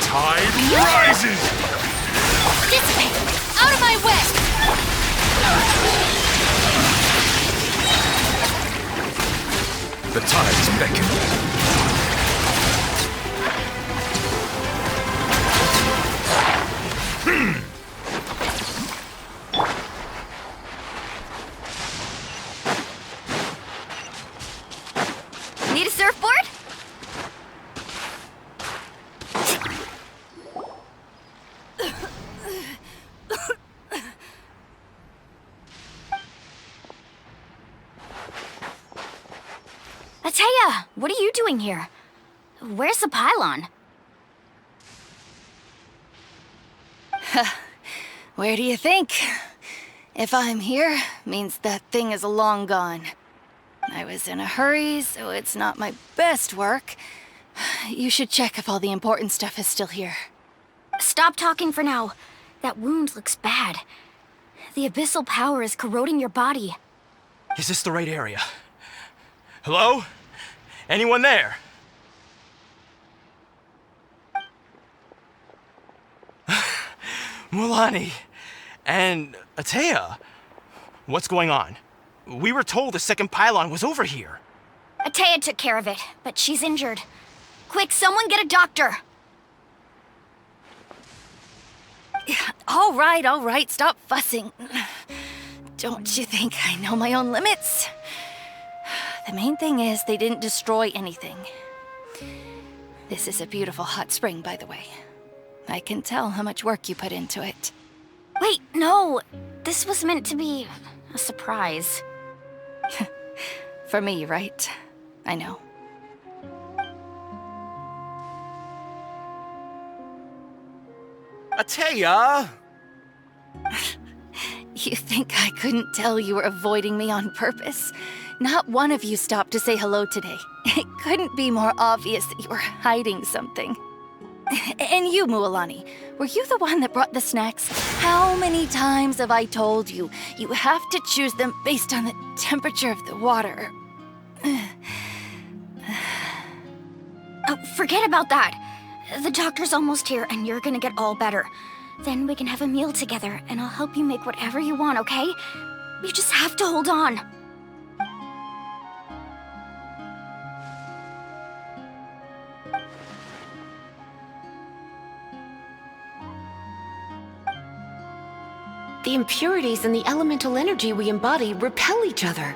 Speaker 4: Tide rises!
Speaker 17: Dissipate! Out of my way!
Speaker 18: The tides beckon.
Speaker 9: Need a surfboard? Ateya, what are you doing here? Where's the pylon?
Speaker 2: Where do you think? If I'm here, means that thing is long gone. I was in a hurry, so it's not my best work. You should check if all the important stuff is still here.
Speaker 9: Stop talking for now. That wound looks bad. The abyssal power is corroding your body.
Speaker 6: Is this the right area? Hello? Anyone there? Mulani and Ateya. What's going on? We were told the second pylon was over here.
Speaker 9: Ateya took care of it, but she's injured. Quick, someone get a doctor!
Speaker 2: All right, stop fussing. Don't you think I know my own limits? The main thing is they didn't destroy anything. This is a beautiful hot spring, by the way. I can tell how much work you put into it.
Speaker 9: Wait, no! This was meant to be a surprise.
Speaker 2: For me, right? I know.
Speaker 11: Ateya!
Speaker 2: You think I couldn't tell you were avoiding me on purpose? Not one of you stopped to say hello today. It couldn't be more obvious that you were hiding something. And you, Mualani, were you the one that brought the snacks? How many times have I told you, you have to choose them based on the temperature of the water?
Speaker 9: Oh, forget about that. The doctor's almost here and you're gonna get all better. Then we can have a meal together and I'll help you make whatever you want, okay? You just have to hold on.
Speaker 7: The impurities in the elemental energy we embody repel each other.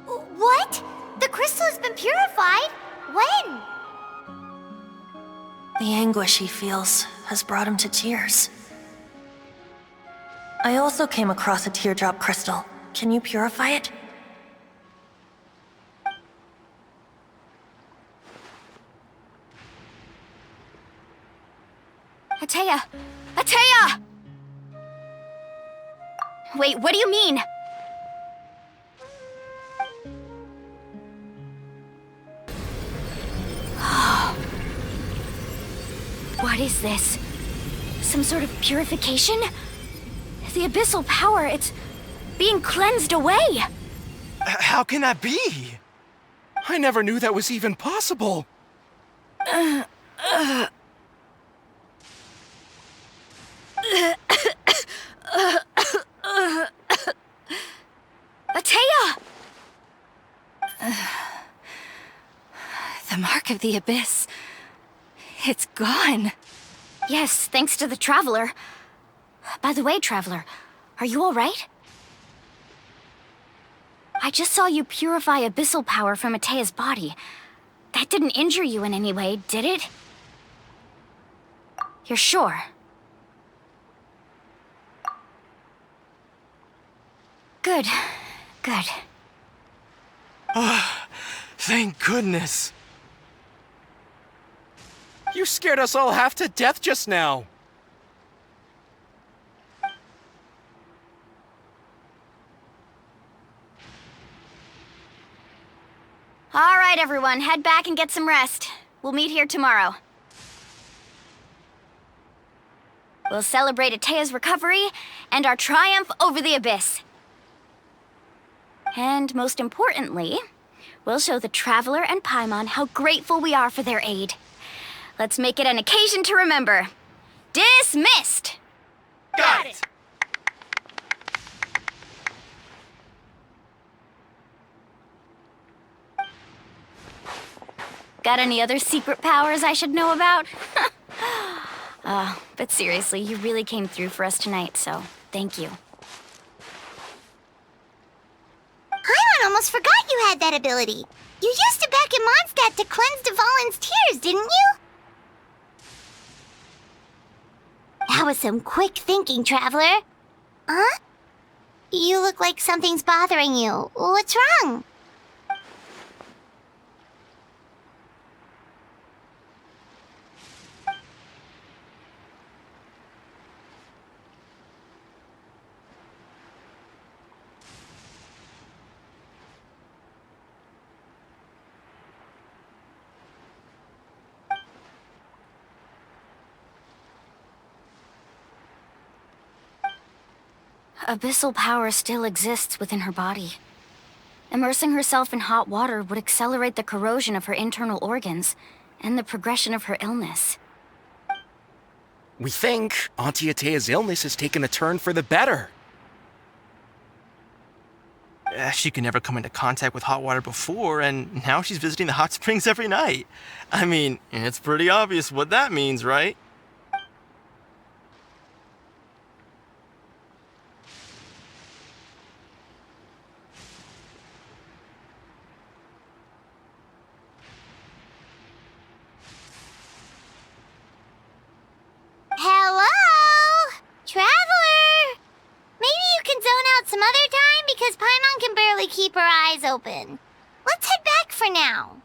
Speaker 1: What? The crystal has been purified? When?
Speaker 22: The anguish he feels has brought him to tears. I also came across a teardrop crystal. Can you purify it?
Speaker 9: Ateya! Ateya! Wait, what do you mean? What is this? Some sort of purification? The abyssal power, it's being cleansed away.
Speaker 6: How can that be?
Speaker 11: I never knew that was even possible.
Speaker 9: Atea!
Speaker 2: The mark of the abyss. It's gone.
Speaker 9: Yes, thanks to the Traveler. By the way, Traveler, are you all right? I just saw you purify abyssal power from Atea's body. That didn't injure you in any way, did it? You're sure? Good. Good.
Speaker 6: Thank goodness.
Speaker 11: You scared us all half to death just now.
Speaker 9: All right, everyone, head back and get some rest. We'll meet here tomorrow. We'll celebrate Atea's recovery and our triumph over the abyss. And most importantly, we'll show the Traveler and Paimon how grateful we are for their aid. Let's make it an occasion to remember. Dismissed!
Speaker 6: Got it!
Speaker 9: Got any other secret powers I should know about? But seriously, you really came through for us tonight, so thank you.
Speaker 1: Paimon almost forgot you had that ability. You used it back in Mondstadt to cleanse Dvalin's tears, didn't you? That was some quick thinking, Traveler. Huh? You look like something's bothering you. What's wrong?
Speaker 9: Abyssal power still exists within her body. Immersing herself in hot water would accelerate the corrosion of her internal organs and the progression of her illness.
Speaker 11: We think Auntie Atea's illness has taken a turn for the better.
Speaker 6: She could never come into contact with hot water before, and now she's visiting the hot springs every night. I mean, it's pretty obvious what that means, right?
Speaker 1: Hello? Traveler? Maybe you can zone out some other time because Paimon can barely keep her eyes open. Let's head back for now.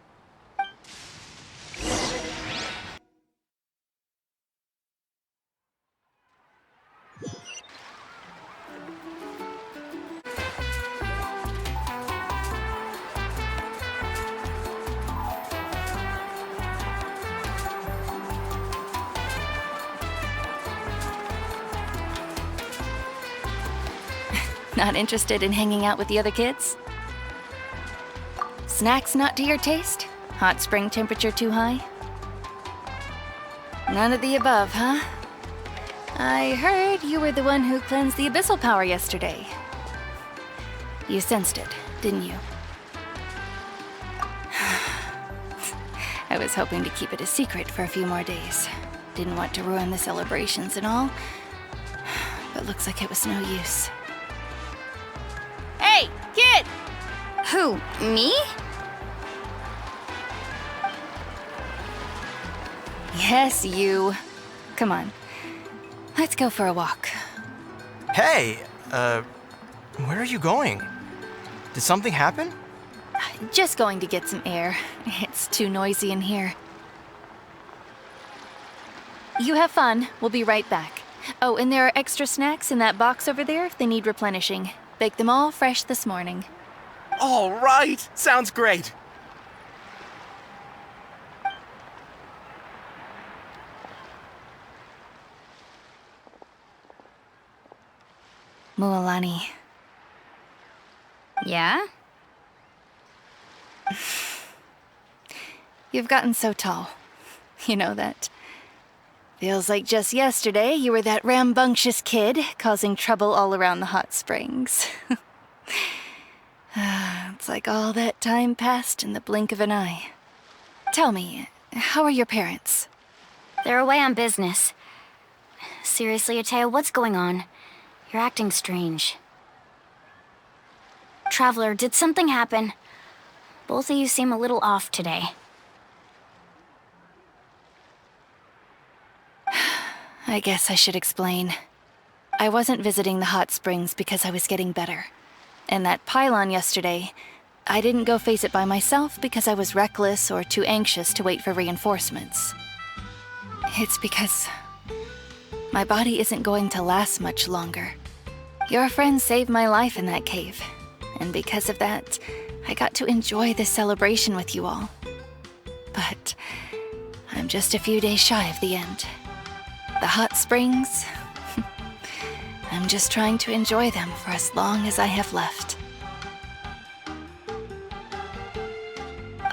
Speaker 2: Not interested in hanging out with the other kids? Snacks not to your taste? Hot spring temperature too high? None of the above, huh? I heard you were the one who cleansed the abyssal power yesterday. You sensed it, didn't you? I was hoping to keep it a secret for a few more days. Didn't want to ruin the celebrations and all, but looks like it was no use.
Speaker 9: Hey, kid! Who, me?
Speaker 2: Yes, you. Come on. Let's go for a walk.
Speaker 6: Hey, where are you going? Did something happen?
Speaker 2: Just going to get some air. It's too noisy in here. You have fun. We'll be right back. Oh, and there are extra snacks in that box over there if they need replenishing. Baked them all fresh this morning.
Speaker 11: All right! Sounds great!
Speaker 2: Mualani.
Speaker 9: Yeah?
Speaker 2: You've gotten so tall. You know that. Feels like just yesterday you were that rambunctious kid causing trouble all around the hot springs. It's like all that time passed in the blink of an eye. Tell me, how are your parents?
Speaker 9: They're away on business. Seriously, Atea, what's going on? You're acting strange. Traveler, did something happen? Both of you seem a little off today.
Speaker 2: I guess I should explain. I wasn't visiting the hot springs because I was getting better. And that pylon yesterday, I didn't go face it by myself because I was reckless or too anxious to wait for reinforcements. It's because my body isn't going to last much longer. Your friend saved my life in that cave, and because of that, I got to enjoy this celebration with you all. But I'm just a few days shy of the end. The hot springs, I'm just trying to enjoy them for as long as I have left.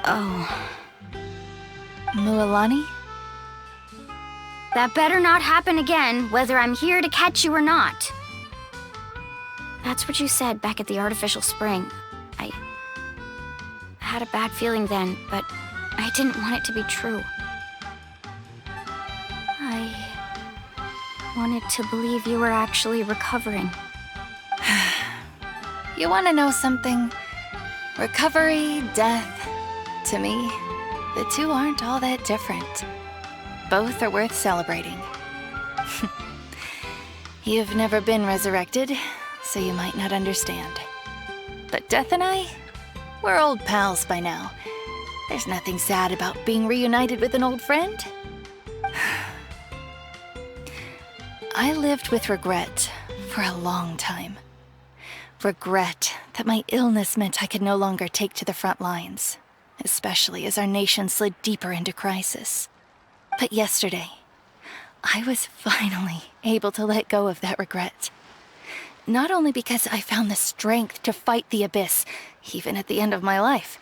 Speaker 9: Oh.
Speaker 2: Mualani?
Speaker 9: That better not happen again, whether I'm here to catch you or not. That's what you said back at the artificial spring. I had a bad feeling then, but I didn't want it to be true. I wanted to believe you were actually recovering.
Speaker 2: You want to know something? Recovery, death, to me, the two aren't all that different. Both are worth celebrating. You've never been resurrected, so you might not understand. But Death and I, we're old pals by now. There's nothing sad about being reunited with an old friend. I lived with regret for a long time. Regret that my illness meant I could no longer take to the front lines, especially as our nation slid deeper into crisis. But yesterday, I was finally able to let go of that regret. Not only because I found the strength to fight the abyss, even at the end of my life,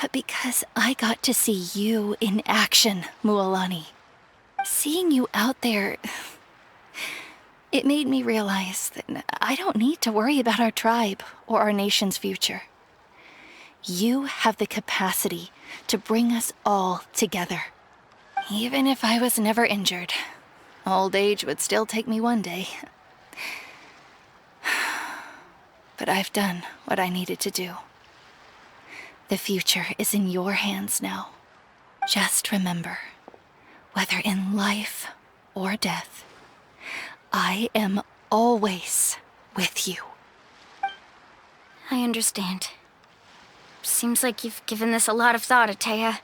Speaker 2: but because I got to see you in action, Mualani. Seeing you out there, it made me realize that I don't need to worry about our tribe or our nation's future. You have the capacity to bring us all together. Even if I was never injured, old age would still take me one day. But I've done what I needed to do. The future is in your hands now. Just remember, whether in life or death, I am always with you.
Speaker 9: I understand. Seems like you've given this a lot of thought, Atea.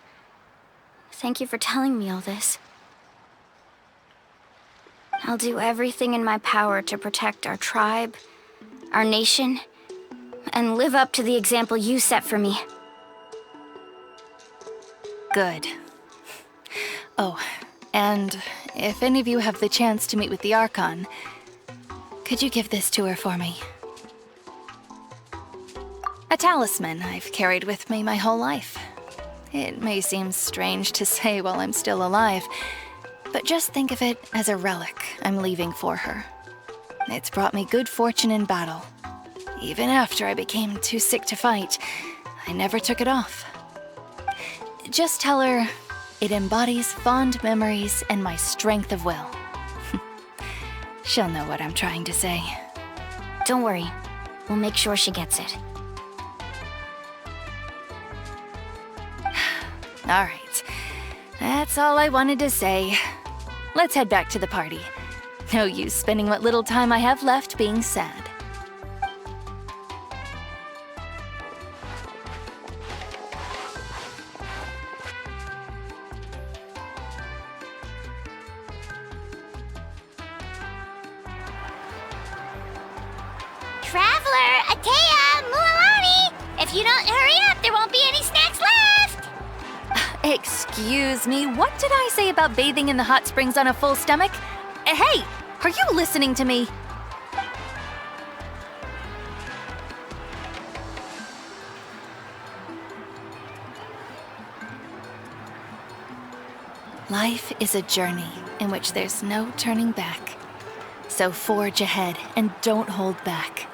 Speaker 9: Thank you for telling me all this. I'll do everything in my power to protect our tribe, our nation, and live up to the example you set for me.
Speaker 2: Good. Oh, and if any of you have the chance to meet with the Archon, could you give this to her for me? A talisman I've carried with me my whole life. It may seem strange to say while I'm still alive, but just think of it as a relic I'm leaving for her. It's brought me good fortune in battle. Even after I became too sick to fight, I never took it off. Just tell her it embodies fond memories and my strength of will. She'll know what I'm trying to say.
Speaker 9: Don't worry. We'll make sure she gets it.
Speaker 2: All right. That's all I wanted to say. Let's head back to the party. No use spending what little time I have left being sad.
Speaker 1: Traveler, Atea, Mualani! If you don't hurry up, there won't be any snacks left!
Speaker 2: Excuse me, what did I say about bathing in the hot springs on a full stomach? Hey, are you listening to me? Life is a journey in which there's no turning back. So forge ahead and don't hold back.